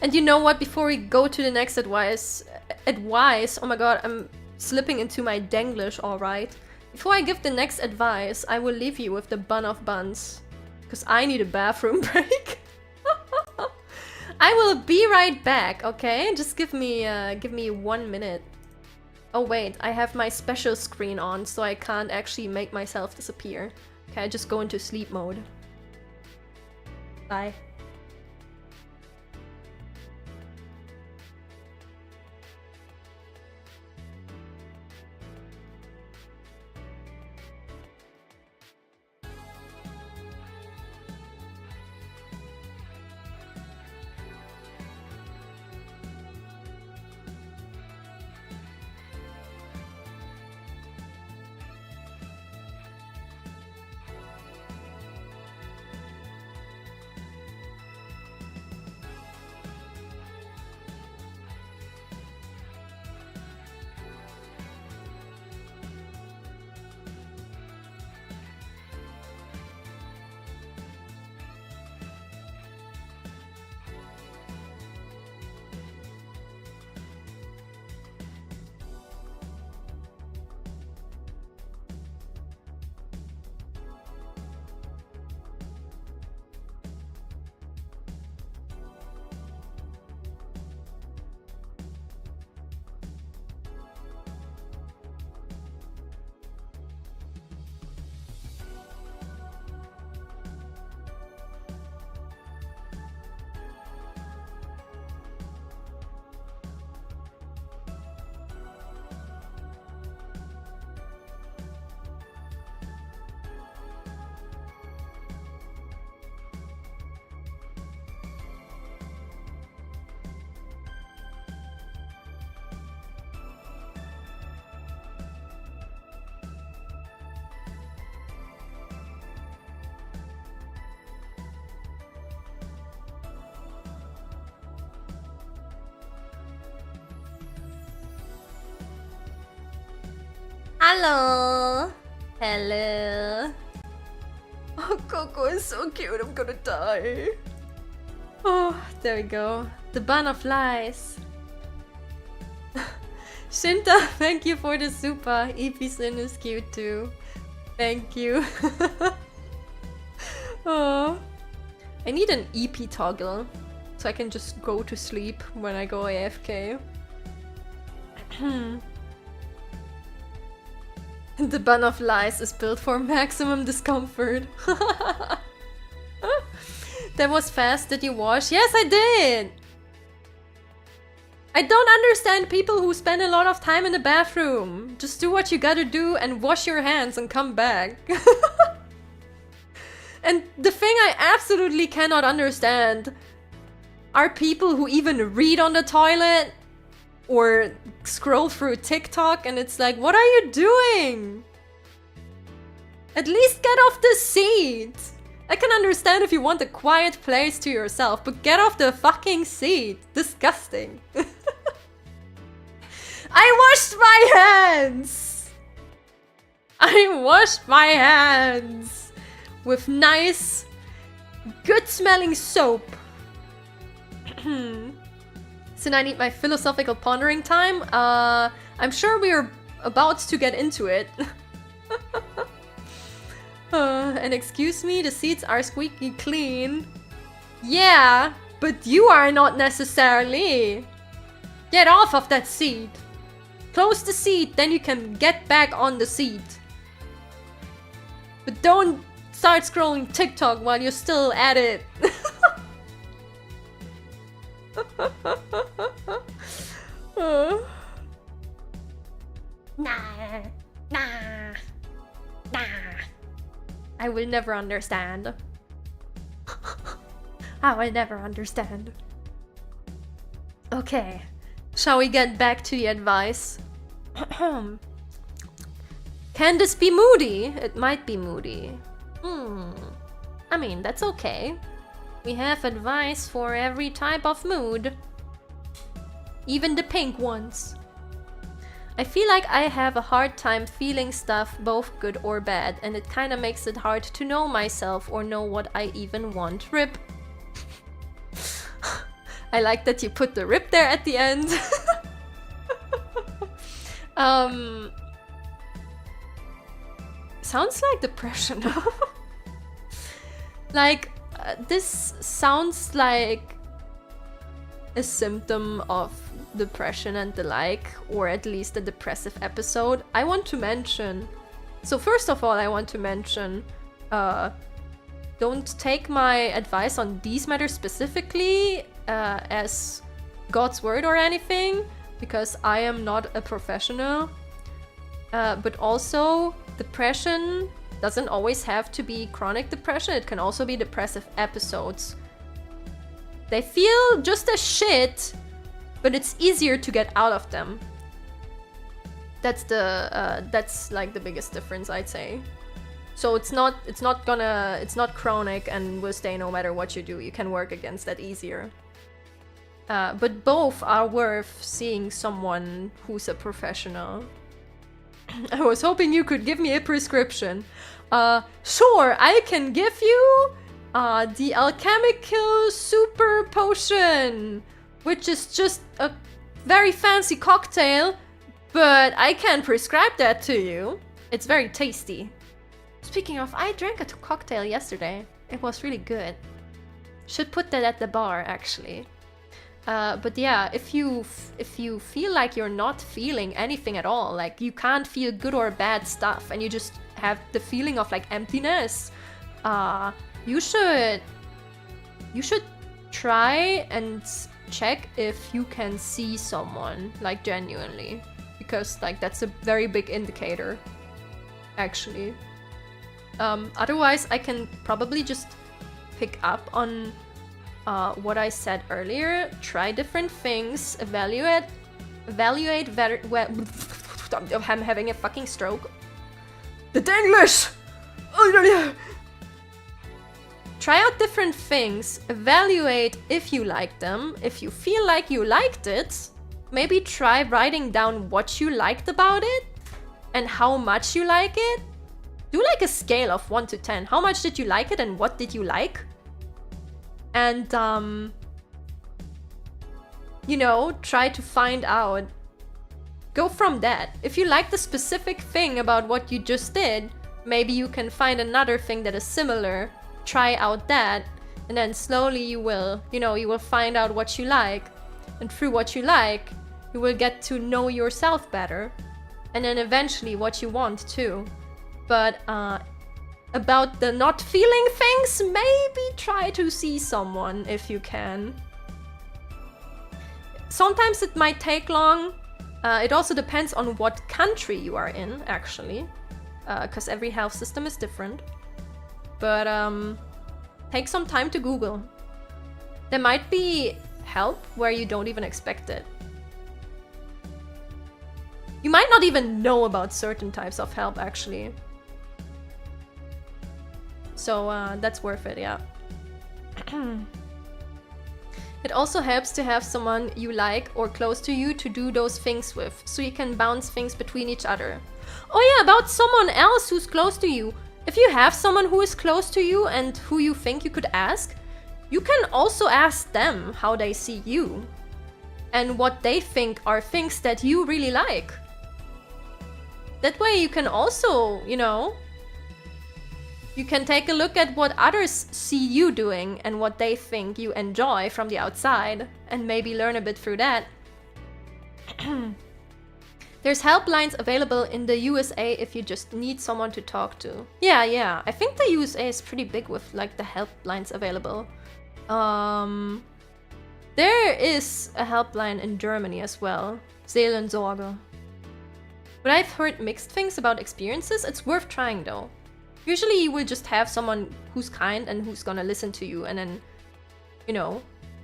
And you know what? Before we go to the next advice, oh my god, I'm slipping into my Denglish, alright. Before I give the next advice, I will leave you with the bun of buns. Because I need a bathroom break. I will be right back, okay? Just give me 1 minute. Oh wait, I have my special screen on, so I can't actually make myself disappear. Okay, I just go into sleep mode. Bye. Hello. Hello. Oh, Coco is so cute. I'm gonna die. Oh, there we go. The bun of lies. Shinta, thank you for the super. EP-Sin is cute too. Thank you. Oh, I need an EP toggle so I can just go to sleep when I go AFK. The bun of lies is built for maximum discomfort. That was fast. Did you wash? Yes, I did! I don't understand people who spend a lot of time in the bathroom. Just do what you gotta do and wash your hands and come back. And the thing I absolutely cannot understand are people who even read on the toilet or scroll through TikTok and it's like, what are you doing? At least get off the seat. I can understand if you want a quiet place to yourself, but get off the fucking seat. Disgusting. I washed my hands! I washed my hands with nice, good-smelling soap. So now I need my philosophical pondering time. I'm sure we are about to get into it. And excuse me, the seats are squeaky clean. Yeah, but you are not necessarily. Get off of that seat. Close the seat, then you can get back on the seat. But don't start scrolling TikTok while you're still at it. Nah, nah, nah. I will never understand. I will never understand. Okay, shall we get back to the advice? Can this be moody? It might be moody. I mean, that's okay. We have advice for every type of mood. Even the pink ones. I feel like I have a hard time feeling stuff, both good or bad, and it kinda makes it hard to know myself or know what I even want. RIP. I like that you put the RIP there at the end. Sounds like depression. Like, this sounds like a symptom of depression and the like, or at least a depressive episode. I want to mention, so first of all, I want to mention, don't take my advice on these matters specifically as God's word or anything, because I am not a professional. But also, depression doesn't always have to be chronic depression. It can also be depressive episodes. They feel just as shit, but it's easier to get out of them. That's like the biggest difference, I'd say. So it's not chronic and will stay no matter what you do. You can work against that easier. But both are worth seeing someone who's a professional. I was hoping you could give me a prescription. Sure, I can give you the alchemical super potion, which is just a very fancy cocktail, but I can prescribe that to you. It's very tasty. Speaking of, I drank a cocktail yesterday. It was really good. Should put that at the bar, actually. But yeah, if you feel like you're not feeling anything at all, like you can't feel good or bad stuff, and you just have the feeling of like emptiness, you should try and check if you can see someone, like genuinely, because like that's a very big indicator, actually. Otherwise, I can probably just pick up on what I said earlier. Try different things, evaluate very well. I'm having a fucking stroke. The English! Try out different things, evaluate if you like them. If you feel like you liked it, maybe try writing down what you liked about it and how much you like it. Do like a scale of 1 to 10. How much did you like it and what did you like? And, you know, try to find out. Go from that. If you like the specific thing about what you just did, maybe you can find another thing that is similar. Try out that. And then slowly you will find out what you like. And through what you like, you will get to know yourself better. And then eventually what you want too. But, about the not feeling things, maybe try to see someone if you can. Sometimes it might take long. It also depends on what country you are in, actually. Because every health system is different. But take some time to Google. There might be help where you don't even expect it. You might not even know about certain types of help, actually. So that's worth it, yeah. It also helps to have someone you like or close to you to do those things with, so you can bounce things between each other. Oh yeah, about someone else who's close to you. If you have someone who is close to you and who you think you could ask, you can also ask them how they see you and what they think are things that you really like. That way you can also, you know, you can take a look at what others see you doing and what they think you enjoy from the outside and maybe learn a bit through that. There's helplines available in the USA if you just need someone to talk to. Yeah, I think the USA is pretty big with like the helplines available. There is a helpline in Germany as well, Seelensorge. But I've heard mixed things about experiences. It's worth trying though. Usually you will just have someone who's kind and who's gonna listen to you and then, you know,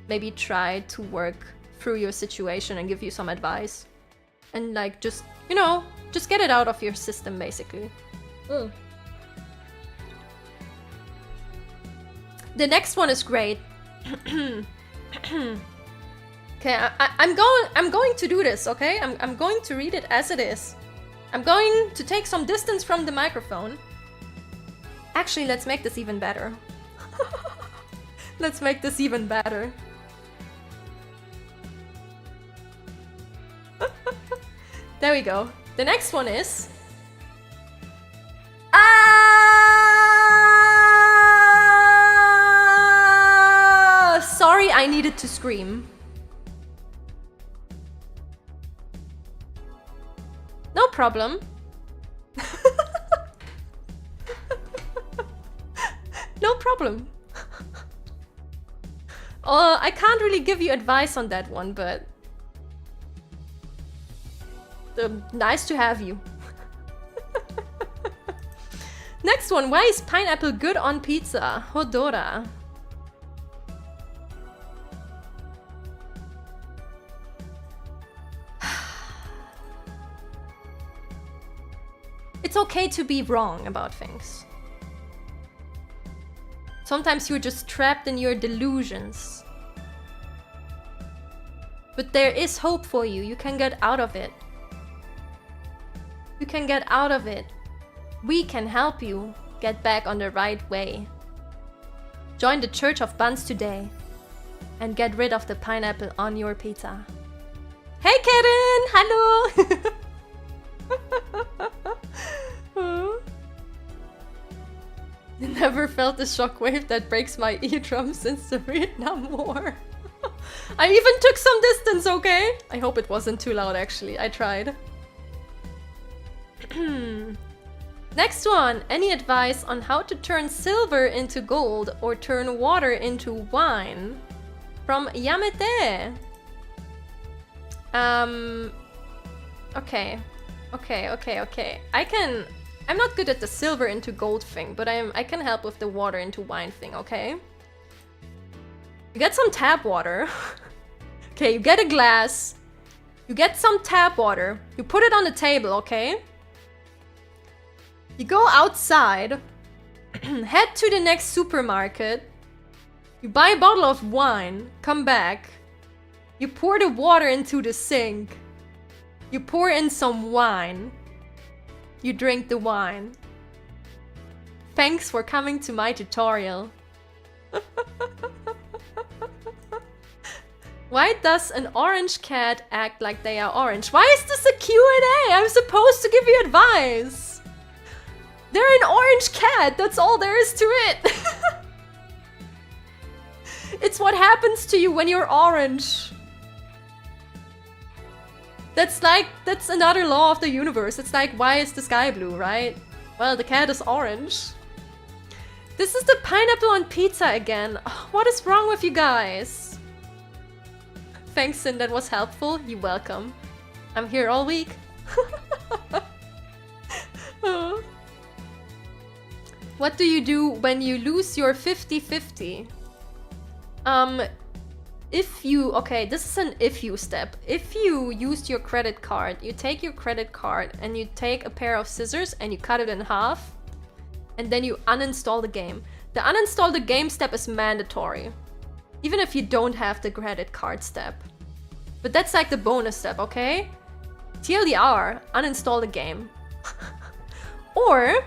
maybe try to work through your situation and give you some advice. And like just, you know, just get it out of your system basically. The next one is great. Okay, I'm going to do this, okay? I'm going to read it as it is. I'm going to take some distance from the microphone. Actually, let's make this even better. Let's make this even better. There we go. The next one is... Sorry, I needed to scream. No problem. No problem. I can't really give you advice on that one, but... nice to have you. Next one, why is pineapple good on pizza? Hodora. It's okay to be wrong about things. Sometimes you're just trapped in your delusions. But there is hope for you. You can get out of it. You can get out of it. We can help you get back on the right way. Join the Church of Buns today and get rid of the pineapple on your pizza. Hey Karen! Hello! Never felt the shockwave that breaks my eardrum since the Vietnam War. I even took some distance, okay? I hope it wasn't too loud actually, I tried. Next one, any advice on how to turn silver into gold or turn water into wine? From Yamete. Okay. I'm not good at the silver into gold thing, but I can help with the water into wine thing, okay? You get some tap water. Okay, you get a glass. You get some tap water. You put it on the table, okay? You go outside. Head to the next supermarket. You buy a bottle of wine. Come back. You pour the water into the sink. You pour in some wine. You drink the wine. Thanks for coming to my tutorial. Why does an orange cat act like they are orange? Why is this a Q&A? I'm supposed to give you advice. They're an orange cat. That's all there is to it. It's what happens to you when you're orange. That's another law of the universe. It's like, why is the sky blue, right? Well, the cat is orange. This is the pineapple on pizza again. Oh, what is wrong with you guys? Thanks, Sin, that was helpful. You're welcome. I'm here all week. What do you do when you lose your 50-50? Okay, this is an if you step. If you used your credit card, you take your credit card and you take a pair of scissors and you cut it in half, and then you uninstall the game. The uninstall the game step is mandatory. Even if you don't have the credit card step. But that's like the bonus step, okay? TLDR, uninstall the game. Or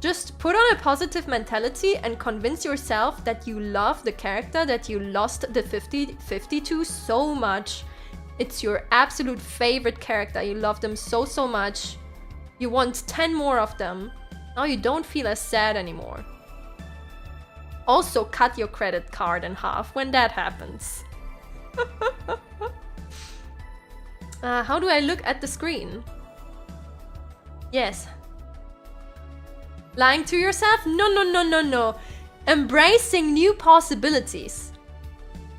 just put on a positive mentality and convince yourself that you love the character that you lost the 50 to so much. It's your absolute favorite character. You love them so much. You want 10 more of them. Now you don't feel as sad anymore. Also cut your credit card in half when that happens. How do I look at the screen? Yes. Lying to yourself? No. Embracing new possibilities.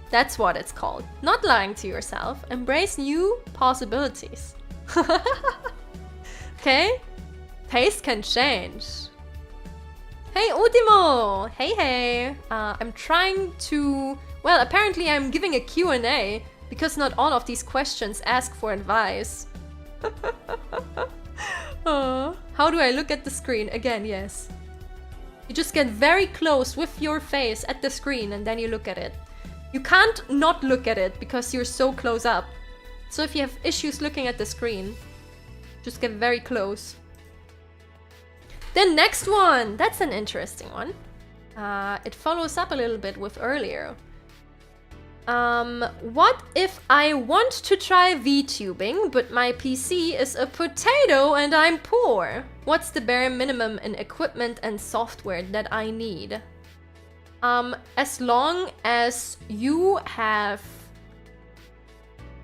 That's what it's called. Not lying to yourself. Embrace new possibilities. Okay? Taste can change. Hey Ultimo! Hey. I'm trying to... Well, apparently I'm giving a Q&A because not all of these questions ask for advice. How do I look at the screen? Again, yes. You just get very close with your face at the screen and then you look at it. You can't not look at it because you're so close up. So if you have issues looking at the screen, just get very close. The next one! That's an interesting one. It follows up a little bit with earlier. What if I want to try VTubing, but my PC is a potato and I'm poor? What's the bare minimum in equipment and software that I need? As long as you have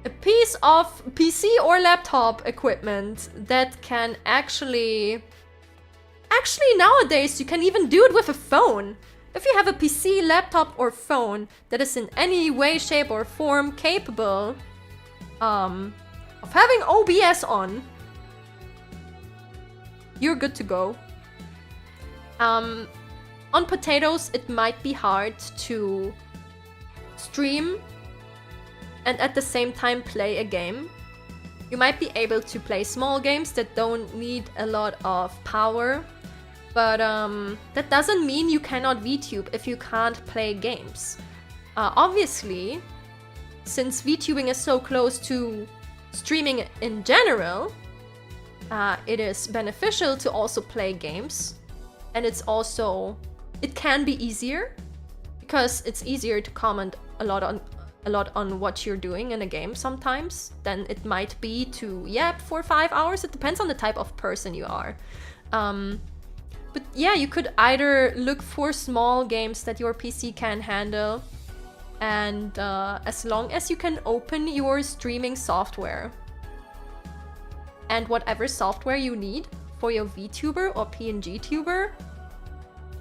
a piece of PC or laptop equipment that can actually nowadays you can even do it with a phone. If you have a PC, laptop or phone that is in any way, shape or form capable of having OBS on, you're good to go. On potatoes, it might be hard to stream and at the same time play a game. You might be able to play small games that don't need a lot of power. But that doesn't mean you cannot VTube if you can't play games. Obviously, since VTubing is so close to streaming in general, it is beneficial to also play games. And it can be easier because it's easier to comment a lot on what you're doing in a game sometimes than it might be to yap for 5 hours. It depends on the type of person you are. But yeah, you could either look for small games that your PC can handle, and as long as you can open your streaming software and whatever software you need for your VTuber or PNGtuber,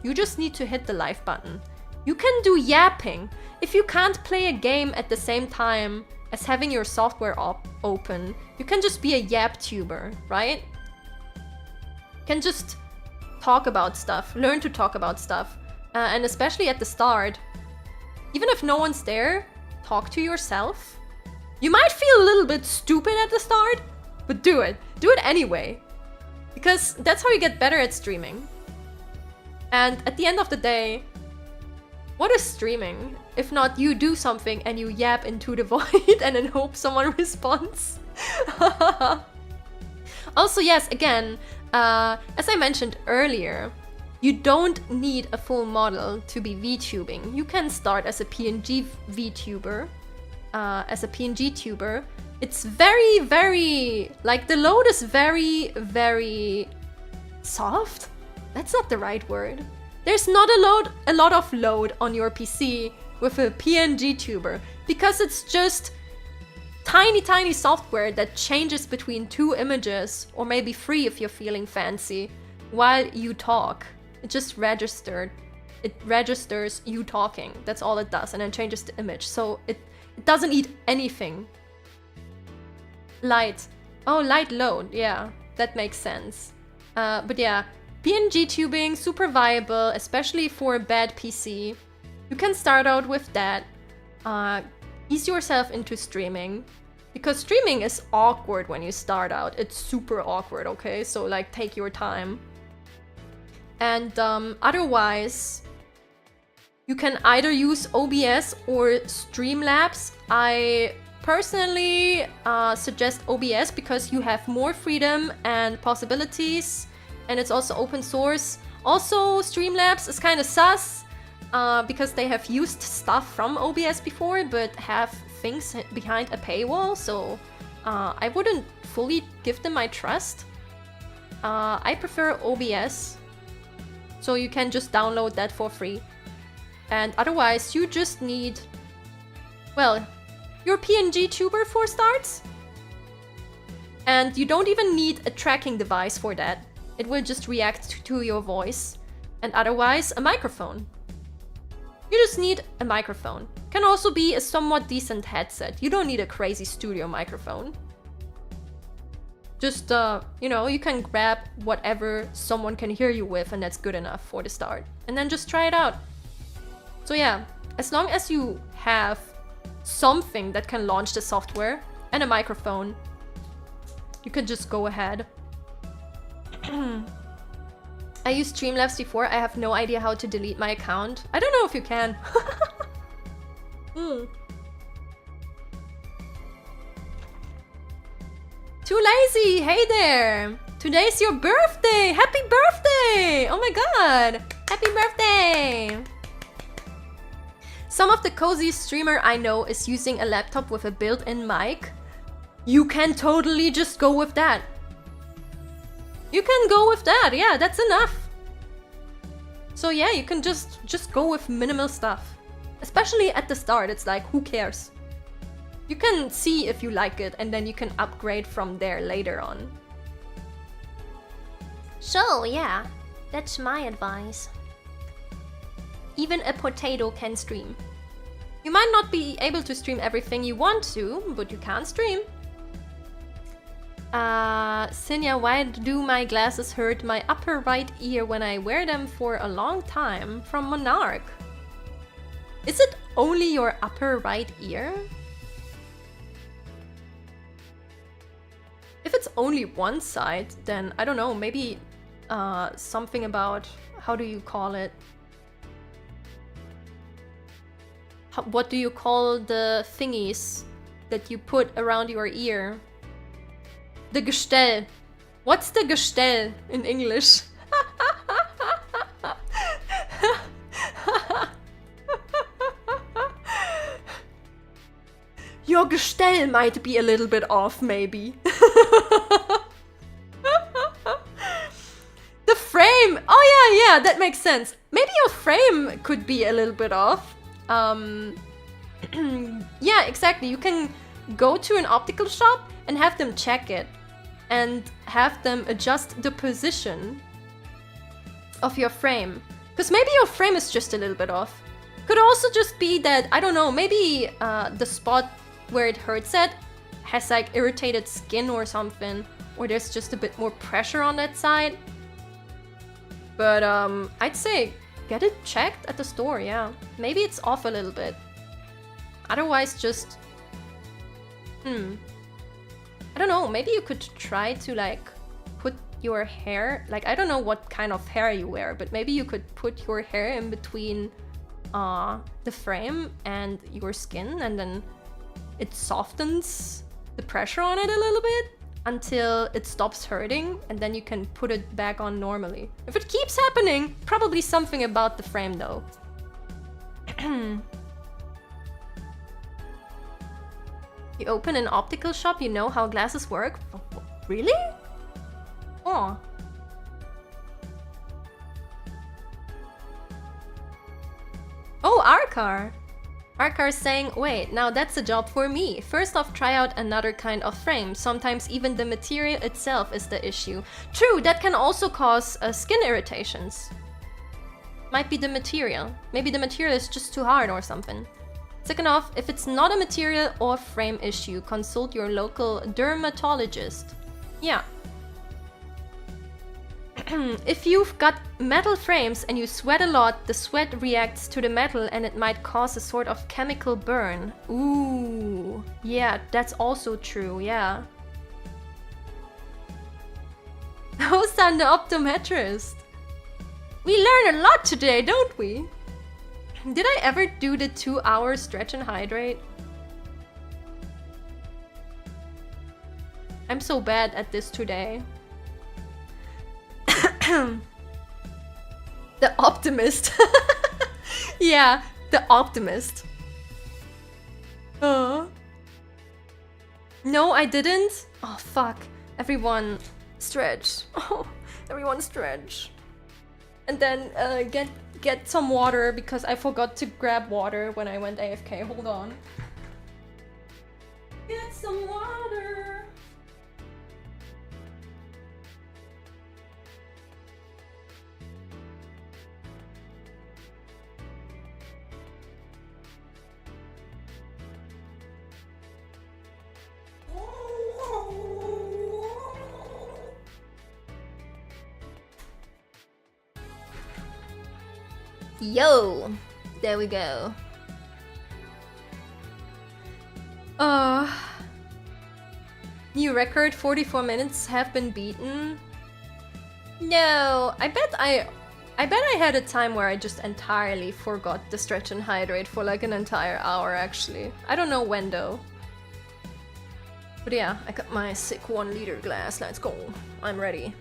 you just need to hit the live button. You can do yapping. If you can't play a game at the same time as having your software open, you can just be a YapTuber, right? You can just talk about stuff, learn to talk about stuff, and especially at the start, even if no one's there, talk to yourself. You might feel a little bit stupid at the start, but do it anyway, because that's how you get better at streaming. And at the end of the day, what is streaming if not you do something and you yap into the void and then hope someone responds? Also, yes, again, as I mentioned earlier, you don't need a full model to be VTubing. You can start as a PNG VTuber, as a PNG tuber. It's very, like, the load is very soft? That's not the right word. There's not a lot of load on your PC with a PNG tuber because it's just tiny software that changes between 2 images, or maybe 3 if you're feeling fancy, while you talk. It just registers you talking. That's all it does, and then changes the image. So it doesn't need anything. Light load, yeah, that makes sense. But yeah, PNG tubing, super viable, especially for a bad PC. You can start out with that. Ease yourself into streaming, because streaming is awkward when you start out. It's super awkward, okay? So like, take your time. And otherwise, You can either use OBS or Streamlabs. I personally suggest OBS because you have more freedom and possibilities, and it's also open source. Also, Streamlabs is kind of sus because they have used stuff from OBS before but have things behind a paywall, so I wouldn't fully give them my trust. I prefer OBS, so you can just download that for free. And otherwise, you just need, well, your PNG tuber for starts. And you don't even need a tracking device for that. It will just react to your voice. And otherwise, a microphone. You just need a microphone. Can also be a somewhat decent headset. You don't need a crazy studio microphone. Just, you know, you can grab whatever someone can hear you with, and that's good enough for the start. And then just try it out. So yeah, as long as you have something that can launch the software and a microphone, you can just go ahead. I used Streamlabs before. I have no idea how to delete my account. I don't know if you can. Too lazy! Hey there! Today's your birthday! Happy birthday! Oh my god! Happy birthday! Some of the coziest streamer I know is using a laptop with a built-in mic. You can totally just go with that. You can go with that, yeah, that's enough. So yeah, you can just go with minimal stuff. Especially at the start, it's like, who cares? You can see if you like it, and then you can upgrade from there later on. So yeah, that's my advice. Even a potato can stream. You might not be able to stream everything you want to, but you can stream. Cinnia, why do my glasses hurt my upper right ear when I wear them for a long time? From Monarch. Is it only your upper right ear? If it's only one side, then I don't know, maybe something about, how do you call it? What do you call the thingies that you put around your ear? The Gestell. What's the Gestell in English? Your Gestell might be a little bit off, maybe. The frame! Oh yeah, that makes sense. Maybe your frame could be a little bit off. Yeah, exactly. You can go to an optical shop and have them check it. And have them adjust the position of your frame. Because maybe your frame is just a little bit off. Could also just be that, I don't know, maybe the spot where it hurts at has like irritated skin or something. Or there's just a bit more pressure on that side. But I'd say get it checked at the store, yeah. Maybe it's off a little bit. Otherwise just... I don't know, maybe you could try to like put your hair, like I don't know what kind of hair you wear, but maybe you could put your hair in between the frame and your skin, and then it softens the pressure on it a little bit until it stops hurting, and then you can put it back on normally. If it keeps happening, probably something about the frame though. You open an optical shop, you know how glasses work? Really? Oh. Oh, Arkar! Arkar is saying, wait, now that's a job for me. First off, try out another kind of frame. Sometimes even the material itself is the issue. True, that can also cause skin irritations. Might be the material. Maybe the material is just too hard or something. Second off, if it's not a material or frame issue, consult your local dermatologist. Yeah. If you've got metal frames and you sweat a lot, the sweat reacts to the metal and it might cause a sort of chemical burn. Ooh, yeah, that's also true, yeah. Hosan the optometrist. We learn a lot today, don't we? Did I ever do the 2-hour stretch and hydrate? I'm so bad at this today. The optimist. Yeah, the optimist. No, I didn't. Oh, fuck. Everyone stretch. Oh, everyone stretch. And then get some water because I forgot to grab water when I went AFK. Hold on. Get some water. Yo, there we go. New record, 44 minutes have been beaten. No, I bet I had a time where I just entirely forgot the stretch and hydrate for like an entire hour actually. I don't know when though. But yeah, I got my sick 1-liter glass, let's go. I'm ready.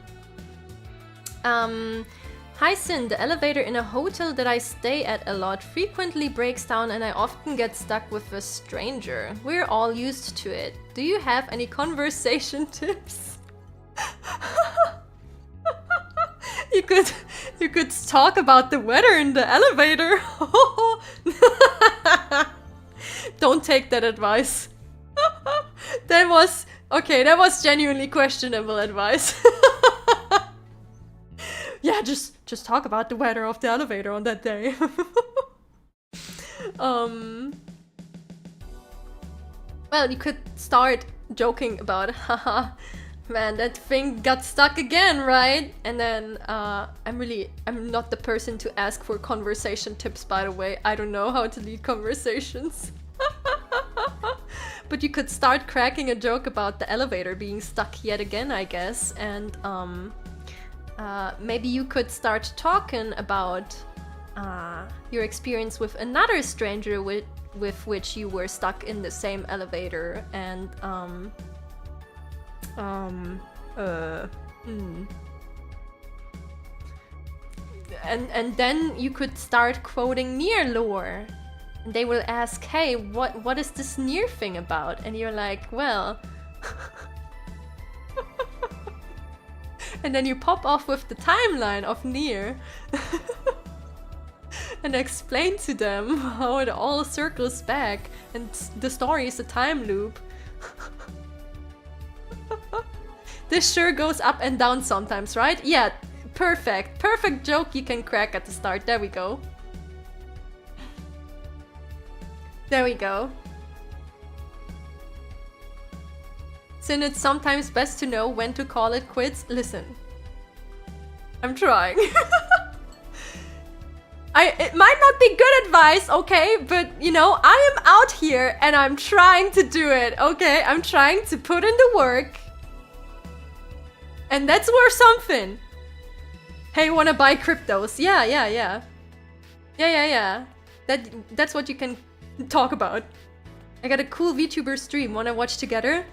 Hi Sin, the elevator in a hotel that I stay at a lot frequently breaks down and I often get stuck with a stranger. We're all used to it. Do you have any conversation tips? You could talk about the weather in the elevator. Don't take that advice. That was genuinely questionable advice. Yeah, just talk about the weather of the elevator on that day. Well, you could start joking about, haha, man, that thing got stuck again, right? And then, I'm not the person to ask for conversation tips, by the way. I don't know how to lead conversations. But you could start cracking a joke about the elevator being stuck yet again, I guess, and, maybe you could start talking about your experience with another stranger with which you were stuck in the same elevator and and then you could start quoting Nier lore. And they will ask, hey, what is this Nier thing about? And you're like, well... And then you pop off with the timeline of Nier and explain to them how it all circles back and the story is a time loop. This sure goes up and down sometimes, right? Yeah, perfect. Perfect joke you can crack at the start. There we go. There we go. Sin, it's sometimes best to know when to call it quits. Listen, I'm trying. It might not be good advice, okay? But, you know, I am out here and I'm trying to do it, okay? I'm trying to put in the work. And that's worth something. Hey, wanna buy cryptos? Yeah. That's what you can talk about. I got a cool VTuber stream. Wanna watch together?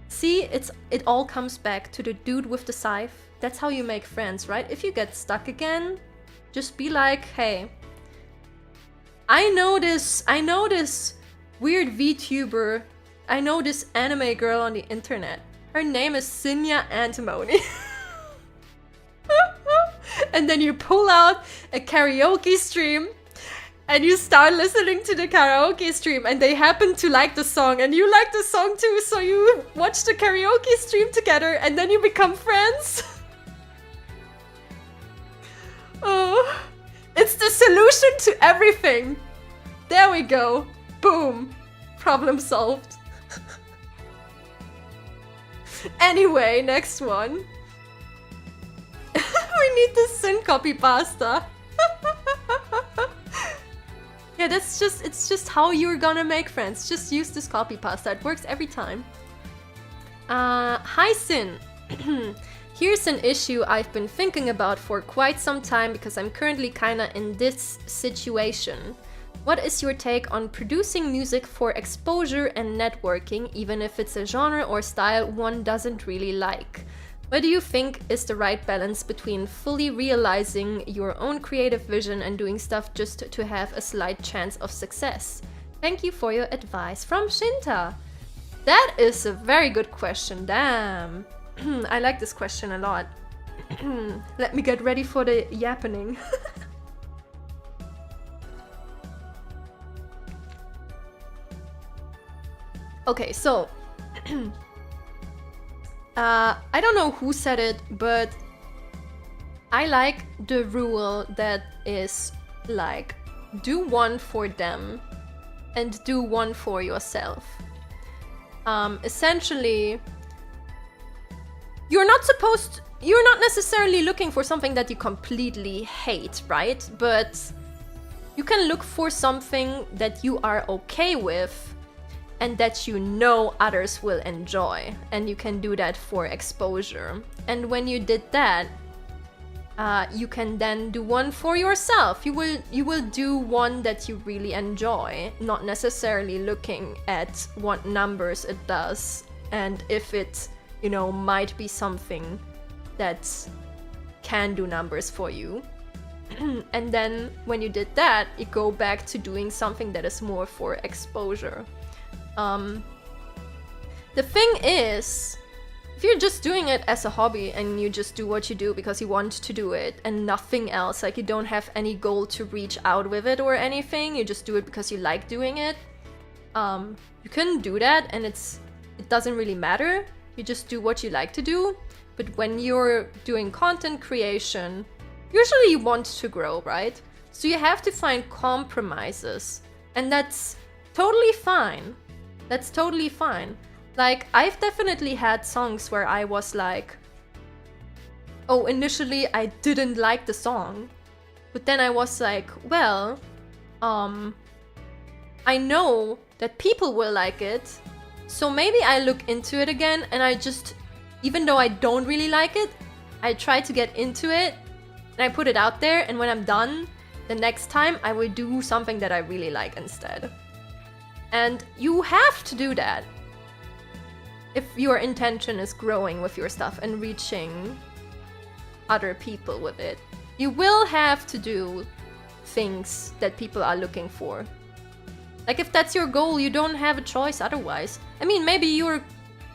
See, it all comes back to the dude with the scythe. That's how you make friends, right? If you get stuck again, just be like, hey, I know this weird VTuber. I know this anime girl on the internet. Her name is Cinnia Antimony. And then you pull out a karaoke stream and you start listening to the karaoke stream and they happen to like the song and you like the song too, so you watch the karaoke stream together and then you become friends. Oh, it's the solution to everything. There we go. Boom. Problem solved. Anyway, next one. We need the Sin copy pasta. Yeah, it's just how you're gonna make friends. Just use this copy pasta. It works every time. Hi Sin. Here's an issue I've been thinking about for quite some time because I'm currently kinda in this situation. What is your take on producing music for exposure and networking, even if it's a genre or style one doesn't really like? What do you think is the right balance between fully realizing your own creative vision and doing stuff just to have a slight chance of success? Thank you for your advice. From Shinta. That is a very good question, damn. I like this question a lot. Let me get ready for the yappening. Okay, so I don't know who said it, but I like the rule that is like, do one for them and do one for yourself. Essentially, you're not necessarily looking for something that you completely hate, right? But you can look for something that you are okay with and that you know others will enjoy, and you can do that for exposure. And when you did that, you can then do one for yourself. You will do one that you really enjoy, not necessarily looking at what numbers it does and if it, you know, might be something that can do numbers for you. And then when you did that, you go back to doing something that is more for exposure. The thing is, if you're just doing it as a hobby and you just do what you do because you want to do it and nothing else, like you don't have any goal to reach out with it or anything, you just do it because you like doing it, you can do that and it doesn't really matter. You just do what you like to do. But when you're doing content creation, usually you want to grow, right? So you have to find compromises, and that's totally fine. That's totally fine. Like, I've definitely had songs where I was like, oh, initially I didn't like the song, but then I was like, well, I know that people will like it, so maybe I look into it again, and I just, even though I don't really like it, I try to get into it, and I put it out there, and when I'm done, the next time I will do something that I really like instead. And you have to do that if your intention is growing with your stuff and reaching other people with it. You will have to do things that people are looking for. Like, if that's your goal, you don't have a choice otherwise. I mean, maybe you're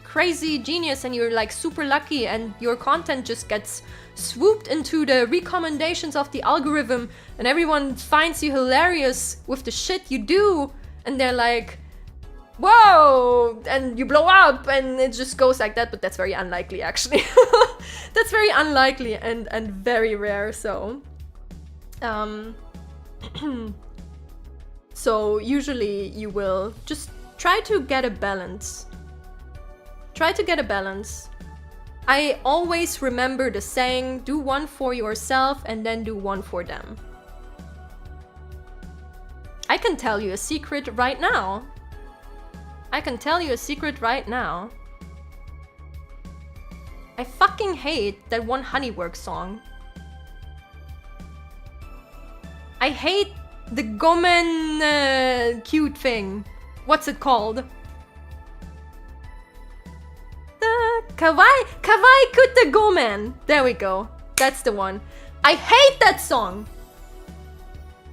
crazy genius and you're like super lucky and your content just gets swooped into the recommendations of the algorithm and everyone finds you hilarious with the shit you do, and they're like, whoa, and you blow up, and it just goes like that. But that's very unlikely, actually. That's very unlikely and very rare. So so usually you will just try to get a balance. Try to get a balance. I always remember the saying, do one for yourself and then do one for them. I can tell you a secret right now. I can tell you a secret right now. I fucking hate that one Honeyworks song. I hate the Gomen cute thing. What's it called? The Kawaii Kute Gomen. There we go. That's the one. I hate that song.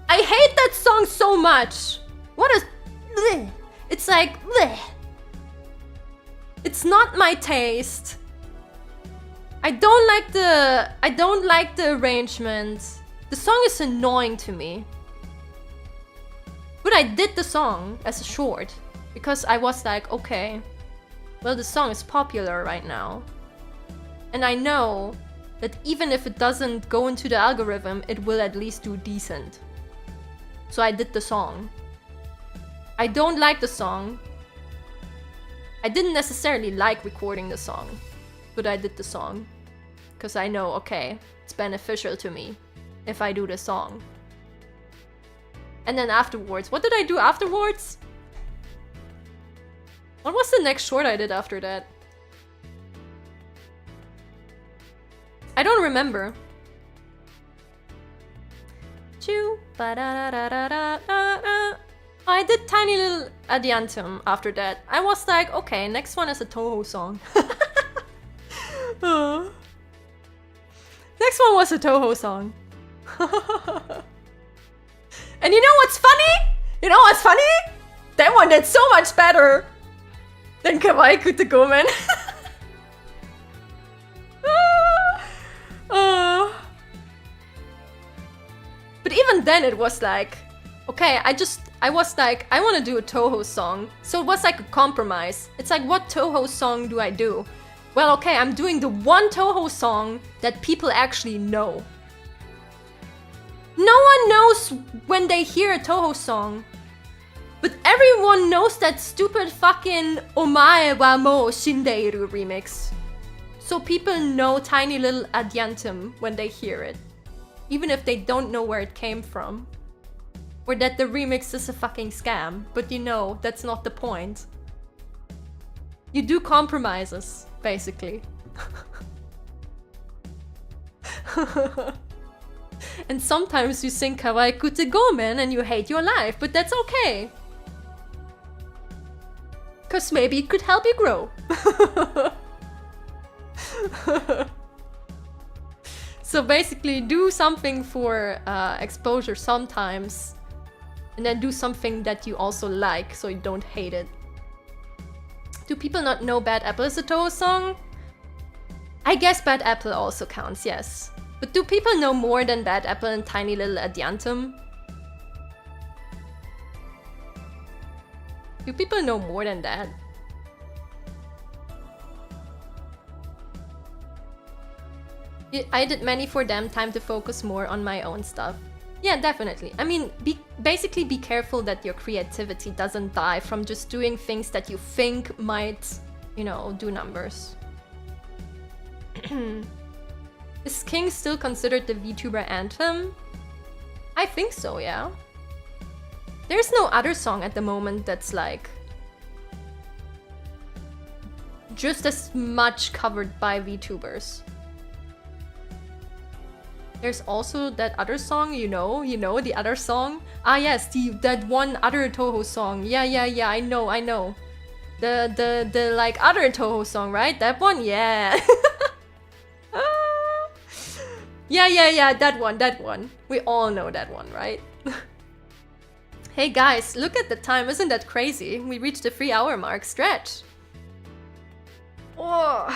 I hate that song so much. What is... Bleh. It's like... Bleh. It's not my taste. I don't like the arrangement. The song is annoying to me. But I did the song as a short because I was like, okay, well, the song is popular right now. And I know that even if it doesn't go into the algorithm, it will at least do decent. So I did the song. I don't like the song. I didn't necessarily like recording the song, but I did the song. Because I know, okay, it's beneficial to me if I do the song. And then afterwards, what did I do afterwards? What was the next short I did after that? I don't remember. Choo, ba-da-da-da-da-da-da. I did Tiny Little Adiantum after that. I was like, okay, next one is a Toho song. Next one was a Toho song. And you know what's funny? You know what's funny? That one did so much better than Kawaii Kutegomen. But even then it was like, okay, I was like, I want to do a Toho song. So it was like a compromise. It's like, what Toho song do I do? Well, okay, I'm doing the one Toho song that people actually know. No one knows when they hear a Toho song. But everyone knows that stupid fucking Omae wa mo shindeiru remix. So people know Tiny Little Adiantum when they hear it. Even if they don't know where it came from. Or that the remix is a fucking scam. But you know, that's not the point. You do compromises, basically. And sometimes you sing Kawaii Kutegomen and you hate your life, but that's okay. Cause maybe it could help you grow. So basically do something for exposure sometimes, and then do something that you also like so you don't hate it. Do people not know Bad Apple is a Toho song? I guess Bad Apple also counts, yes. But do people know more than Bad Apple and Tiny Little Adiantum? Do people know more than that? I did many for them, time to focus more on my own stuff. Yeah, definitely. I mean, basically be careful that your creativity doesn't die from just doing things that you think might, you know, do numbers. Is King still considered the VTuber anthem? I think so, yeah. There's no other song at the moment that's like just as much covered by VTubers. There's also that other song, you know the other song? Ah yes, that one other Toho song. Yeah, I know. The like other Toho song, right? That one? Yeah. Yeah, that one. We all know that one, right? Hey guys, look at the time, isn't that crazy? We reached the 3-hour mark. Stretch. Oh.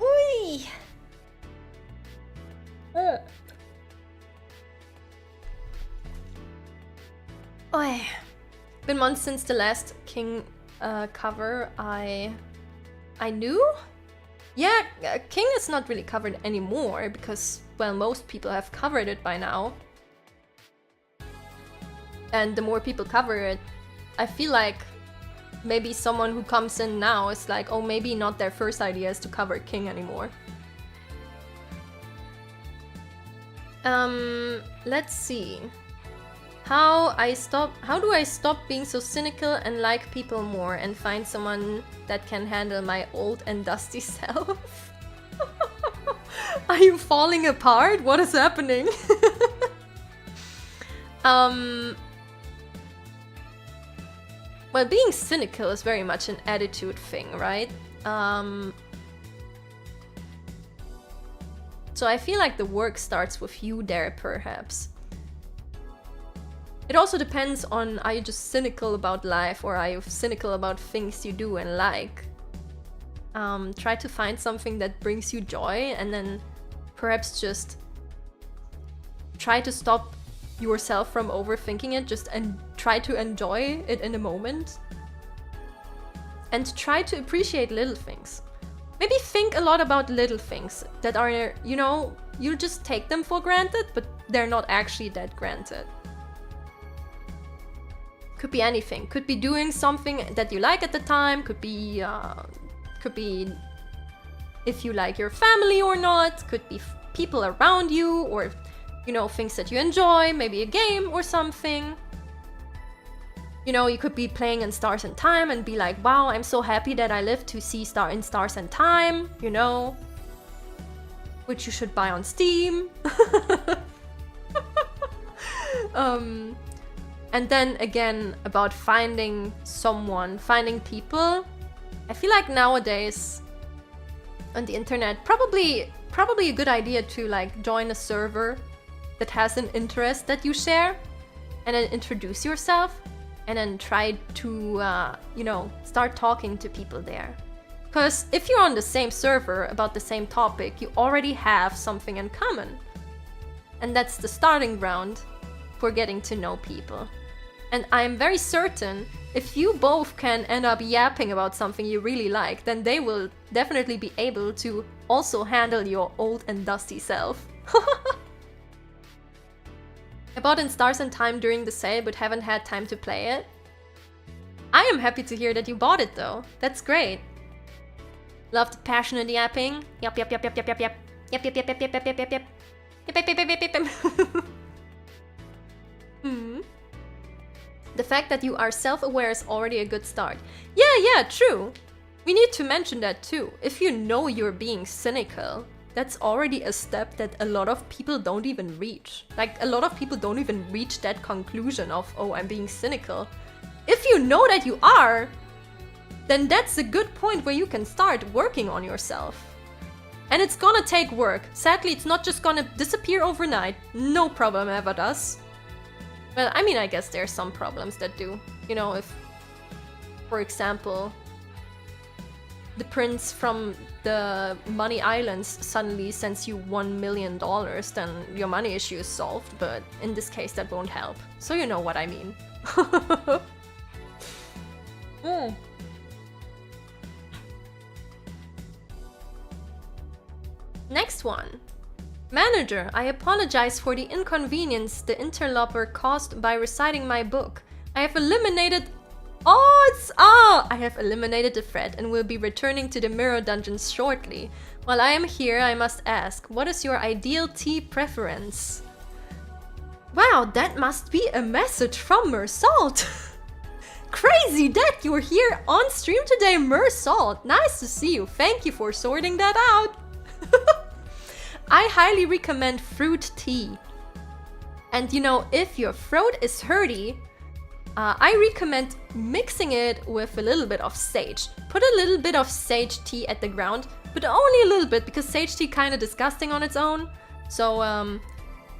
Ui. Oi. Been months since the last King cover I knew? Yeah, King is not really covered anymore because, well, most people have covered it by now. And the more people cover it, I feel like maybe someone who comes in now is like, oh, maybe not their first idea is to cover King anymore. Let's see. How do I stop being so cynical and like people more and find someone that can handle my old and dusty self? Are you falling apart? What is happening? Well, being cynical is very much an attitude thing, right? So I feel like the work starts with you there, perhaps. It also depends on, are you just cynical about life or are you cynical about things you do and like? Try to find something that brings you joy and then perhaps just try to stop yourself from overthinking it, and try to enjoy it in the moment. And try to appreciate little things. Maybe think a lot about little things that are, you know, you just take them for granted, but they're not actually that granted. Could be anything. Could be doing something that you like at the time. Could be if you like your family or not. Could be people around you, or, you know, things that you enjoy. Maybe a game or something. You know, you could be playing in Stars and Time and be like, wow, I'm so happy that I lived to see Stars and Time, you know. which you should buy on Steam. And then again, about finding someone, finding people. I feel like nowadays on the internet, probably a good idea to like join a server that has an interest that you share, and then introduce yourself, and then try to, you know, start talking to people there. Because if you're on the same server about the same topic, you already have something in common. And that's the starting ground for getting to know people. And I'm very certain if you both can end up yapping about something you really like, then they will definitely be able to also handle your old and dusty self. I bought in Stars and Time during the sale but haven't had time to play it. I am happy to hear that you bought it though. That's great. Love the passionate yapping. Yep, yep, yep, yep, yep, yep, yep. Yep, yep, yep, yep, yep, yep, yep, yep, yep. Yep, yep, yep, yep, yep, yep. The fact that you are self-aware is already a good start. Yeah, true. We need to mention that too. If you know you're being cynical, that's already a step that a lot of people don't even reach. Like, a lot of people don't even reach that conclusion of, oh, I'm being cynical. If you know that you are, then that's a good point where you can start working on yourself. And it's gonna take work. Sadly, it's not just gonna disappear overnight. No problem ever does. Well, I mean, I guess there's some problems that do. You know, if, for example, the prince from the Money Islands suddenly sends you $1 million, then your money issue is solved, but in this case that won't help. So you know what I mean. Next one. Manager, I apologize for the inconvenience the interloper caused by reciting my book. I have eliminated... I have eliminated the threat and will be returning to the mirror dungeons shortly. While I am here, I must ask, what is your ideal tea preference? Wow, that must be a message from Mersalt. Crazy that you're here on stream today, Mersalt. Nice to see you. Thank you for sorting that out. I highly recommend fruit tea. And you know, if your throat is hurty, I recommend mixing it with a little bit of sage. Put a little bit of sage tea at the ground, but only a little bit because sage tea kind of disgusting on its own. So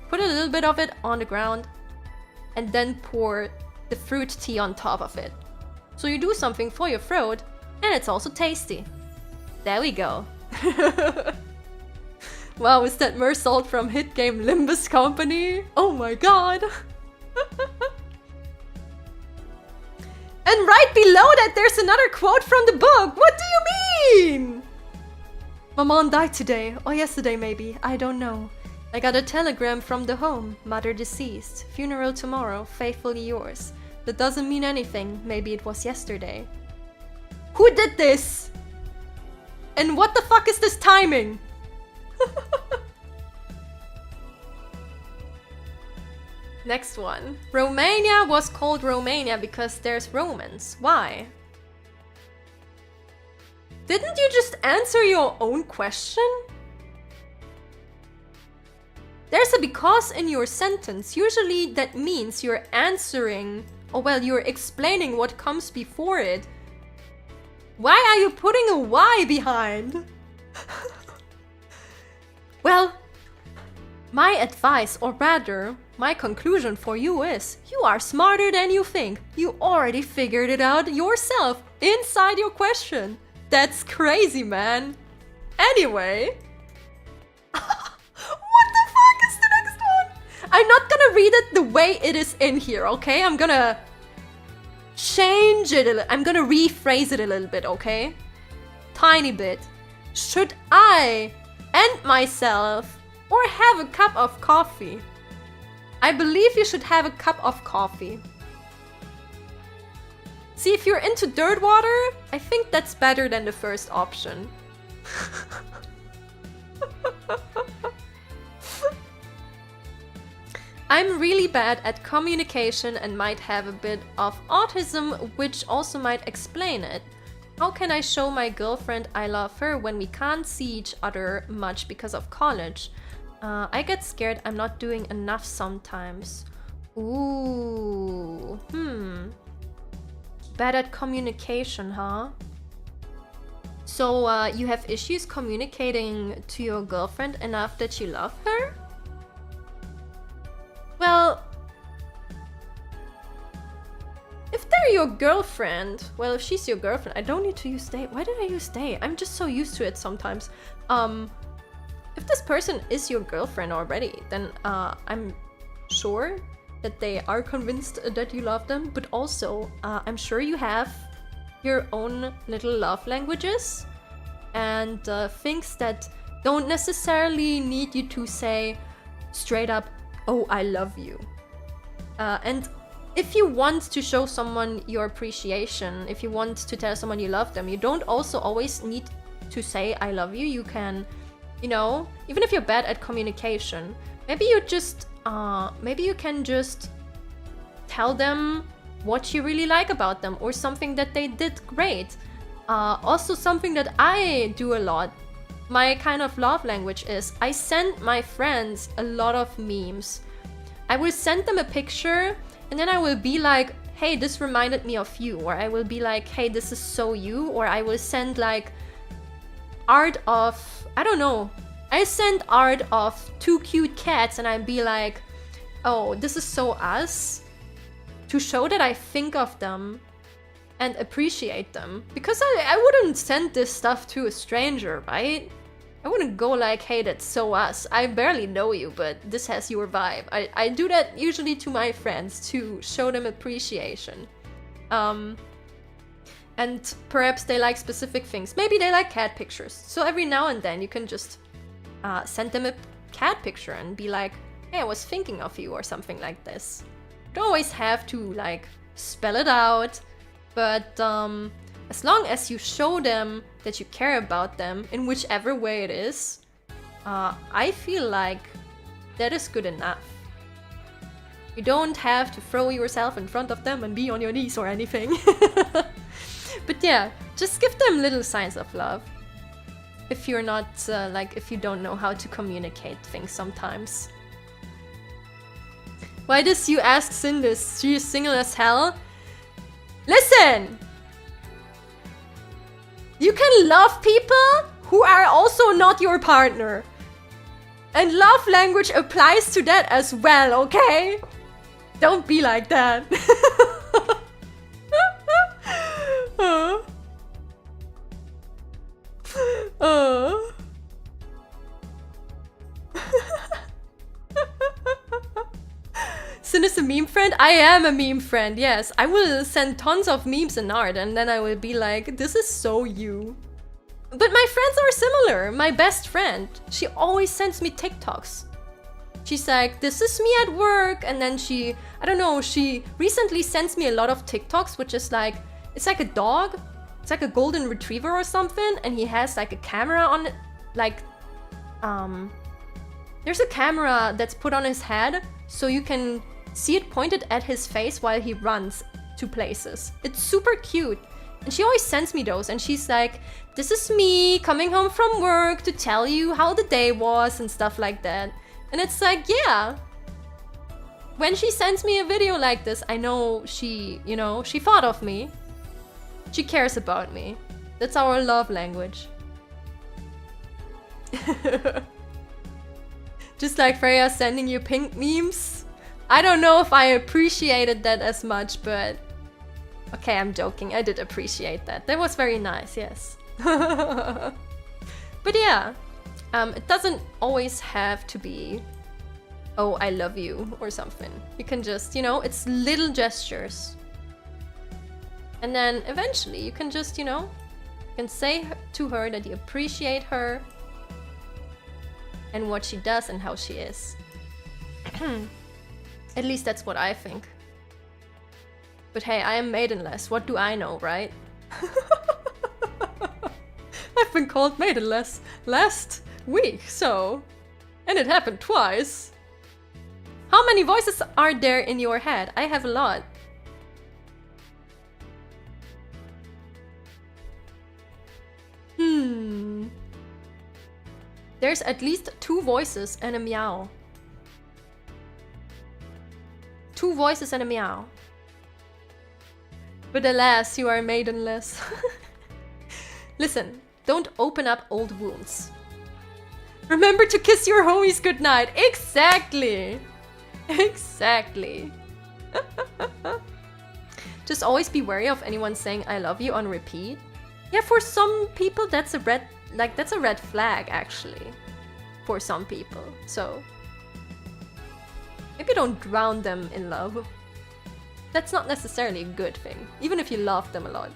put a little bit of it on the ground and then pour the fruit tea on top of it. So you do something for your throat and it's also tasty. There we go. Wow, is that Mersalt from hit game Limbus Company? Oh my god! And right below that there's another quote from the book! What do you mean? Maman died today, or yesterday maybe, I don't know. I got a telegram from the home, mother deceased, funeral tomorrow, faithfully yours. That doesn't mean anything, maybe it was yesterday. Who did this? And what the fuck is this timing? Next one. Romania was called Romania because there's Romans. Why? Didn't you just answer your own question? There's a because in your sentence. Usually that means you're answering, or well, you're explaining what comes before it. Why are you putting a Y behind? Well, my advice, or rather, my conclusion for you is, you are smarter than you think. You already figured it out yourself, inside your question. That's crazy, man. Anyway. What the fuck is the next one? I'm not gonna read it the way it is in here, okay? I'm gonna change it I'm gonna rephrase it a little bit, okay? Tiny bit. Should I end myself or have a cup of coffee? I believe you should have a cup of coffee. See, if you're into dirt water, I think that's better than the first option. I'm really bad at communication and might have a bit of autism, which also might explain it. How can I show my girlfriend I love her when we can't see each other much because of college? I get scared I'm not doing enough sometimes. Ooh, bad at communication, huh? So you have issues communicating to your girlfriend enough that you love her? Well, if they're your girlfriend, well, if she's your girlfriend, I don't need to use they. Why did I use they? I'm just so used to it sometimes. If this person is your girlfriend already, then I'm sure that they are convinced that you love them, but also I'm sure you have your own little love languages and things that don't necessarily need you to say straight up, oh, I love you. And if you want to show someone your appreciation, if you want to tell someone you love them, you don't also always need to say I love you. You can, you know, even if you're bad at communication, maybe you can just tell them what you really like about them or something that they did great. Also something that I do a lot, my kind of love language is I send my friends a lot of memes. I will send them a picture and then I will be like, hey, this reminded me of you, or I will be like, hey, this is so you, or I will send like art of, I don't know, I send art of 2 cute cats and I'd be like, oh, this is so us, to show that I think of them and appreciate them. Because I wouldn't send this stuff to a stranger, right? I wouldn't go like, hey, that's so us. I barely know you, but this has your vibe. I do that usually to my friends to show them appreciation. And perhaps they like specific things. Maybe they like cat pictures. So every now and then you can just send them a cat picture and be like, hey, I was thinking of you or something like this. You don't always have to like spell it out, but as long as you show them that you care about them in whichever way it is, I feel like that is good enough. You don't have to throw yourself in front of them and be on your knees or anything. But yeah, just give them little signs of love. If you're not, if you don't know how to communicate things sometimes. Why does you ask Sin this? She is single as hell? Listen! You can love people who are also not your partner. And love language applies to that as well, okay? Don't be like that. Sin is a meme friend? I am a meme friend, yes. I will send tons of memes and art and then I will be like, this is so you. But my friends are similar. My best friend, she always sends me TikToks. She's like, this is me at work. And then she, I don't know, she recently sends me a lot of TikToks, which is like, it's like a dog. It's like a golden retriever or something. And he has like a camera on it. Like, there's a camera that's put on his head. So you can see it pointed at his face while he runs to places. It's super cute. And she always sends me those. And she's like, this is me coming home from work to tell you how the day was and stuff like that. And it's like, yeah. When she sends me a video like this, I know she, you know, she thought of me. She cares about me. That's our love language. Just like Freya sending you pink memes. I don't know if I appreciated that as much, but... Okay, I'm joking. I did appreciate that. That was very nice, yes. But yeah, it doesn't always have to be, oh, I love you or something. You can just, you know, it's little gestures. And then eventually you can just, you know, you can say to her that you appreciate her and what she does and how she is. At least that's what I think. But hey, I am maidenless. What do I know, right? I've been called maidenless last week, so... And it happened twice. How many voices are there in your head? I have a lot. There's at least 2 voices and a meow. 2 voices and a meow. But alas, you are maidenless. Listen, don't open up old wounds. Remember to kiss your homies goodnight. Exactly. Exactly. Just always be wary of anyone saying I love you on repeat. Yeah, for some people that's a red flag actually. For some people. So maybe don't drown them in love. That's not necessarily a good thing, even if you love them a lot.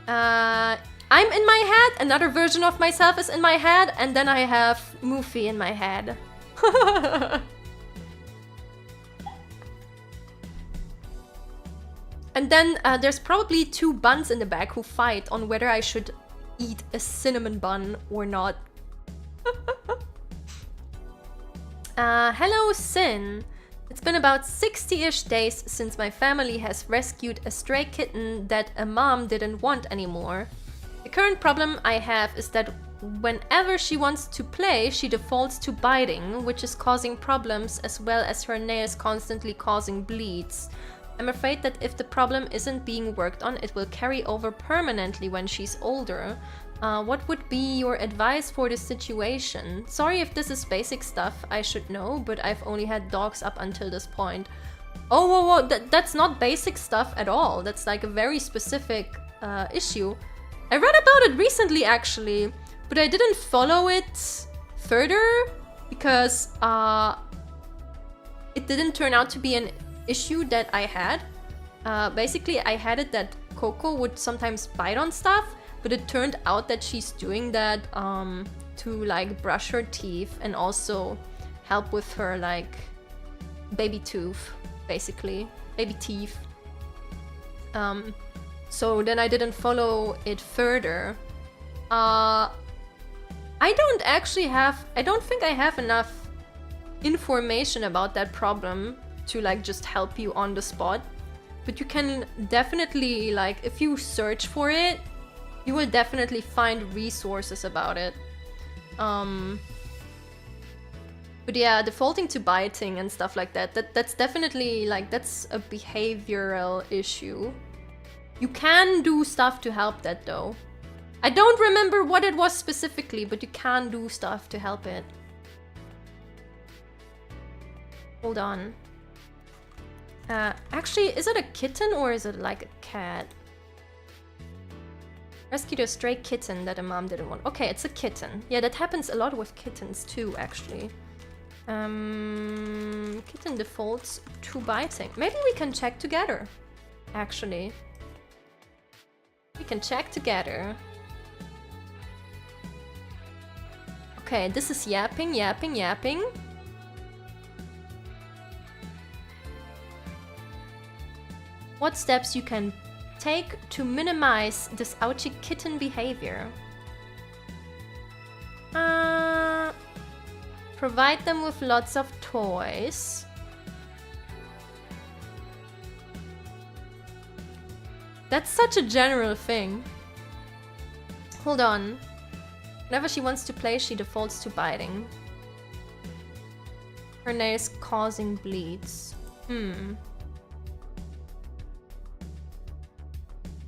I'm in my head, another version of myself is in my head, and then I have Mufi in my head. And then there's probably 2 buns in the back who fight on whether I should eat a cinnamon bun or not. Hello, Sin. It's been about 60-ish days since my family has rescued a stray kitten that a mom didn't want anymore. The current problem I have is that whenever she wants to play, she defaults to biting, which is causing problems as well as her nails constantly causing bleeds. I'm afraid that if the problem isn't being worked on, it will carry over permanently when she's older. What would be your advice for this situation? Sorry if this is basic stuff, I should know, but I've only had dogs up until this point. Oh, whoa, that's not basic stuff at all. That's like a very specific issue. I read about it recently actually, but I didn't follow it further because it didn't turn out to be an issue that I had. Basically, I had it that Coco would sometimes bite on stuff, but it turned out that she's doing that to like brush her teeth and also help with her like baby tooth, basically, baby teeth. So then I didn't follow it further. I don't think I have enough information about that problem to like just help you on the spot. But you can definitely, like, if you search for it, you will definitely find resources about it. But yeah, defaulting to biting and stuff like that's definitely, like, that's a behavioral issue. You can do stuff to help that though. I don't remember what it was specifically, but you can do stuff to help it. Hold on. Actually, is it a kitten or is it like a cat? Rescued a stray kitten that a mom didn't want. Okay, it's a kitten. Yeah, that happens a lot with kittens too, actually. Kitten defaults to biting. Maybe we can check together, actually. We can check together. Okay, this is yapping, yapping, yapping. What steps you can take to minimize this ouchy kitten behavior? Provide them with lots of toys. That's such a general thing. Hold on. Whenever she wants to play, she defaults to biting. Her nails causing bleeds.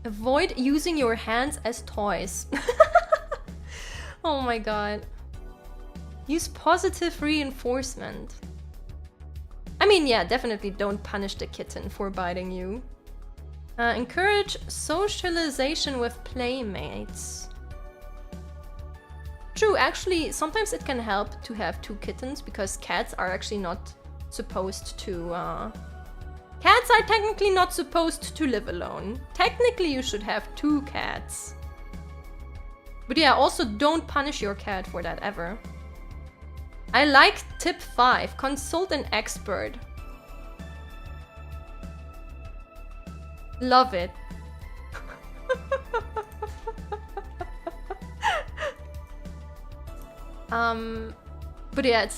Avoid using your hands as toys. Oh my god. Use positive reinforcement. I mean, yeah, definitely don't punish the kitten for biting you. Encourage socialization with playmates. True, actually, sometimes it can help to have 2 kittens because cats are actually not supposed to... Cats are technically not supposed to live alone. Technically, you should have 2 cats. But yeah, also don't punish your cat for that ever. I like tip 5. Consult an expert. Love it. But yeah,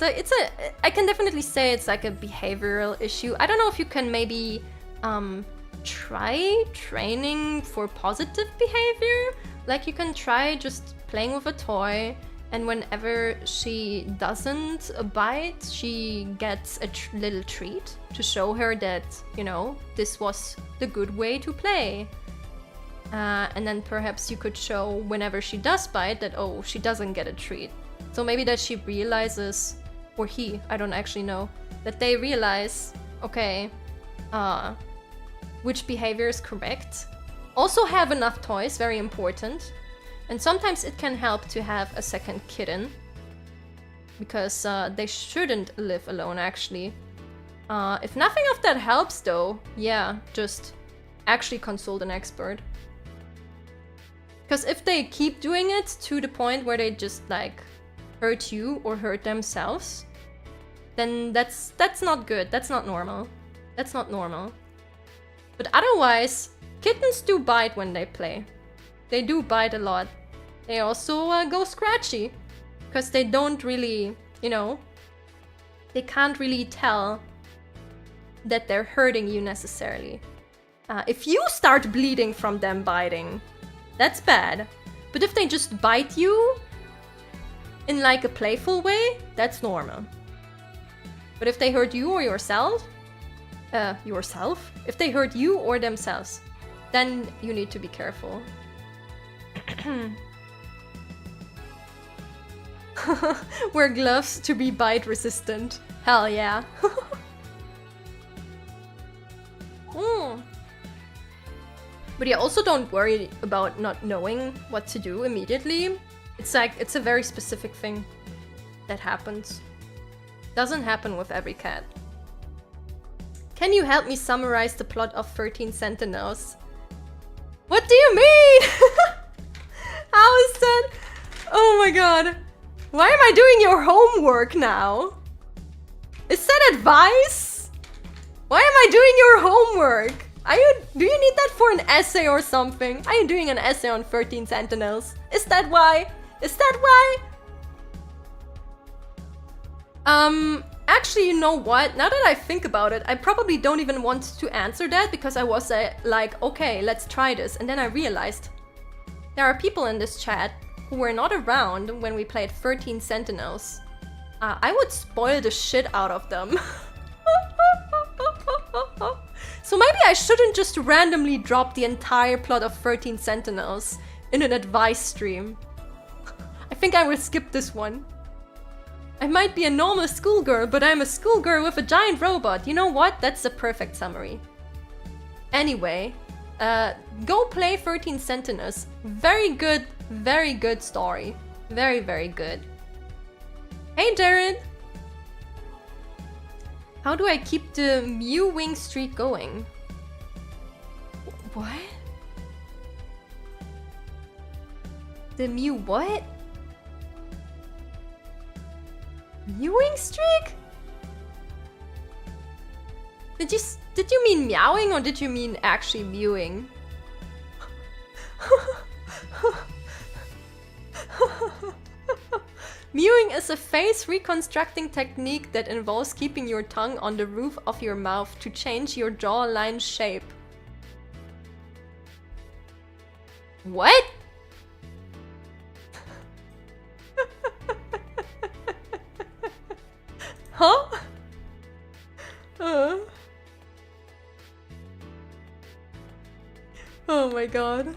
I can definitely say it's like a behavioral issue. I don't know if you can maybe try training for positive behavior. Like you can try just playing with a toy, and whenever she doesn't bite, she gets a little treat to show her that, you know, this was the good way to play. And then perhaps you could show whenever she does bite that, oh, she doesn't get a treat. So maybe that she realizes, or he, I don't actually know, that they realize, okay, which behavior is correct. Also have enough toys, very important. And sometimes it can help to have a second kitten, because they shouldn't live alone, actually. If nothing of that helps, though, yeah, just actually consult an expert. Because if they keep doing it to the point where they just, like, hurt you or hurt themselves, then that's not good. That's not normal. That's not normal. But otherwise, kittens do bite when they play. They do bite a lot. They also go scratchy, because they don't really, you know, they can't really tell that they're hurting you necessarily. If you start bleeding from them biting, that's bad. But if they just bite you in like a playful way, that's normal. But if they hurt you or yourself, if they hurt you or themselves, then you need to be careful. Wear gloves to be bite resistant. Hell yeah. But yeah, also don't worry about not knowing what to do immediately. It's like, it's a very specific thing that happens. Doesn't happen with every cat. Can you help me summarize the plot of 13 Sentinels? What do you mean? How is that? Oh my god. Why am I doing your homework now? Is that advice? Why am I doing your homework? Do you need that for an essay or something? Are you doing an essay on 13 Sentinels? Is that why? Is that why? Actually, you know what? Now that I think about it, I probably don't even want to answer that, because I was like, okay, let's try this. And then I realized there are people in this chat who were not around when we played 13 Sentinels. I would spoil the shit out of them. So maybe I shouldn't just randomly drop the entire plot of 13 Sentinels in an advice stream. I think I will skip this one. I might be a normal schoolgirl, but I'm a schoolgirl with a giant robot. You know what? That's the perfect summary. Anyway, go play 13 Sentinels. Very good story. Very, very good. Hey, Jared! How do I keep the mewing streak going? What? The mew what? Mewing streak? Did you mean meowing, or did you mean actually mewing? Mewing is a face reconstructing technique that involves keeping your tongue on the roof of your mouth to change your jawline shape. What? Huh? Oh my god.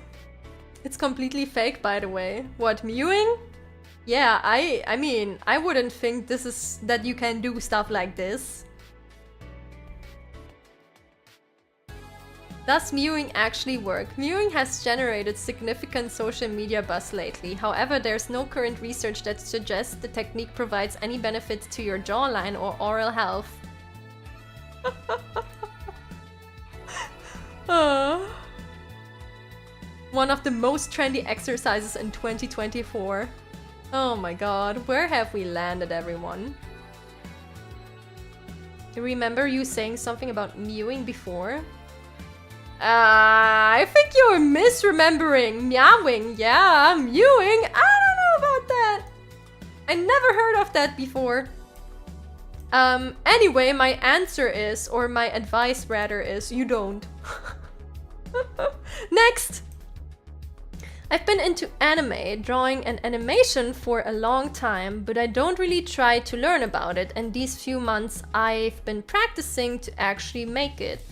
It's completely fake, by the way. What, mewing? Yeah, I mean, I wouldn't think that you can do stuff like this. Does mewing actually work? Mewing has generated significant social media buzz lately. However, there's no current research that suggests the technique provides any benefits to your jawline or oral health. One of the most trendy exercises in 2024. Oh my god, where have we landed, everyone? Do you remember you saying something about mewing before? I think you're misremembering. Meowing, yeah, mewing. I don't know about that. I never heard of that before. Anyway, my answer is, or my advice rather is, you don't. Next! I've been into anime, drawing and animation for a long time, but I don't really try to learn about it, and these few months I've been practicing to actually make it.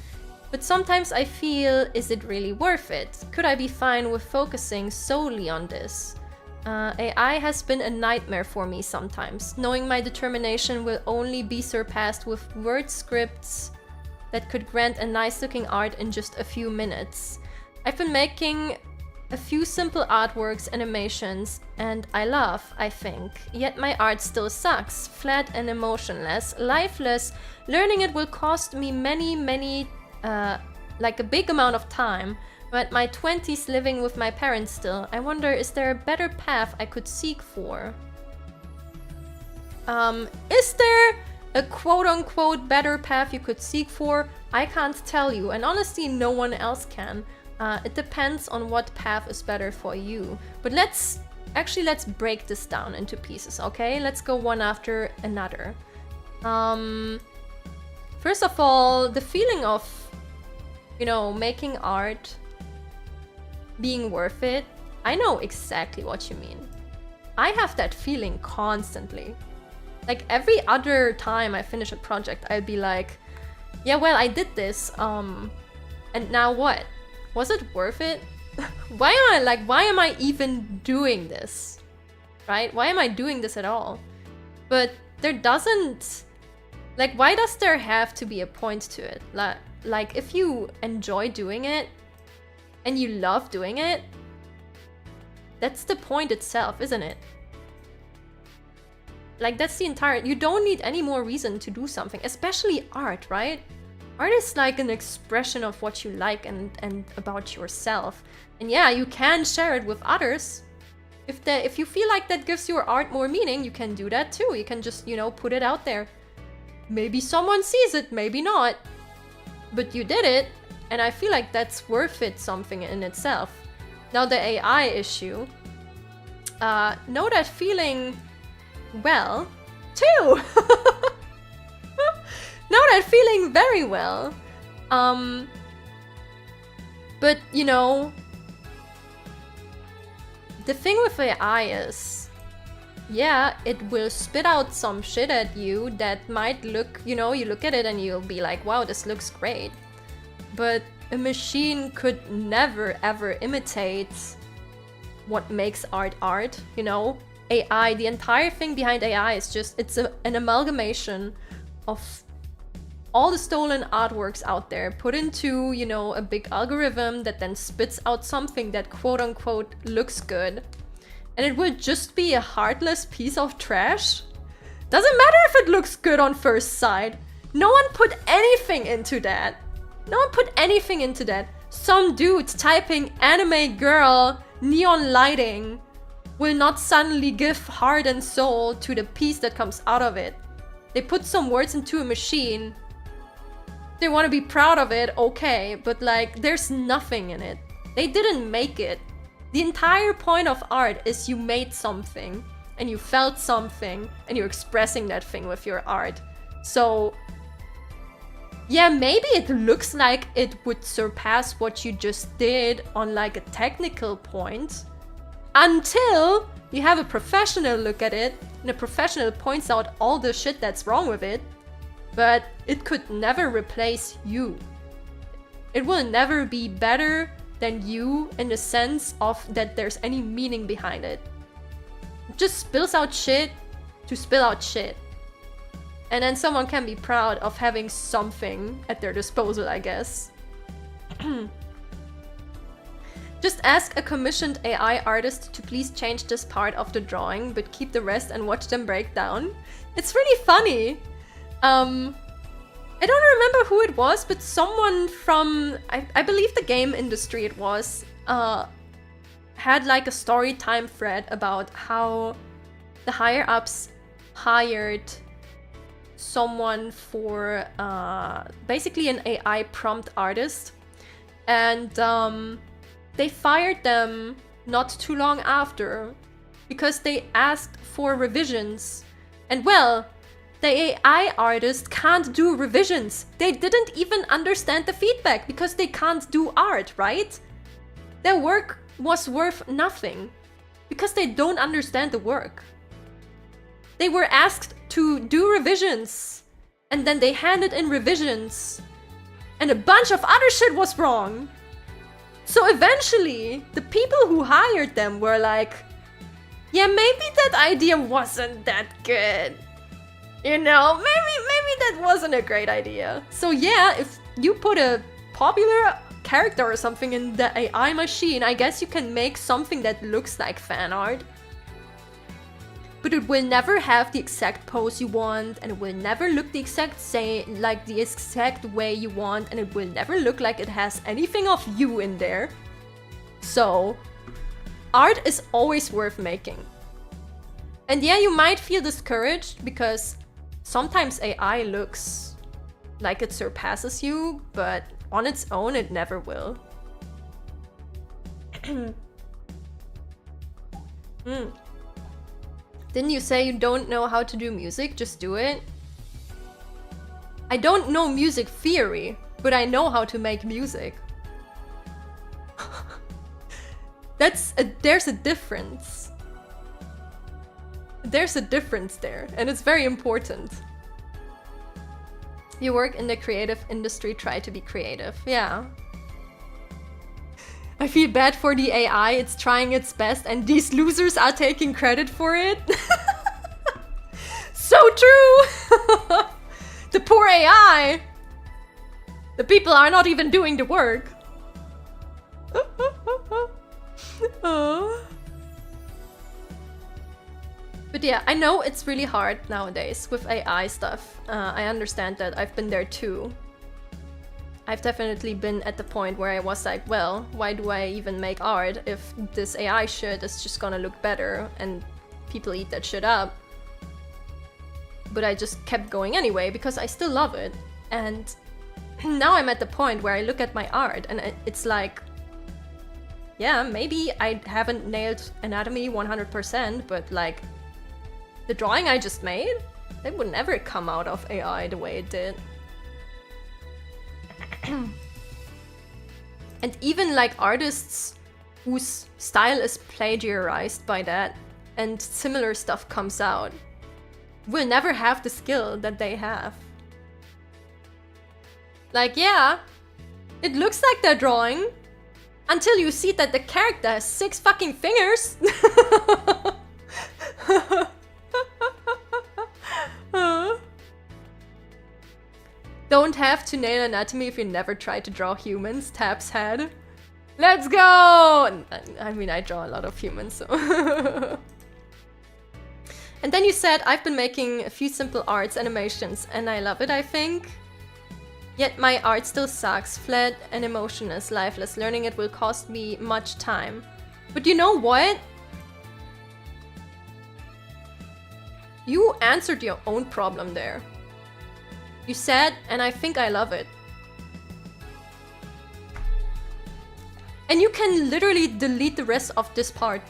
But sometimes I feel, is it really worth it? Could I be fine with focusing solely on this? AI has been a nightmare for me sometimes, knowing my determination will only be surpassed with word scripts that could grant a nice looking art in just a few minutes. I've been making a few simple artworks, animations, and I laugh, I think. Yet my art still sucks, flat and emotionless, lifeless. Learning it will cost me many, like a big amount of time. I'm at my 20s living with my parents still. I wonder, is there a better path I could seek for? Is there a quote-unquote better path you could seek for? I can't tell you, and honestly no one else can. It depends on what path is better for you. But let's break this down into pieces, okay? Let's go one after another. First of all, the feeling of, you know, making art being worth it. I know exactly what you mean. I have that feeling constantly. Like every other time I finish a project, I'll be like, yeah, well, I did this, and now what? Was it worth it? Why am I even doing this? Right? Why am I doing this at all? But there doesn't, like, why does there have to be a point to it? Like if you enjoy doing it and you love doing it, that's the point itself, isn't it? Like that's the entire, you don't need any more reason to do something, especially art, right? Art is like an expression of what you like and about yourself. And yeah, you can share it with others. If you feel like that gives your art more meaning, you can do that too. You can just, you know, put it out there. Maybe someone sees it, maybe not. But you did it, and I feel like that's worth it something in itself. Now the AI issue. Know that feeling well, too! Know that feeling very well. But, you know, the thing with AI is, yeah, it will spit out some shit at you that might look, you know, you look at it and you'll be like, wow, this looks great. But a machine could never ever imitate what makes art art, you know? AI, the entire thing behind AI is just, it's an amalgamation of all the stolen artworks out there put into, you know, a big algorithm that then spits out something that quote-unquote looks good. And it will just be a heartless piece of trash. Doesn't matter if it looks good on first sight. No one put anything into that. No one put anything into that. Some dude typing anime girl neon lighting will not suddenly give heart and soul to the piece that comes out of it. They put some words into a machine. They want to be proud of it, okay, but like there's nothing in it. They didn't make it. The entire point of art is you made something and you felt something and you're expressing that thing with your art. So yeah, maybe it looks like it would surpass what you just did on like a technical point, until you have a professional look at it and a professional points out all the shit that's wrong with it. But it could never replace you. It will never be better than you in the sense of that there's any meaning behind it. It just spills out shit to spill out shit. And then someone can be proud of having something at their disposal, I guess. Just ask a commissioned AI artist to please change this part of the drawing, but keep the rest and watch them break down. It's really funny. I don't remember who it was, but someone from, I believe the game industry it was, had like a story time thread about how the higher ups hired someone for basically an AI prompt artist, and they fired them not too long after because they asked for revisions. And well, the AI artist can't do revisions. They didn't even understand the feedback because they can't do art, right? Their work was worth nothing because they don't understand the work. They were asked to do revisions and then they handed in revisions and a bunch of other shit was wrong. So eventually, the people who hired them were like, yeah, maybe that idea wasn't that good. You know, maybe that wasn't a great idea. So yeah, if you put a popular character or something in the AI machine, I guess you can make something that looks like fan art. But it will never have the exact pose you want, and it will never look the exact way you want, and it will never look like it has anything of you in there. So, art is always worth making. And yeah, you might feel discouraged because sometimes AI looks like it surpasses you, but on its own it never will. Didn't you say you don't know how to do music? Just do it. I don't know music theory, but I know how to make music. There's a difference. There's a difference there, and it's very important. You work in the creative industry, try to be creative. Yeah. I feel bad for the AI, it's trying its best and these losers are taking credit for it. So true! The poor AI! The people are not even doing the work. But yeah, I know it's really hard nowadays with AI stuff. I understand that, I've been there too. I've definitely been at the point where I was like, well, why do I even make art if this AI shit is just gonna look better and people eat that shit up? But I just kept going anyway because I still love it. And now I'm at the point where I look at my art and it's like, yeah, maybe I haven't nailed anatomy 100%, but like, the drawing I just made, it would never come out of AI the way it did. And even like artists whose style is plagiarized by that and similar stuff comes out will never have the skill that they have. Like, yeah, it looks like they're drawing until you see that the character has 6 fucking fingers. Don't have to nail anatomy if you never try to draw humans, Tab's head. Let's go! I mean, I draw a lot of humans, so... And then you said, I've been making a few simple arts, animations, and I love it, I think. Yet my art still sucks, flat and emotionless, lifeless. Learning it will cost me much time. But you know what? You answered your own problem there. You said, and I think I love it. And you can literally delete the rest of this part.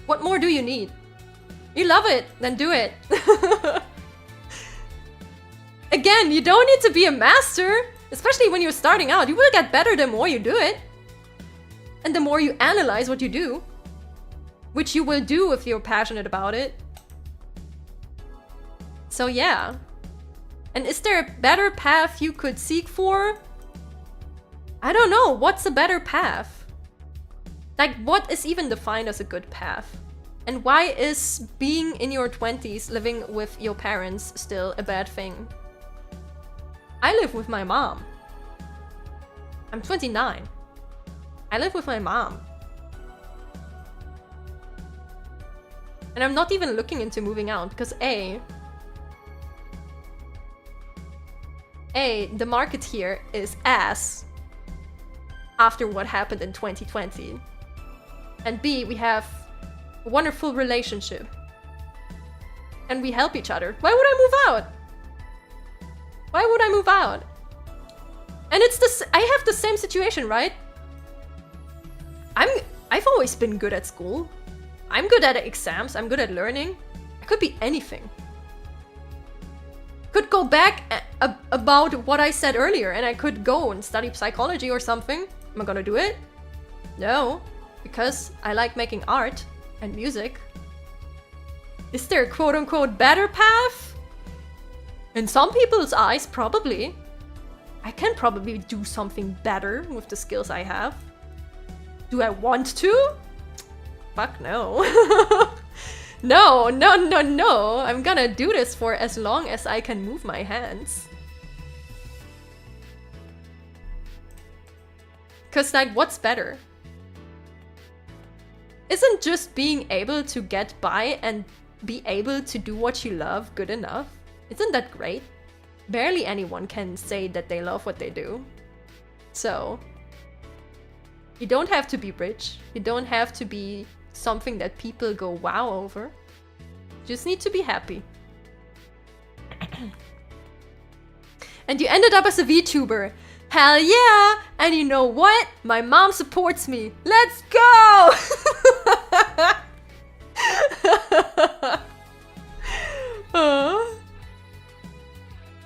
What more do you need? You love it, then do it. Again, you don't need to be a master, especially when you're starting out. You will get better the more you do it. And the more you analyze what you do, which you will do if you're passionate about it. So yeah. And is there a better path you could seek for? I don't know, what's a better path? Like, what is even defined as a good path? And why is being in your 20s, living with your parents, still a bad thing? I live with my mom. I'm 29. I live with my mom. And I'm not even looking into moving out because A, the market here is ass after what happened in 2020. And B, we have a wonderful relationship. And we help each other. Why would I move out? Why would I move out? And it's this, I have the same situation, right? I've always been good at school. I'm good at exams, I'm good at learning. I could be anything. Could go back about what I said earlier and I could go and study psychology or something. Am I gonna do it? No, because I like making art and music. Is there a quote-unquote better path? In some people's eyes, probably. I can probably do something better with the skills I have. Do I want to? Fuck no. No, no, no, no. I'm gonna do this for as long as I can move my hands. Cause like, what's better? Isn't just being able to get by and be able to do what you love good enough? Isn't that great? Barely anyone can say that they love what they do. So, you don't have to be rich. You don't have to be something that people go wow over. You just need to be happy. And you ended up as a VTuber. Hell yeah! And you know what? My mom supports me. Let's go!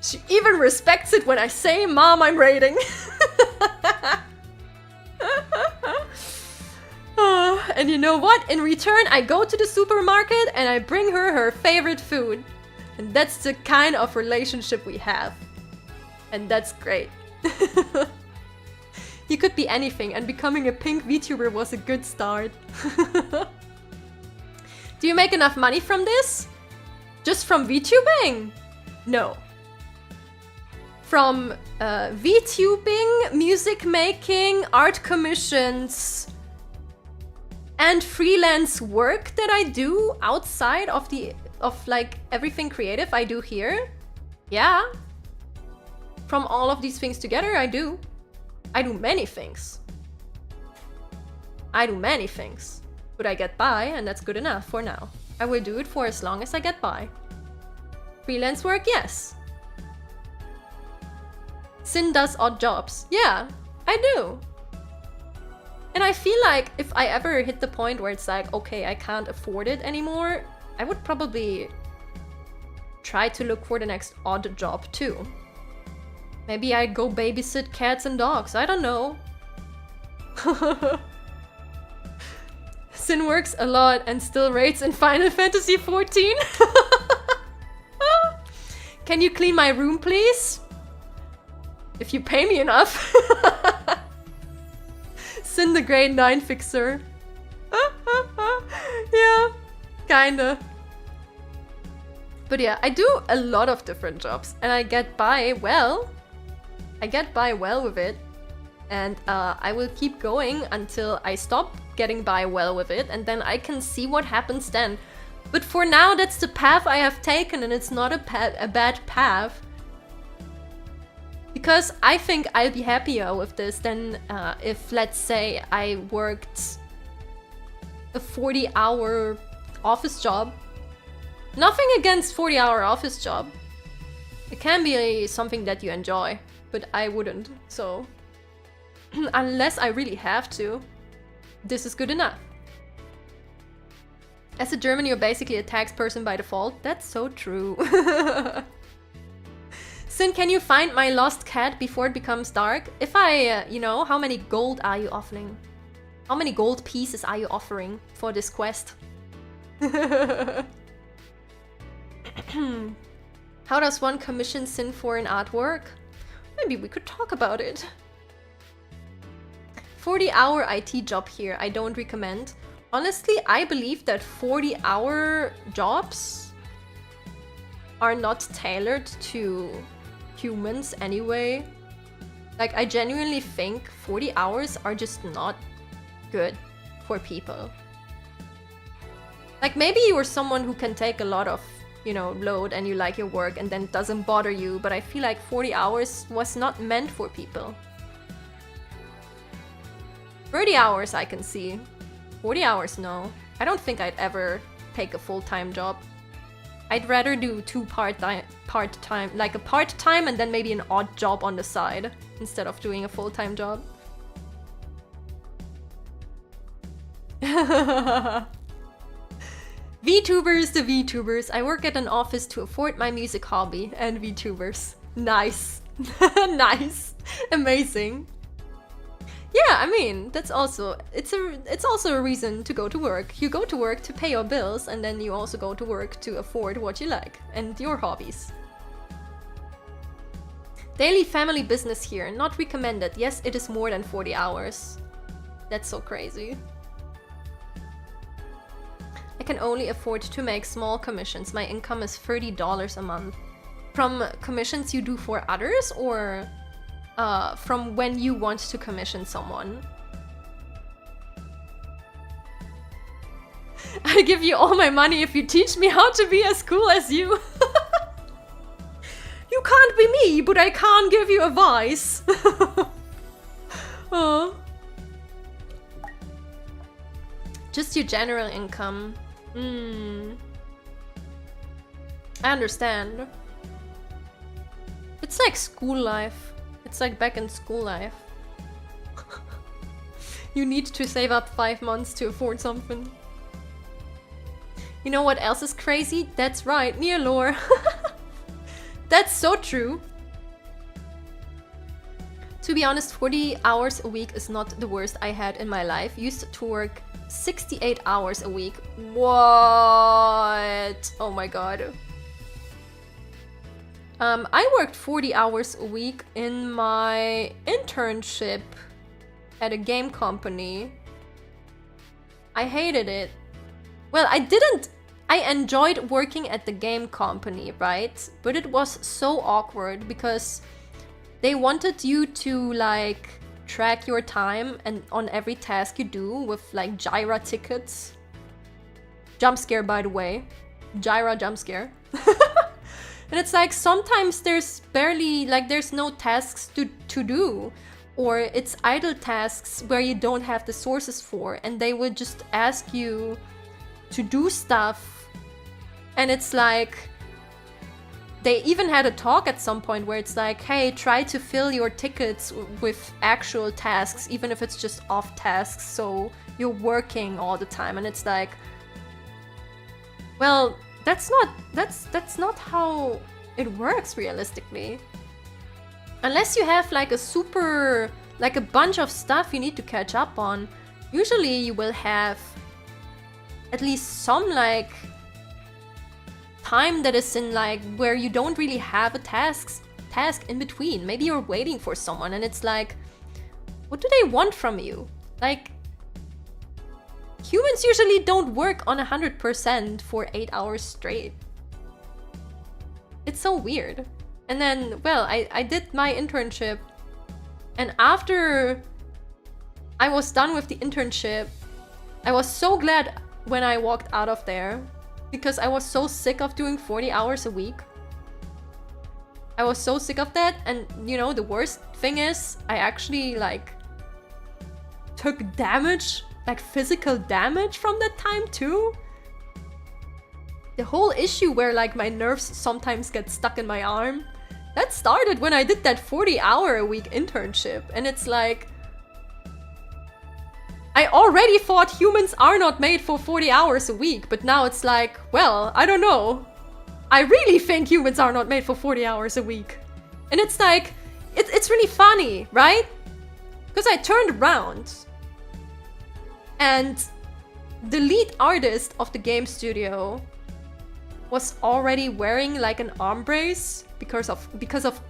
She even respects it when I say, Mom, I'm raiding. And you know what? In return, I go to the supermarket and I bring her her favorite food. And that's the kind of relationship we have. And that's great. You could be anything, and becoming a pink VTuber was a good start. Do you make enough money from this? Just from VTubing? No. From VTubing, music making, art commissions, and freelance work that I do outside of like everything creative I do here. Yeah. From all of these things together, I do. I do many things. I do many things. But I get by, and that's good enough for now. I will do it for as long as I get by. Freelance work, yes. Sin does odd jobs. Yeah, I do. And I feel like if I ever hit the point where it's like, okay, I can't afford it anymore, I would probably try to look for the next odd job too. Maybe I'd go babysit cats and dogs, I don't know. Sin works a lot and still raids in Final Fantasy XIV. Can you clean my room, please? If you pay me enough. Sin the grade 9 fixer. Yeah, kinda. But yeah, I do a lot of different jobs and I get by well. I get by well with it. And I will keep going until I stop getting by well with it, and then I can see what happens then. But for now, that's the path I have taken, and it's not a bad path. Because I think I'll be happier with this than if, let's say, I worked a 40-hour office job. Nothing against 40-hour office job. It can be something that you enjoy, but I wouldn't, so... Unless I really have to, this is good enough. As a German, you're basically a tax person by default. That's so true. Sin, can you find my lost cat before it becomes dark? If I, you know, how many gold are you offering? How many gold pieces are you offering for this quest? How does one commission Sin for an artwork? Maybe we could talk about it. 40-hour IT job here, I don't recommend. Honestly, I believe that 40-hour jobs are not tailored to humans anyway. Like, I genuinely think 40 hours are just not good for people. Like, maybe you are someone who can take a lot of, you know, load and you like your work and then it doesn't bother you, but I feel like 40 hours was not meant for people. 30 hours I can see. 40 hours, no. I don't think I'd ever take a full-time job. I'd rather do two part-time, like a part-time and then maybe an odd job on the side instead of doing a full-time job. VTubers, the VTubers. I work at an office to afford my music hobby and VTubers. Nice. Nice. Amazing. Yeah, I mean, that's also it's also a reason to go to work. You go to work to pay your bills, and then you also go to work to afford what you like and your hobbies. Daily family business here, not recommended. Yes, it is more than 40 hours. That's so crazy. I can only afford to make small commissions. My income is $30 a month. From commissions you do for others, or from when you want to commission someone? I'll give you all my money if you teach me how to be as cool as you. You can't be me, but I can't give you advice. Oh. Just your general income. I understand. It's like school life. It's like back in school life. You need to save up 5 months to afford something. You know what else is crazy? That's right, near lore. That's so true. To be honest, 40 hours a week is not the worst I had in my life. Used to work 68 hours a week. What? Oh my god. I worked 40 hours a week in my internship at a game company. I hated it. Well, I enjoyed working at the game company, right? But it was so awkward because they wanted you to like track your time and on every task you do with like Jira tickets. Jump scare, by the way. Jira jump scare. And it's like sometimes there's barely, like there's no tasks to do, or it's idle tasks where you don't have the sources for, and they would just ask you to do stuff. And it's like, they even had a talk at some point where it's like, hey, try to fill your tickets with actual tasks, even if it's just off tasks, so you're working all the time. And it's like, well, that's not how it works realistically. Unless you have like a bunch of stuff you need to catch up on, usually you will have at least some like time that is in like where you don't really have a task in between. Maybe you're waiting for someone and it's like, what do they want from you? Like, humans usually don't work on 100% for 8 hours straight. It's so weird. And then, well, I did my internship, and after I was done with the internship, I was so glad when I walked out of there, because I was so sick of doing 40 hours a week. I was so sick of that, and you know, the worst thing is, I actually like took damage, like physical damage from that time too. The whole issue where like my nerves sometimes get stuck in my arm, that started when I did that 40-hour-a-week internship. And it's like, I already thought humans are not made for 40 hours a week, but now it's like, well, I don't know. I really think humans are not made for 40 hours a week. And it's like, it's really funny, right? Because I turned around and the lead artist of the game studio was already wearing like an arm brace because of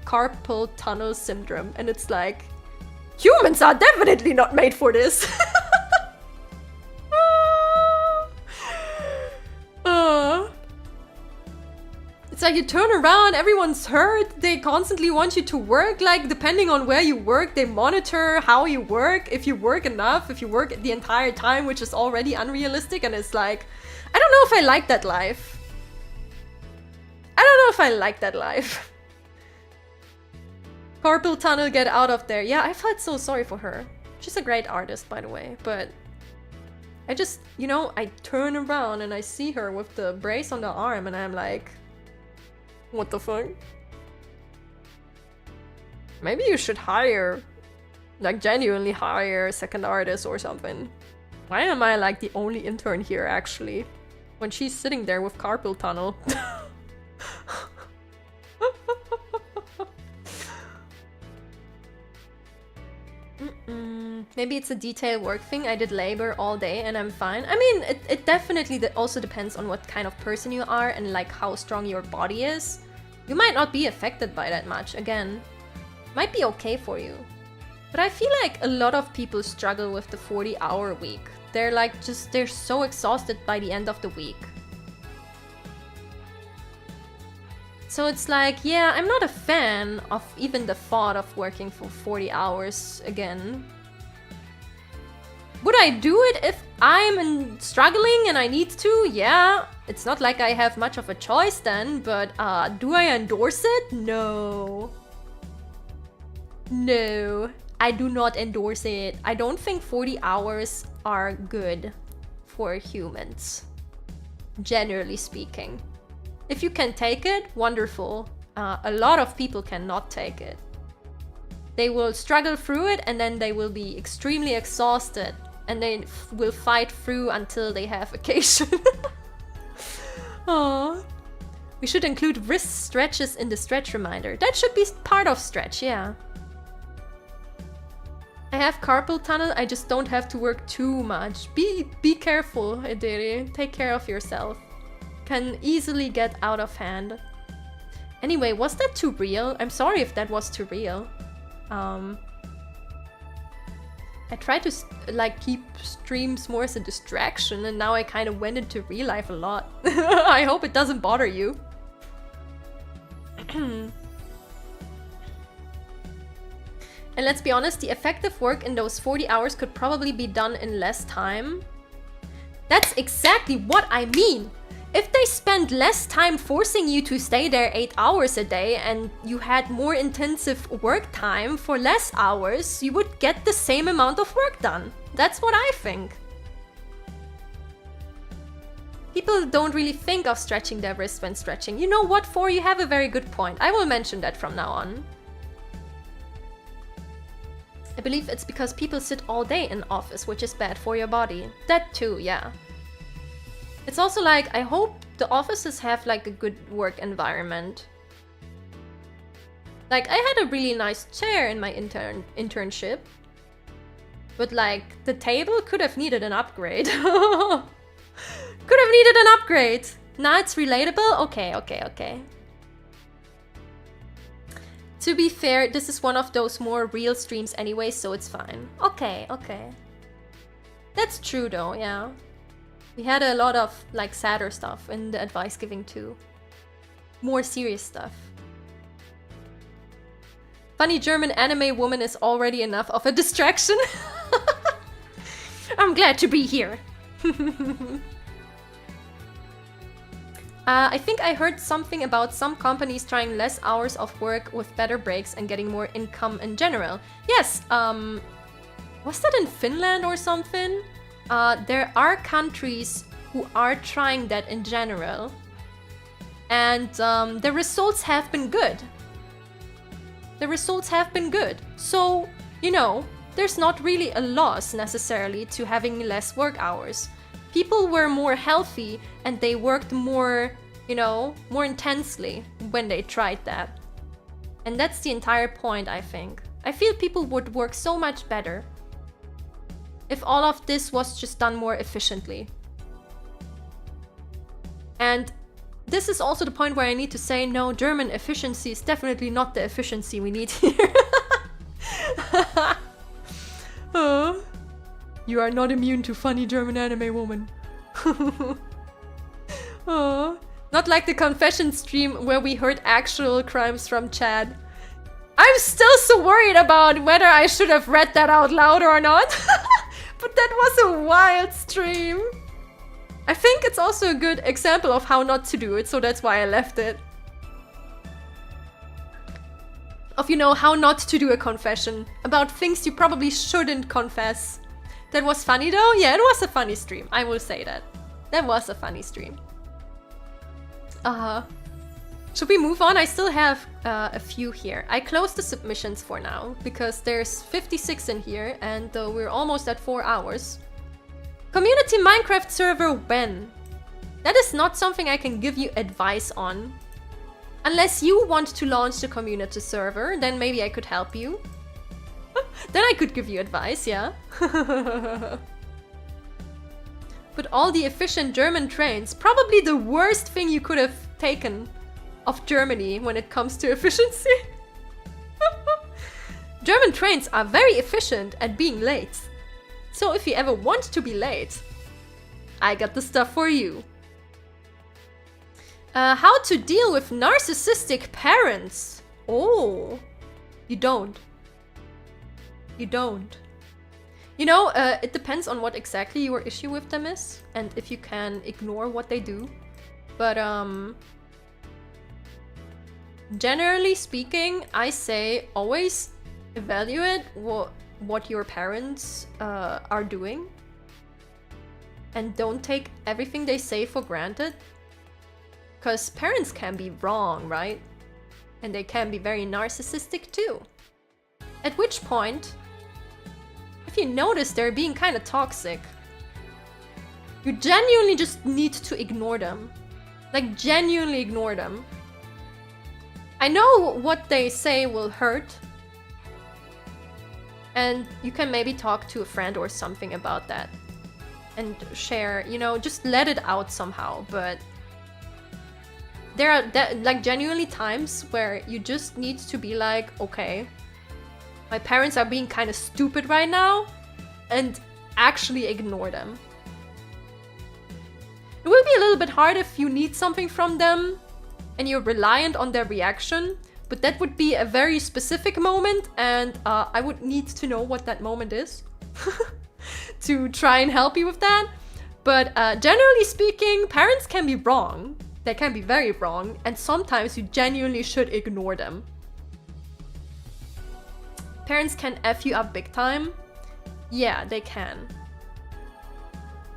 carpal tunnel syndrome. And it's like, humans are definitely not made for this. It's like you turn around, everyone's hurt, they constantly want you to work, like depending on where you work, they monitor how you work, if you work enough, if you work the entire time, which is already unrealistic. And it's like, I don't know if I like that life. I don't know if I like that life. Carpal tunnel, get out of there. Yeah, I felt so sorry for her. She's a great artist, by the way, but I just, you know, I turn around and I see her with the brace on the arm and I'm like, what the fuck? Maybe you should hire, like genuinely hire a second artist or something. Why am I like the only intern here actually? When she's sitting there with carpal tunnel. Maybe it's a detail work thing. I did labor all day and I'm fine. I mean, it definitely also depends on what kind of person you are and like how strong your body is. You might not be affected by that much. Again, might be okay for you. But I feel like a lot of people struggle with the 40-hour week. They're like they're so exhausted by the end of the week. So it's like, yeah, I'm not a fan of even the thought of working for 40 hours again. Would I do it if I'm struggling and I need to? Yeah, it's not like I have much of a choice then, but do I endorse it? No. No, I do not endorse it. I don't think 40 hours are good for humans, generally speaking. If you can take it, wonderful. A lot of people cannot take it. They will struggle through it and then they will be extremely exhausted and they will fight through until they have vacation. Aww. We should include wrist stretches in the stretch reminder. That should be part of stretch, yeah. I have carpal tunnel, I just don't have to work too much. Be careful, Ederi. Take care of yourself. Can easily get out of hand. Anyway, was that too real? I'm sorry if that was too real. I tried to like keep streams more as a distraction and now I kind of went into real life a lot. I hope it doesn't bother you. And let's be honest, the effective work in those 40 hours could probably be done in less time. That's exactly what I mean! If they spend less time forcing you to stay there 8 hours a day and you had more intensive work time for less hours, you would get the same amount of work done. That's what I think. People don't really think of stretching their wrists when stretching. You know what, For? You have a very good point. I will mention that from now on. I believe it's because people sit all day in office, which is bad for your body. That too, yeah. It's also like, I hope the offices have like a good work environment. Like, I had a really nice chair in my internship. But like, the table could have needed an upgrade. Could have needed an upgrade. Now it's relatable? Okay. To be fair, this is one of those more real streams anyway, so it's fine. Okay. That's true though, yeah. We had a lot of like sadder stuff in the advice giving too. More serious stuff. Funny German anime woman is already enough of a distraction. I'm glad to be here. I think I heard something about some companies trying less hours of work with better breaks and getting more income in general. Yes, was that in Finland or something? There are countries who are trying that in general. And the results have been good. So, you know, there's not really a loss necessarily to having less work hours. People were more healthy and they worked more, you know, more intensely when they tried that. And that's the entire point, I think. I feel people would work so much better if all of this was just done more efficiently. And this is also the point where I need to say, no, German efficiency is definitely not the efficiency we need here. Oh. You are not immune to funny German anime woman. Oh. Not like the confession stream where we heard actual crimes from Chad. I'm still so worried about whether I should have read that out loud or not. But that was a wild stream. I think it's also a good example of how not to do it, so that's why I left it. Of, you know, how not to do a confession about things you probably shouldn't confess. That was funny though? Yeah, it was a funny stream. I will say that. That was a funny stream. Should we move on? I still have a few here. I closed the submissions for now because there's 56 in here and we're almost at 4 hours. Community Minecraft server when? That is not something I can give you advice on. Unless you want to launch the community server, then maybe I could help you. Then I could give you advice, yeah? But all the efficient German trains, probably the worst thing you could have taken of Germany when it comes to efficiency. German trains are very efficient at being late. So if you ever want to be late, I got the stuff for you. How to deal with narcissistic parents. Oh, you don't. You don't. You know, it depends on what exactly your issue with them is and if you can ignore what they do. But generally speaking, I say always evaluate what your parents are doing. And don't take everything they say for granted. Because parents can be wrong, right? And they can be very narcissistic too. At which point, if you notice they're being kind of toxic, you genuinely just need to ignore them. Like, genuinely ignore them. I know what they say will hurt. And you can maybe talk to a friend or something about that. And share, you know, just let it out somehow. But there are like genuinely times where you just need to be like, okay, my parents are being kind of stupid right now, and actually ignore them. It will be a little bit hard if you need something from them and you're reliant on their reaction, but that would be a very specific moment, and I would need to know what that moment is to try and help you with that. But generally speaking, parents can be wrong. They can be very wrong, and sometimes you genuinely should ignore them. Parents can F you up big time. Yeah, they can.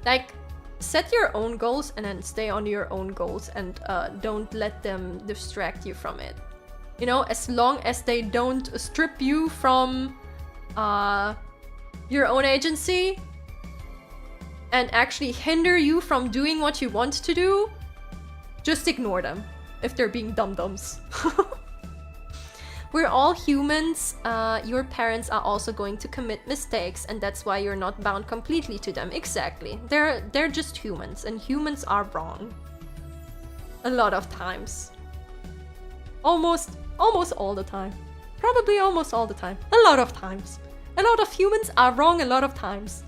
Like, set your own goals and then stay on your own goals, and don't let them distract you from it. You know, as long as they don't strip you from your own agency and actually hinder you from doing what you want to do, just ignore them if they're being dum-dums. We're all humans. Your parents are also going to commit mistakes, and that's why you're not bound completely to them. Exactly. They're just humans, and humans are wrong. A lot of times. Almost all the time. Probably almost all the time. A lot of times. A lot of humans are wrong a lot of times.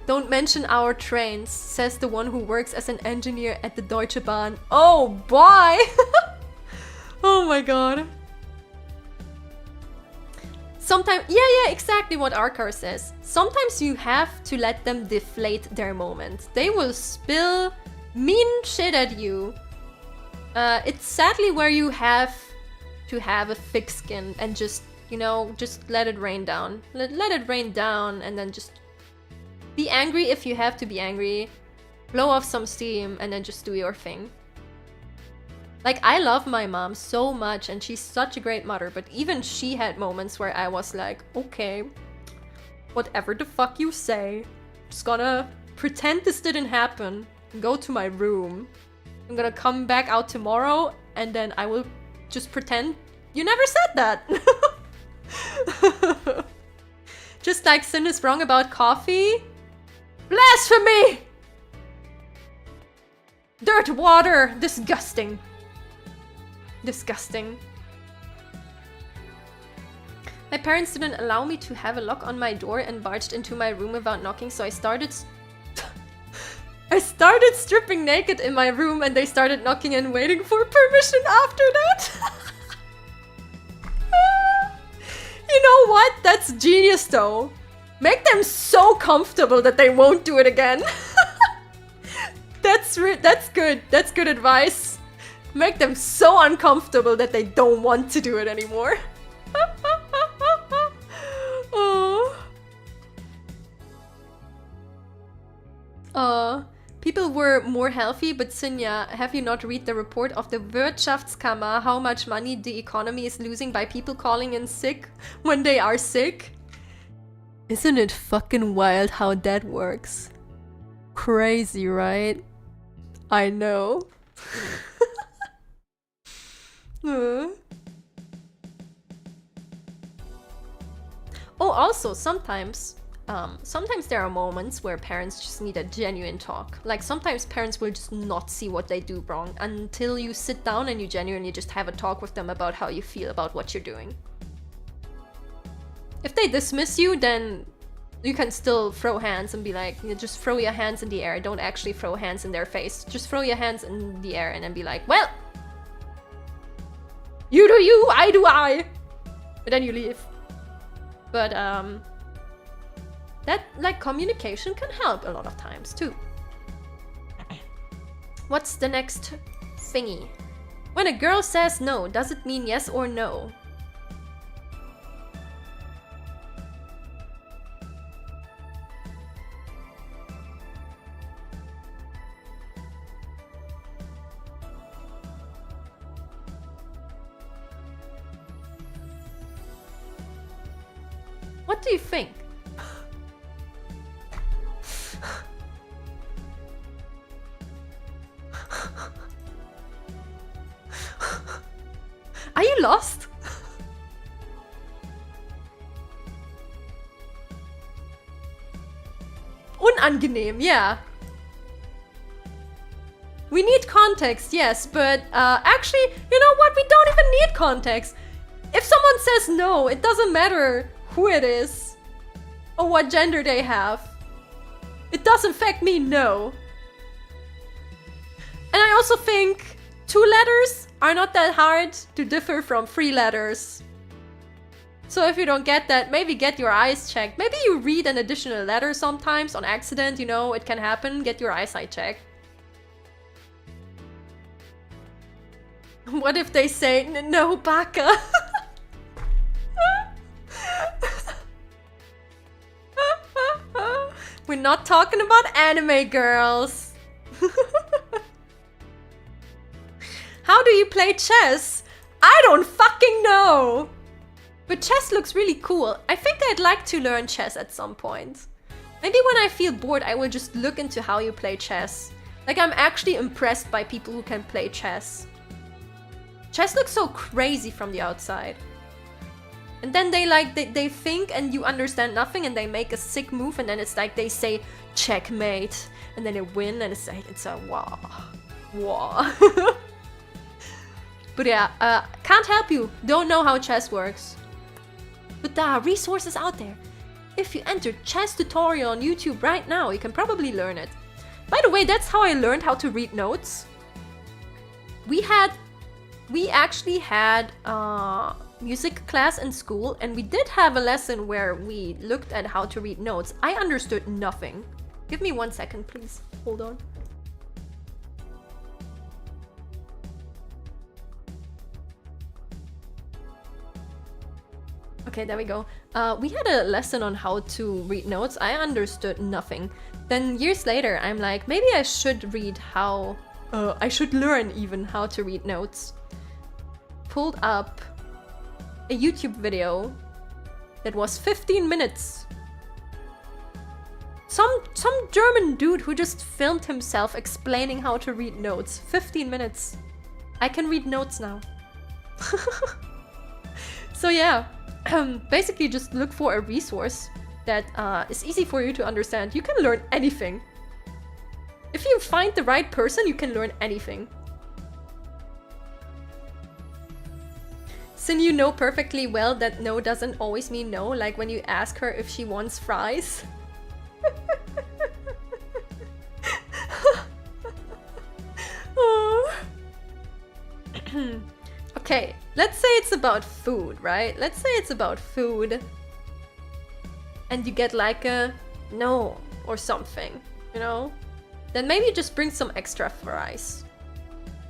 Don't mention our trains, says the one who works as an engineer at the Deutsche Bahn. Oh, boy! Oh my god. Sometimes, yeah, exactly what Arkar says. Sometimes you have to let them deflate their moment. They will spill mean shit at you. It's sadly where you have to have a thick skin and just, you know, just let it rain down. Let it rain down, and then just be angry if you have to be angry. Blow off some steam and then just do your thing. Like, I love my mom so much and she's such a great mother, but even she had moments where I was like, okay, whatever the fuck you say, I'm just gonna pretend this didn't happen and go to my room. I'm gonna come back out tomorrow and then I will just pretend you never said that. Just like Sin is wrong about coffee. Blasphemy! Dirt water! Disgusting. Disgusting. My parents didn't allow me to have a lock on my door and barged into my room without knocking, so I started stripping naked in my room, and they started knocking and waiting for permission after that. You know what? That's genius though. Make them so comfortable that they won't do it again. That's good. That's good advice. Make them so uncomfortable that they don't want to do it anymore. People were more healthy, but Cinnia, have you not read the report of the Wirtschaftskammer how much money the economy is losing by people calling in sick when they are sick? Isn't it fucking wild how that works? Crazy, right? I know. also sometimes there are moments where parents just need a genuine talk. Like sometimes parents will just not see what they do wrong until you sit down and you genuinely just have a talk with them about how you feel about what you're doing. If they dismiss you, then you can still throw hands and be like, you just throw your hands in the air. Don't actually throw hands in their face. Just throw your hands in the air and then be like, well, you do you, I do I. But then you leave. But that, like, communication can help a lot of times too. What's the next thingy? When a girl says no, does it mean yes or no? What do you think? Are you lost? Unangenehm, yeah. We need context, yes, but actually, you know what? We don't even need context. If someone says no, it doesn't matter who it is or what gender they have. It does in fact mean no. And I also think 2 letters are not that hard to differ from 3 letters. So if you don't get that, maybe get your eyes checked. Maybe you read an additional letter sometimes on accident, you know, it can happen. Get your eyesight checked. What if they say, no, baka? We're not talking about anime girls. How do you play chess? I don't fucking know. But chess looks really cool. I think I'd like to learn chess at some point. Maybe when I feel bored, I will just look into how you play chess. Like, I'm actually impressed by people who can play chess. Chess looks so crazy from the outside. And then they think and you understand nothing and they make a sick move and then it's like they say checkmate and then they win and it's like, it's a wow. But yeah, can't help you. Don't know how chess works. But there are resources out there. If you enter chess tutorial on YouTube right now, you can probably learn it. By the way, that's how I learned how to read notes. We actually had music class in school and we did have a lesson where we looked at how to read notes. I understood nothing. Give me 1 second, please. Hold on. Okay, there we go. We had a lesson on how to read notes. I understood nothing. Then years later, I'm like, maybe I should read how... I should learn even how to read notes. Pulled up a YouTube video that was 15 minutes. Some German dude who just filmed himself explaining how to read notes. 15 minutes. I can read notes now. So yeah, basically just look for a resource that is easy for you to understand. You can learn anything. If you find the right person, you can learn anything. Sin, you know perfectly well that no doesn't always mean no, like when you ask her if she wants fries. Oh. Okay, let's say it's about food, right? Let's say it's about food. And you get like a no or something, you know? Then maybe just bring some extra fries.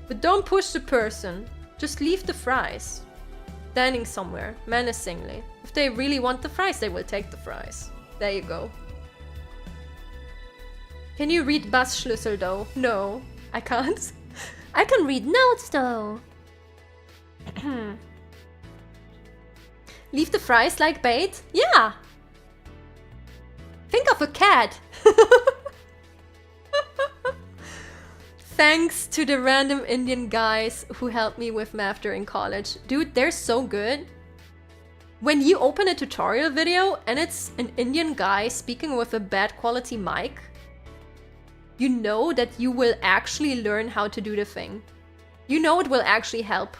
But don't push the person. Just leave the fries. Standing somewhere, menacingly. If they really want the fries, they will take the fries. There you go. Can you read Bassschlüssel though? No, I can't. I can read notes though. Leave the fries like bait? Yeah! Think of a cat! Thanks to the random Indian guys who helped me with math during college. Dude, they're so good. when you open a tutorial video and it's an Indian guy speaking with a bad quality mic, you know that you will actually learn how to do the thing. You know it will actually help.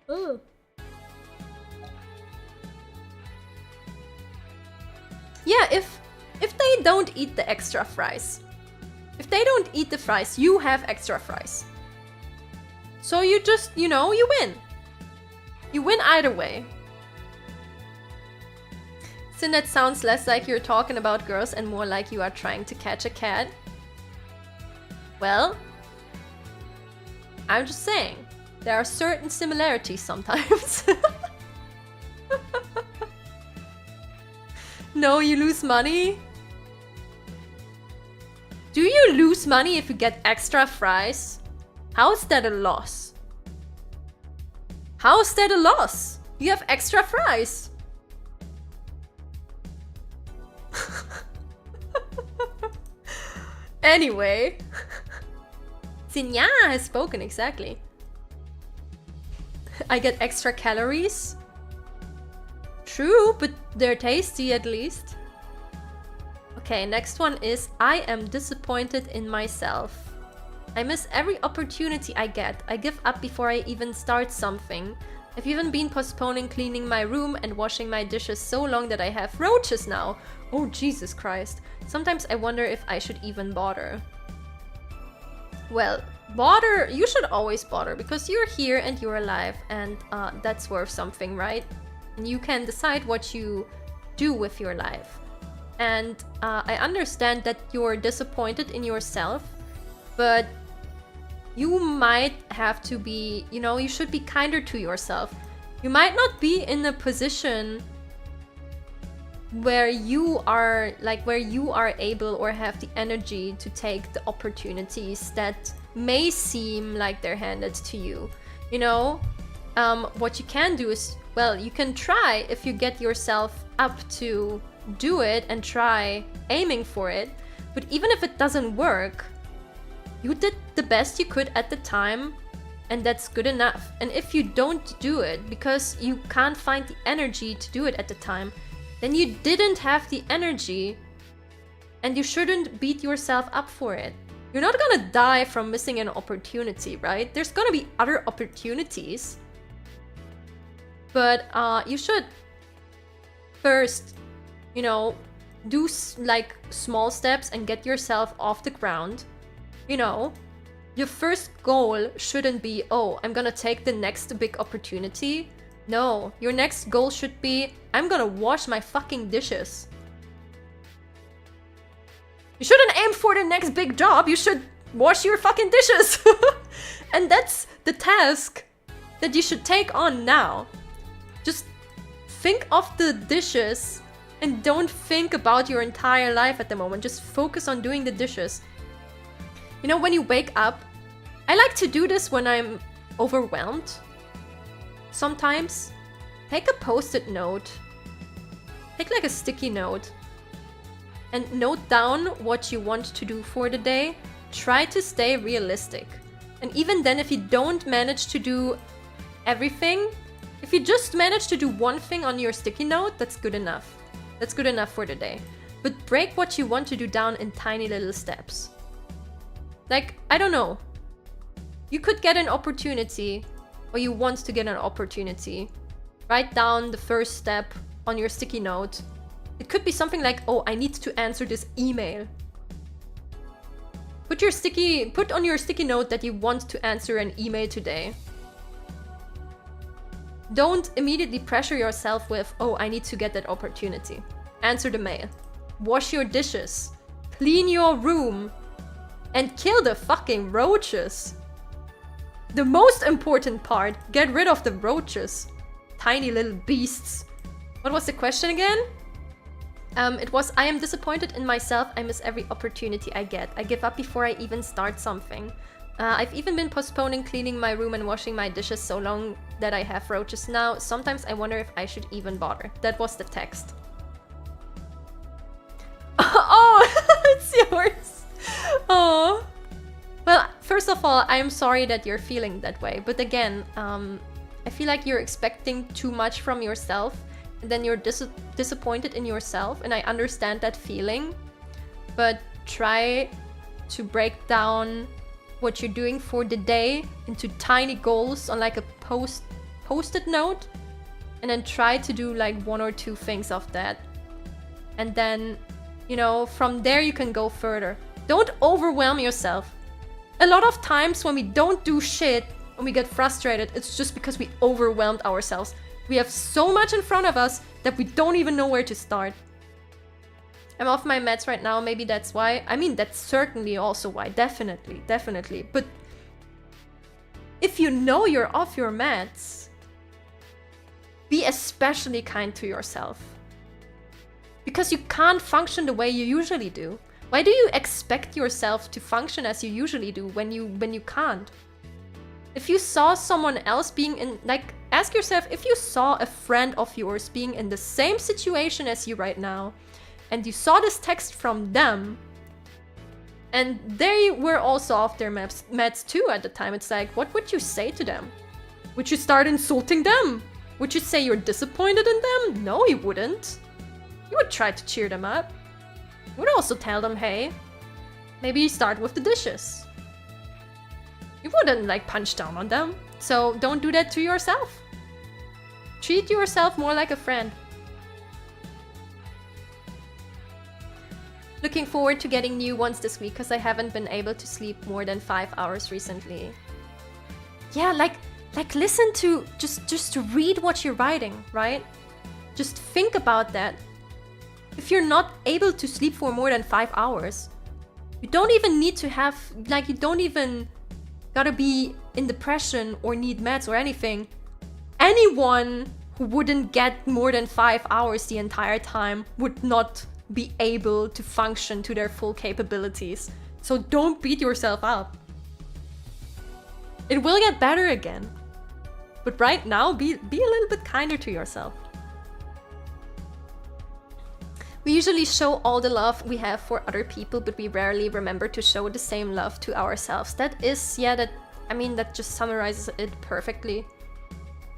Oh. Yeah, if they don't eat the extra fries. If they don't eat the fries, you have extra fries. So you just, you know, you win. You win either way. Sin, that sounds less like you're talking about girls and more like you are trying to catch a cat. Well, I'm just saying, there are certain similarities sometimes. No, you lose money? Do you lose money if you get extra fries? How is that a loss? How is that a loss? You have extra fries. Anyway. Cinnia has spoken, exactly. I get extra calories. True, but they're tasty at least. Okay, next one is I am disappointed in myself. I miss every opportunity I get. I give up before I even start something. I've even been postponing cleaning my room and washing my dishes so long that I have roaches now. Oh, Jesus Christ. Sometimes I wonder if I should even bother. Well, bother, you should always bother because you're here and you're alive and that's worth something, right? And you can decide what you do with your life. And I understand that you're disappointed in yourself, but you might have to be, you know, you should be kinder to yourself. You might not be in a position where you are able or have the energy to take the opportunities that may seem like they're handed to you. You know, what you can do is, well, you can try if you get yourself up to do it and try aiming for it. But even if it doesn't work, you did the best you could at the time and that's good enough. And if you don't do it because you can't find the energy to do it at the time, then you didn't have the energy and you shouldn't beat yourself up for it. You're not gonna die from missing an opportunity, right? There's gonna be other opportunities. But you should first, you know, do like small steps and get yourself off the ground. You know, your first goal shouldn't be, oh, I'm gonna take the next big opportunity. No, your next goal should be, I'm gonna wash my fucking dishes. You shouldn't aim for the next big job, you should wash your fucking dishes. And that's the task that you should take on now. Just think of the dishes and don't think about your entire life at the moment. Just focus on doing the dishes. You know, when you wake up, I like to do this when I'm overwhelmed. Sometimes, take a post-it note. Take like a sticky note. And note down what you want to do for the day. Try to stay realistic. And even then, if you don't manage to do everything, if you just manage to do one thing on your sticky note, that's good enough. That's good enough for the day. But break what you want to do down in tiny little steps. Like, I don't know. You could get an opportunity, or you want to get an opportunity. Write down the first step on your sticky note. It could be something like, oh, I need to answer this email. Put on your sticky note that you want to answer an email today. Don't immediately pressure yourself with, oh, I need to get that opportunity. Answer the mail. Wash your dishes. Clean your room. And kill the fucking roaches. The most important part, get rid of the roaches. Tiny little beasts. What was the question again? It was, I am disappointed in myself. I miss every opportunity I get. I give up before I even start something. I've even been postponing cleaning my room and washing my dishes so long that I have roaches now. Sometimes I wonder if I should even bother. That was the text. Oh, it's yours. Oh. Well, first first of all, I'm sorry that you're feeling that way. But again, I feel like you're expecting too much from yourself, and then you're disappointed in yourself, and I understand that feeling. But try to break down what you're doing for the day into tiny goals on like a post-it note, and then try to do like 1 or 2 things of that. And then, you know, from there you can go further. Don't overwhelm yourself. A lot of times when we don't do shit and we get frustrated, it's just because we overwhelmed ourselves. We have so much in front of us that we don't even know where to start. I'm off my meds right now, maybe that's why. I mean, that's certainly also why, definitely. But if you know you're off your meds, be especially kind to yourself. Because you can't function the way you usually do. Why do you expect yourself to function as you usually do when you can't? If you saw someone else being in, like, ask yourself if you saw a friend of yours being in the same situation as you right now, and you saw this text from them, and they were also off their meds too at the time. It's like, what would you say to them? Would you start insulting them? Would you say you're disappointed in them? No, you wouldn't. You would try to cheer them up. You would also tell them, hey, maybe start with the dishes. You wouldn't like punch down on them. So don't do that to yourself. Treat yourself more like a friend. Looking forward to getting new ones this week because I haven't been able to sleep more than 5 hours recently. Yeah, like listen to, just to read what you're writing, right? Just think about that. If you're not able to sleep for more than 5 hours, you don't even need to have, like, you don't even gotta be in depression or need meds or anything. Anyone who wouldn't get more than 5 hours the entire time would not be able to function to their full capabilities. So don't beat yourself up. It will get better again. But right now, be a little bit kinder to yourself. We usually show all the love we have for other people, but we rarely remember to show the same love to ourselves. That is, yeah, that just summarizes it perfectly.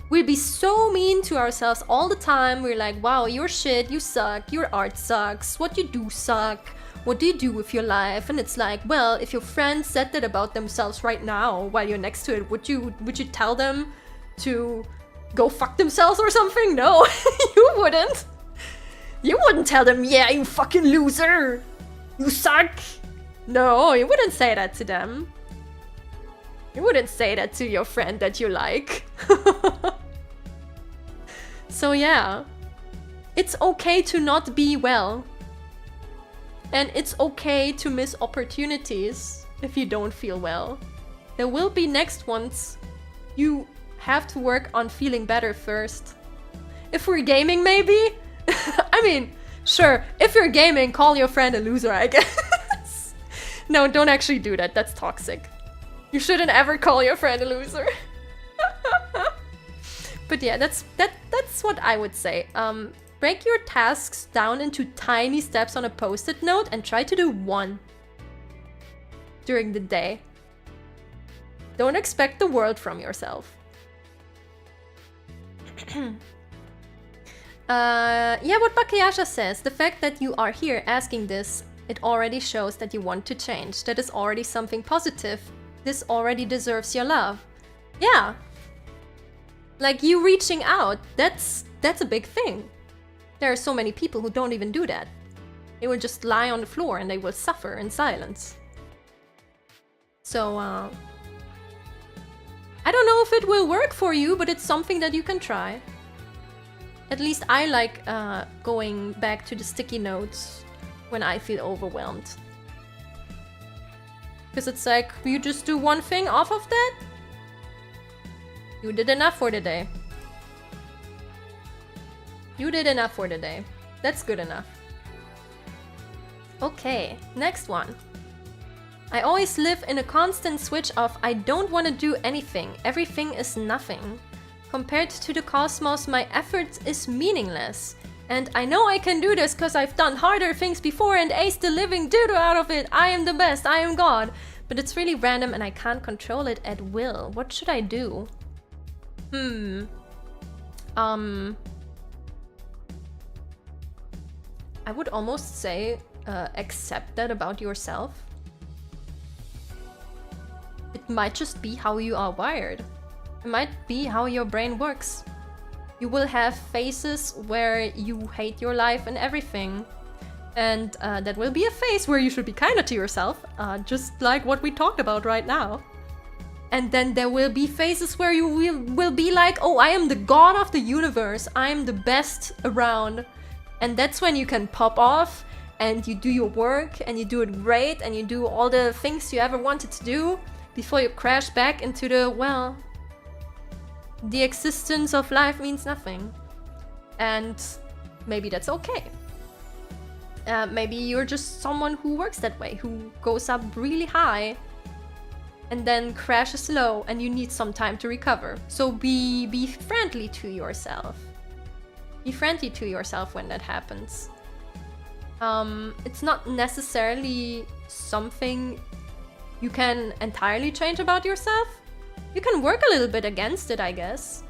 We'll be so mean to ourselves all the time. We're like, wow, you're shit, you suck, your art sucks, what you do suck, what do you do with your life? And it's like, well, if your friends said that about themselves right now while you're next to it, would you tell them to go fuck themselves or something? No, you wouldn't. You wouldn't tell them, yeah, you fucking loser, you suck. No, you wouldn't say that to them. You wouldn't say that to your friend that you like. So yeah, it's okay to not be well. And it's okay to miss opportunities if you don't feel well. There will be next ones. You have to work on feeling better first. If we're gaming, maybe? I mean, sure, if you're gaming, call your friend a loser, I guess. No, don't actually do that. That's toxic. You shouldn't ever call your friend a loser. But yeah, that's what I would say. Break your tasks down into tiny steps on a post-it note and try to do 1 during the day. Don't expect the world from yourself. Yeah, what Backseating says, the fact that you are here asking this, it already shows that you want to change. That is already something positive. This already deserves your love. Yeah. Like, you reaching out, that's a big thing. There are so many people who don't even do that. They will just lie on the floor and they will suffer in silence. So, I don't know if it will work for you, but it's something that you can try. At least I like going back to the sticky notes when I feel overwhelmed. Because it's like, you just do 1 thing off of that. You did enough for the day. You did enough for the day. That's good enough. Okay, next one. I always live in a constant switch of I don't want to do anything. Everything is nothing. Compared to the cosmos, my effort is meaningless. And I know I can do this because I've done harder things before and aced the living doo-doo out of it. I am the best, I am God. But it's really random and I can't control it at will. What should I do? I would almost say accept that about yourself. It might just be how you are wired. It might be how your brain works. You will have phases where you hate your life and everything. And that will be a phase where you should be kinder to yourself, just like what we talked about right now. And then there will be phases where you will be like, oh, I am the god of the universe. I am the best around. And that's when you can pop off and you do your work and you do it great and you do all the things you ever wanted to do before you crash back into the, well, the existence of life means nothing. And maybe that's okay. Maybe you're just someone who works that way, who goes up really high and then crashes low and you need some time to recover. So be friendly to yourself. Be friendly to yourself when that happens. It's not necessarily something you can entirely change about yourself. You can work a little bit against it, I guess.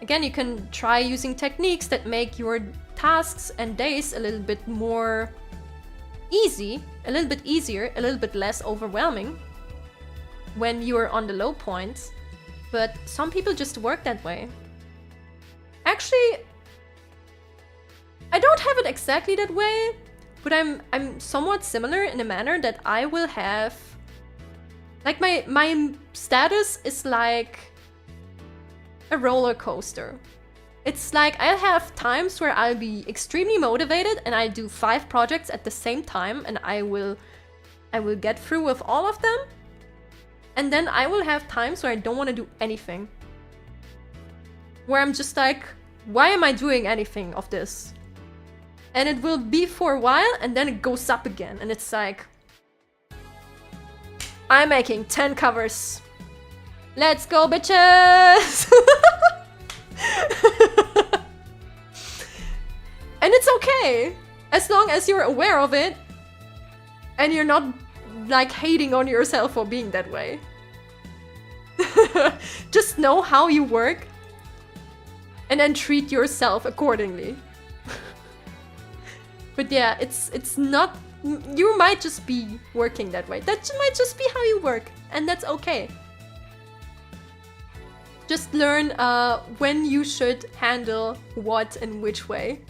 Again, you can try using techniques that make your tasks and days a little bit more easy, a little bit easier, a little bit less overwhelming when you're on the low points. But some people just work that way. Actually, I don't have it exactly that way, but I'm somewhat similar in a manner that I will have, like, my status is like a roller coaster. It's like I'll have times where I'll be extremely motivated and I do 5 projects at the same time and I will get through with all of them. And then I will have times where I don't want to do anything. Where I'm just like, why am I doing anything of this? And it will be for a while and then it goes up again and it's like, I'm making 10 covers. Let's go, bitches! And it's okay, as long as you're aware of it and you're not like hating on yourself for being that way. Just know how you work and then treat yourself accordingly. But yeah, it's not, you might just be working that way. That might just be how you work, and that's okay. Just learn when you should handle what and which way.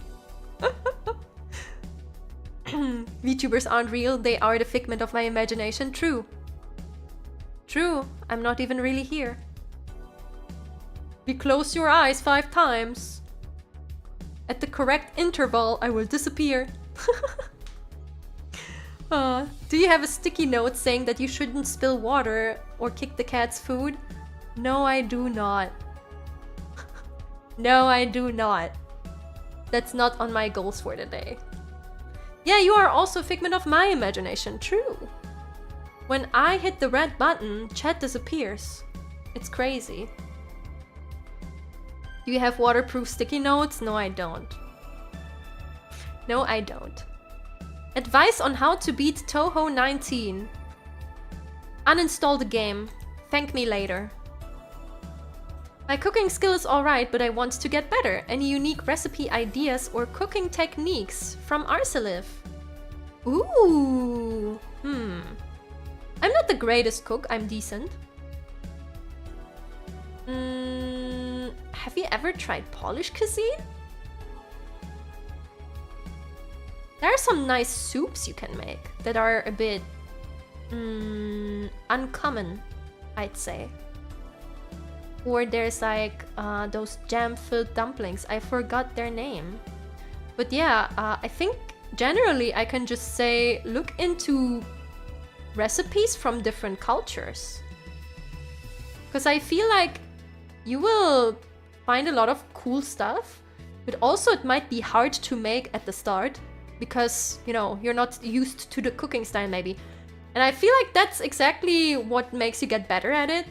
VTubers aren't real, they are the figment of my imagination. True. True, I'm not even really here. You close your eyes 5 times. At the correct interval, I will disappear. Do you have a sticky note saying that you shouldn't spill water or kick the cat's food? No, I do not. No, I do not. That's not on my goals for the day. Yeah, you are also a figment of my imagination, true. When I hit the red button, chat disappears. It's crazy. Do you have waterproof sticky notes? No, I don't. No, I don't. Advice on how to beat Toho 19. Uninstall the game. Thank me later. My cooking skill is alright, but I want to get better. Any unique recipe ideas or cooking techniques from Arcelive? Ooh. I'm not the greatest cook, I'm decent. Have you ever tried Polish cuisine? There are some nice soups you can make that are a bit uncommon, I'd say. Or there's like those jam-filled dumplings. I forgot their name. But yeah, I think generally I can just say look into recipes from different cultures. Because I feel like you will find a lot of cool stuff, but also it might be hard to make at the start because, you know, you're not used to the cooking style maybe. And I feel like that's exactly what makes you get better at it.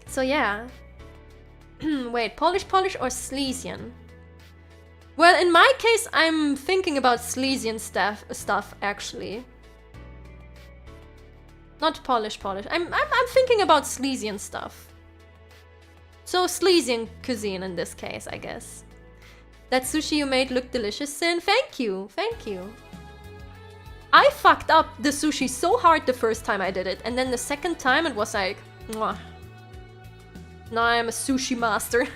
So yeah. Wait, Polish or Silesian? Well, in my case, I'm thinking about Silesian stuff actually. Not Polish. I'm thinking about Silesian stuff. So Silesian cuisine in this case, I guess. That sushi you made looked delicious, Sin. Thank you. I fucked up the sushi so hard the first time I did it, and then the second time it was like, mwah. Now I'm a sushi master.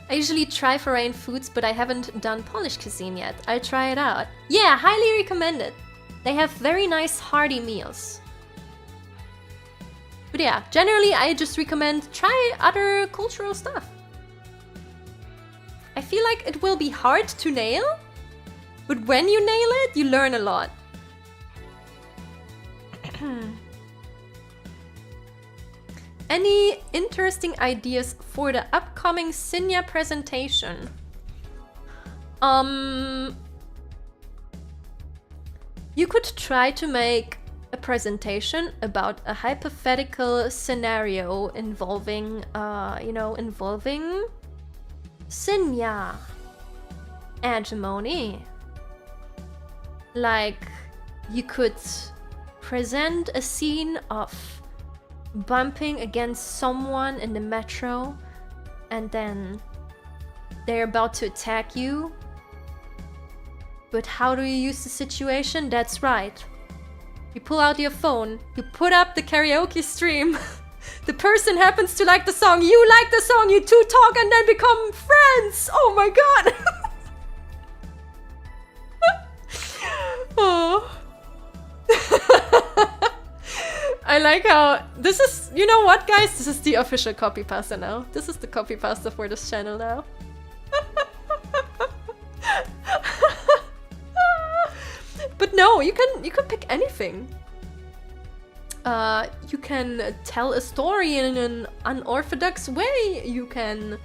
I usually try foreign foods, but I haven't done Polish cuisine yet. I'll try it out. Yeah, highly recommend it. They have very nice hearty meals. But yeah, generally I just recommend try other cultural stuff. I feel like it will be hard to nail, but when you nail it, you learn a lot. Any interesting ideas for the upcoming Cinnia presentation? You could try to make a presentation about a hypothetical scenario involving, involving Cinnia Antimony. Like, you could present a scene of bumping against someone in the metro, and then they're about to attack you. But how do you use the situation? That's right. You pull out your phone, you put up the karaoke stream. The person happens to like the song, you like the song, you two talk and then become friends. Oh my god. Oh. I like how this is, you know what guys, this is the official copy pasta now. This is the copy pasta for this channel now. But no, you can pick anything. You can tell a story in an unorthodox way. You can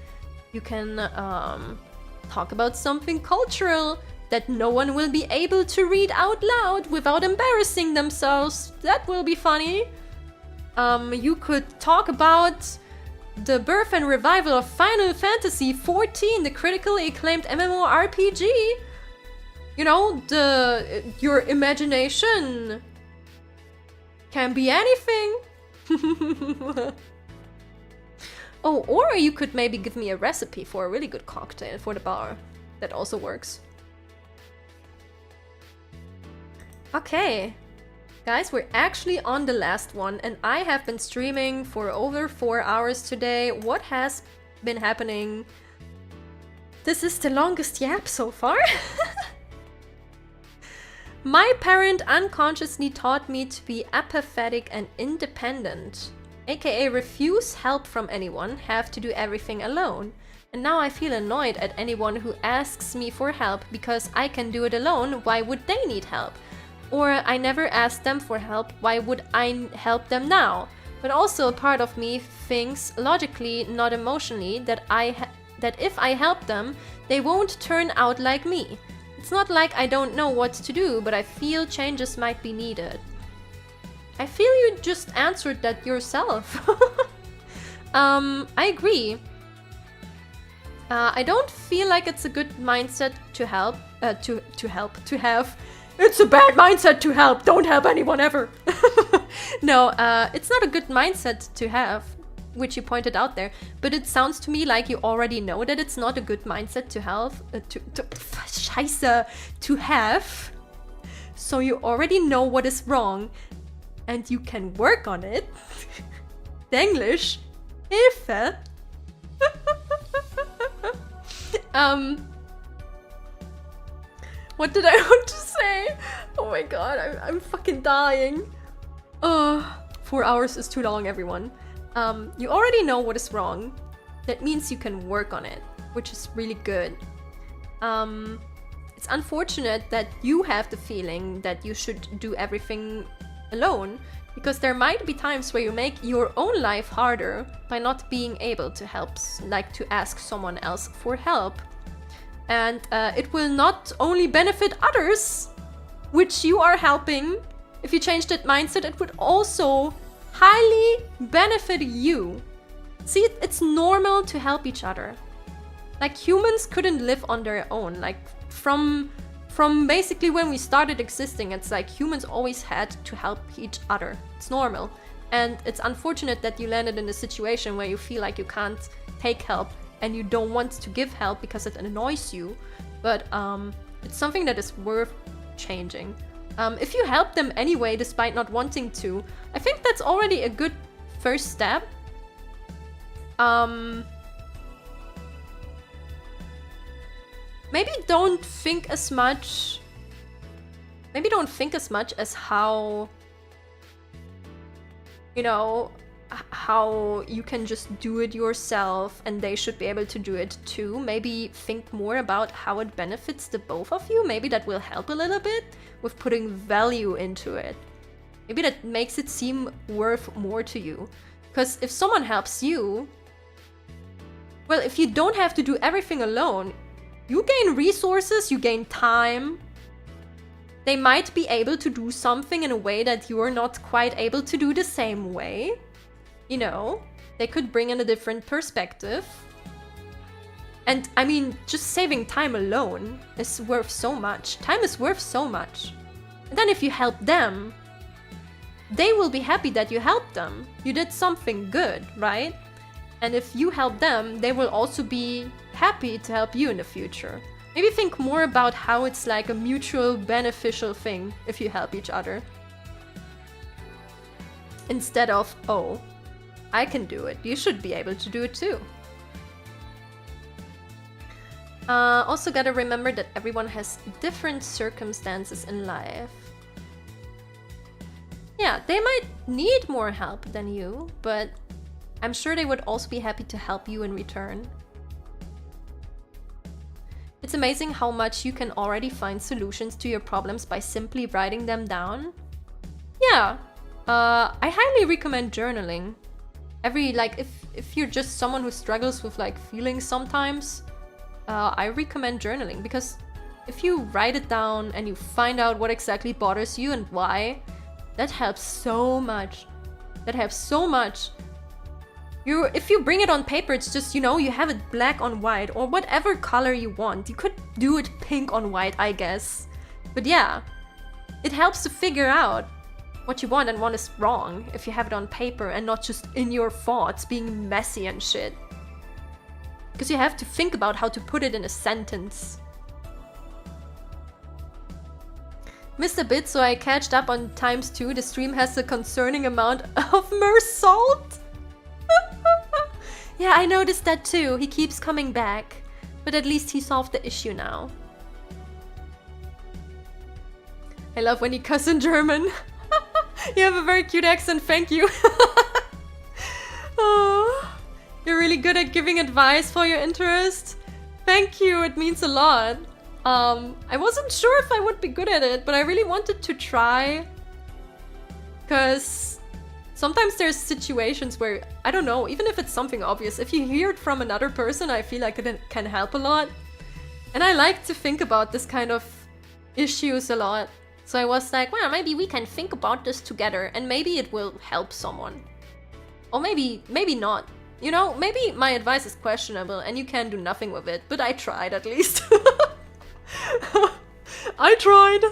talk about something cultural that no one will be able to read out loud without embarrassing themselves. That will be funny. You could talk about the birth and revival of Final Fantasy XIV, the critically acclaimed MMORPG. You know, your imagination can be anything. Oh, or you could maybe give me a recipe for a really good cocktail for the bar. That also works. Okay. Guys, we're actually on the last one, and I have been streaming for over 4 hours today. What has been happening? This is the longest yap so far. My parent unconsciously taught me to be apathetic and independent, aka refuse help from anyone, have to do everything alone. And now I feel annoyed at anyone who asks me for help because I can do it alone. Why would they need help? Or I never asked them for help, why would I help them now? But also a part of me thinks logically, not emotionally, that if I help them, they won't turn out like me. It's not like I don't know what to do, but I feel changes might be needed. I feel you just answered that yourself. I agree. I don't feel like it's a good mindset to help, to have. It's a bad mindset to help. Don't help anyone ever. No, it's not a good mindset to have, which you pointed out there. But it sounds to me like you already know that it's not a good mindset to have. To have. So you already know what is wrong, and you can work on it. English, Hilfe. What did I want to say? Oh my god, I'm fucking dying. 4 hours is too long, everyone. You already know what is wrong. That means you can work on it, which is really good. It's unfortunate that you have the feeling that you should do everything alone, because there might be times where you make your own life harder by not being able to help, like to ask someone else for help. And it will not only benefit others, which you are helping. If you change that mindset, it would also highly benefit you. See, it's normal to help each other. Like, humans couldn't live on their own. Like, from from basically when we started existing, it's like humans always had to help each other. It's normal. And it's unfortunate that you landed in a situation where you feel like you can't take help and you don't want to give help because it annoys you. But it's something that is worth changing. If you help them anyway, despite not wanting to, I think that's already a good first step. Maybe don't think as much. Maybe don't think as much as how, you know, how you can just do it yourself and they should be able to do it too. Maybe think more about how it benefits the both of you. Maybe that will help a little bit with putting value into it. Maybe that makes it seem worth more to you. Because if someone helps you, well, if you don't have to do everything alone, you gain resources, you gain time. They might be able to do something in a way that you are not quite able to do the same way. You know, they could bring in a different perspective. And I mean, just saving time alone is worth so much. Time is worth so much. And then if you help them, they will be happy that you helped them. You did something good, right? And if you help them, they will also be happy to help you in the future. Maybe think more about how it's like a mutual beneficial thing if you help each other. Instead of, oh, I can do it. You should be able to do it too. Also gotta remember that everyone has different circumstances in life. Yeah, they might need more help than you, but I'm sure they would also be happy to help you in return. It's amazing how much you can already find solutions to your problems by simply writing them down. Yeah, I highly recommend journaling. If you're just someone who struggles with like feelings sometimes, I recommend journaling, because if you write it down and you find out what exactly bothers you and why, that helps so much. That helps so much. If you bring it on paper, it's just, you know, you have it black on white or whatever color you want. You could do it pink on white, I guess. But yeah, it helps to figure out what you want and what is wrong if you have it on paper and not just in your thoughts being messy and shit. Because you have to think about how to put it in a sentence. Missed a bit, so I catched up on ×2. The stream has a concerning amount of salt. Yeah, I noticed that too. He keeps coming back. But at least he solved the issue now. I love when you cuss in German. You have a very cute accent, thank you. Oh, you're really good at giving advice for your interest. Thank you, it means a lot. I wasn't sure if I would be good at it, but I really wanted to try. Because sometimes there's situations where, I don't know, even if it's something obvious, if you hear it from another person, I feel like it can help a lot. And I like to think about this kind of issues a lot. So I was like, well, maybe we can think about this together and maybe it will help someone. Or maybe not. You know, maybe my advice is questionable and you can do nothing with it, but I tried at least. I tried!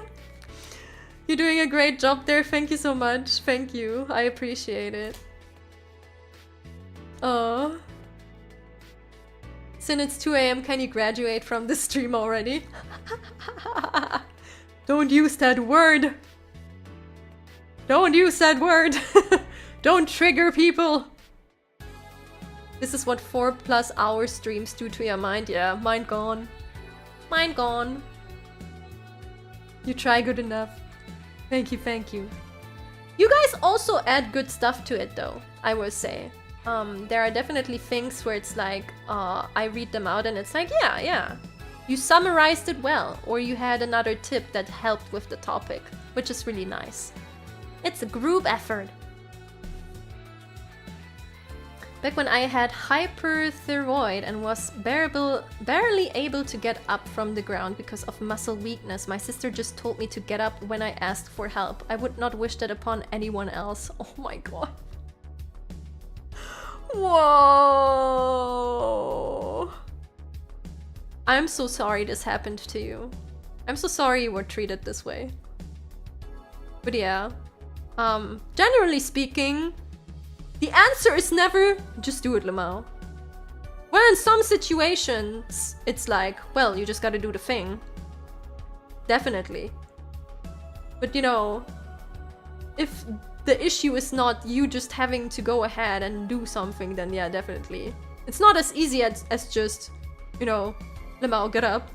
You're doing a great job there, thank you so much. Thank you, I appreciate it. Sin, it's 2 AM, can you graduate from the stream already? Don't use that word! Don't use that word! Don't trigger people! This is what 4+ hour streams do to your mind. Yeah, mine gone. Mine gone. You try good enough. Thank you, thank you. You guys also add good stuff to it though, I will say. There are definitely things where it's like, I read them out and it's like, yeah. You summarized it well, or you had another tip that helped with the topic, which is really nice. It's a group effort. Back when I had hyperthyroid and was barely able to get up from the ground because of muscle weakness, my sister just told me to get up when I asked for help. I would not wish that upon anyone else. Oh my god. Whoa. I'm so sorry this happened to you. I'm so sorry you were treated this way. But yeah, generally speaking, the answer is never just do it, Lamau. Well, in some situations, it's like, well, you just gotta do the thing. Definitely. But you know, if the issue is not you just having to go ahead and do something, then yeah, definitely. It's not as easy as just, you know, Lamau, get up.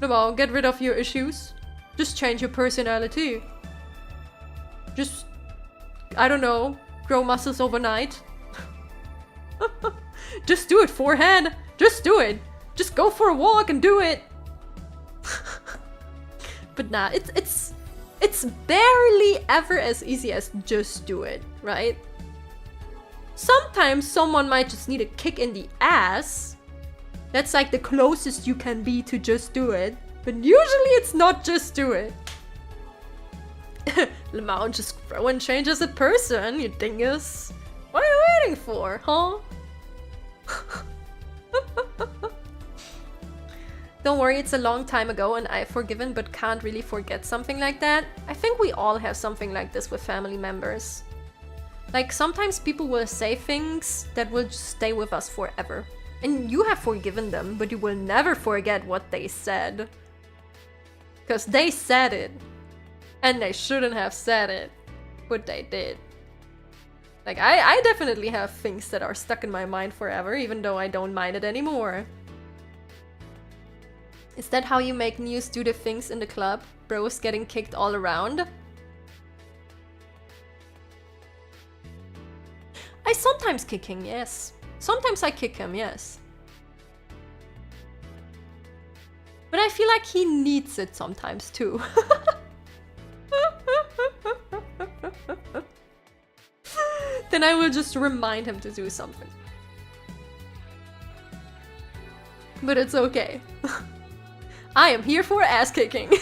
Lamau, get rid of your issues. Just change your personality. Just, I don't know, grow muscles overnight. Just do it, forehead. Just do it. Just go for a walk and do it. But nah, it's barely ever as easy as just do it, right? Sometimes someone might just need a kick in the ass. That's like the closest you can be to just do it. But usually it's not just do it. Lamau, just grow and change as a person, you dingus. What are you waiting for, huh? Don't worry, it's a long time ago and I've forgiven but can't really forget something like that. I think we all have something like this with family members. Like, sometimes people will say things that will just stay with us forever. And you have forgiven them, but you will never forget what they said. Because they said it. And they shouldn't have said it. But they did. Like, I definitely have things that are stuck in my mind forever, even though I don't mind it anymore. Is that how you make Nious do the things in the club? Bros getting kicked all around? I sometimes kick him, yes. Sometimes I kick him, yes. But I feel like he needs it sometimes too. Then I will just remind him to do something. But it's okay. I am here for ass kicking.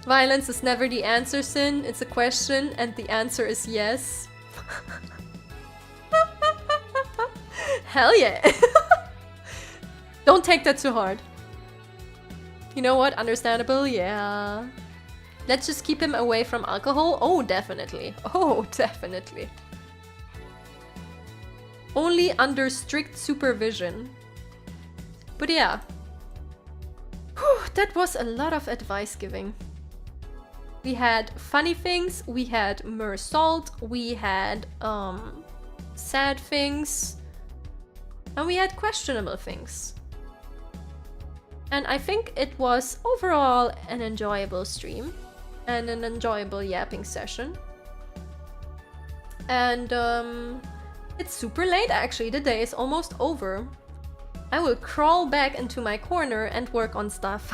Violence is never the answer, Sin. It's a question, and the answer is yes. Hell yeah! Don't take that too hard. You know what? Understandable? Yeah. Let's just keep him away from alcohol? Oh, definitely. Oh, definitely. Only under strict supervision. But yeah. Whew, that was a lot of advice giving. We had funny things, we had mer salt, we had sad things, and we had questionable things. And I think it was overall an enjoyable stream and an enjoyable yapping session. And it's super late actually, the day is almost over. I will crawl back into my corner and work on stuff.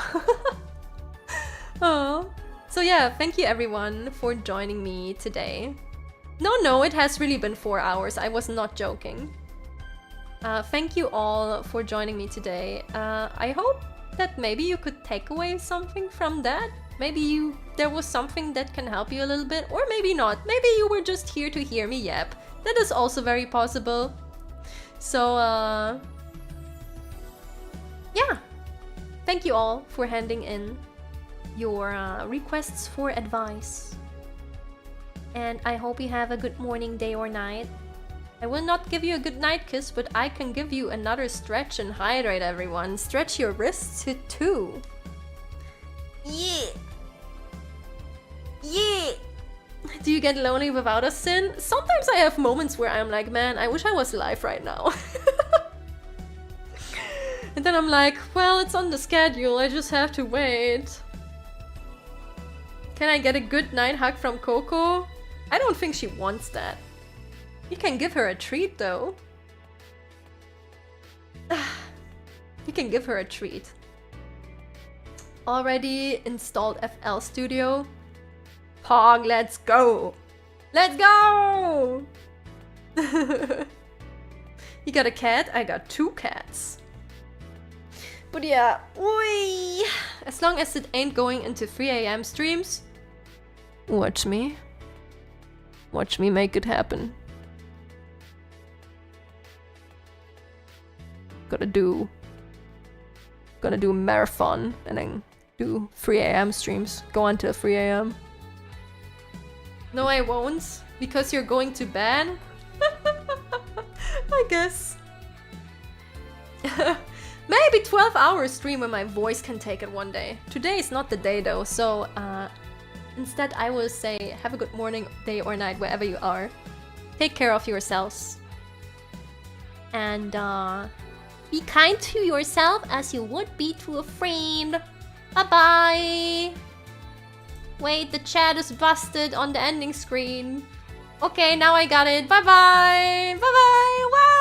Oh. So yeah, thank you everyone for joining me today. No, it has really been 4 hours, I was not joking. Thank you all for joining me today. I hope that maybe you could take away something from that. Maybe there was something that can help you a little bit, or maybe not. Maybe you were just here to hear me yap. That is also very possible. So, yeah. Thank you all for handing in your requests for advice. And I hope you have a good morning, day, or night. I will not give you a good night kiss, but I can give you another stretch and hydrate, everyone. Stretch your wrists too. Yeah. Yeah. Do you get lonely without a Sin? Sometimes I have moments where I'm like, man, I wish I was live right now. And then I'm like, well, it's on the schedule, I just have to wait. Can I get a good night hug from Coco? I don't think she wants that. You can give her a treat though. You can give her a treat. Already installed FL Studio? Pog, let's go! Let's go! You got a cat? I got 2 cats. But yeah, oi. As long as it ain't going into 3 AM streams, watch me. Watch me make it happen. Gonna do a marathon and then do 3 a.m. streams. Go on to 3 a.m. No, I won't. Because you're going to bed? I guess. Maybe 12-hour stream when my voice can take it one day. Today is not the day though, so instead I will say have a good morning, day or night wherever you are. Take care of yourselves. And be kind to yourself as you would be to a friend. Bye-bye! Wait, the chat is busted on the ending screen. Okay, now I got it. Bye-bye! Bye-bye! Wow!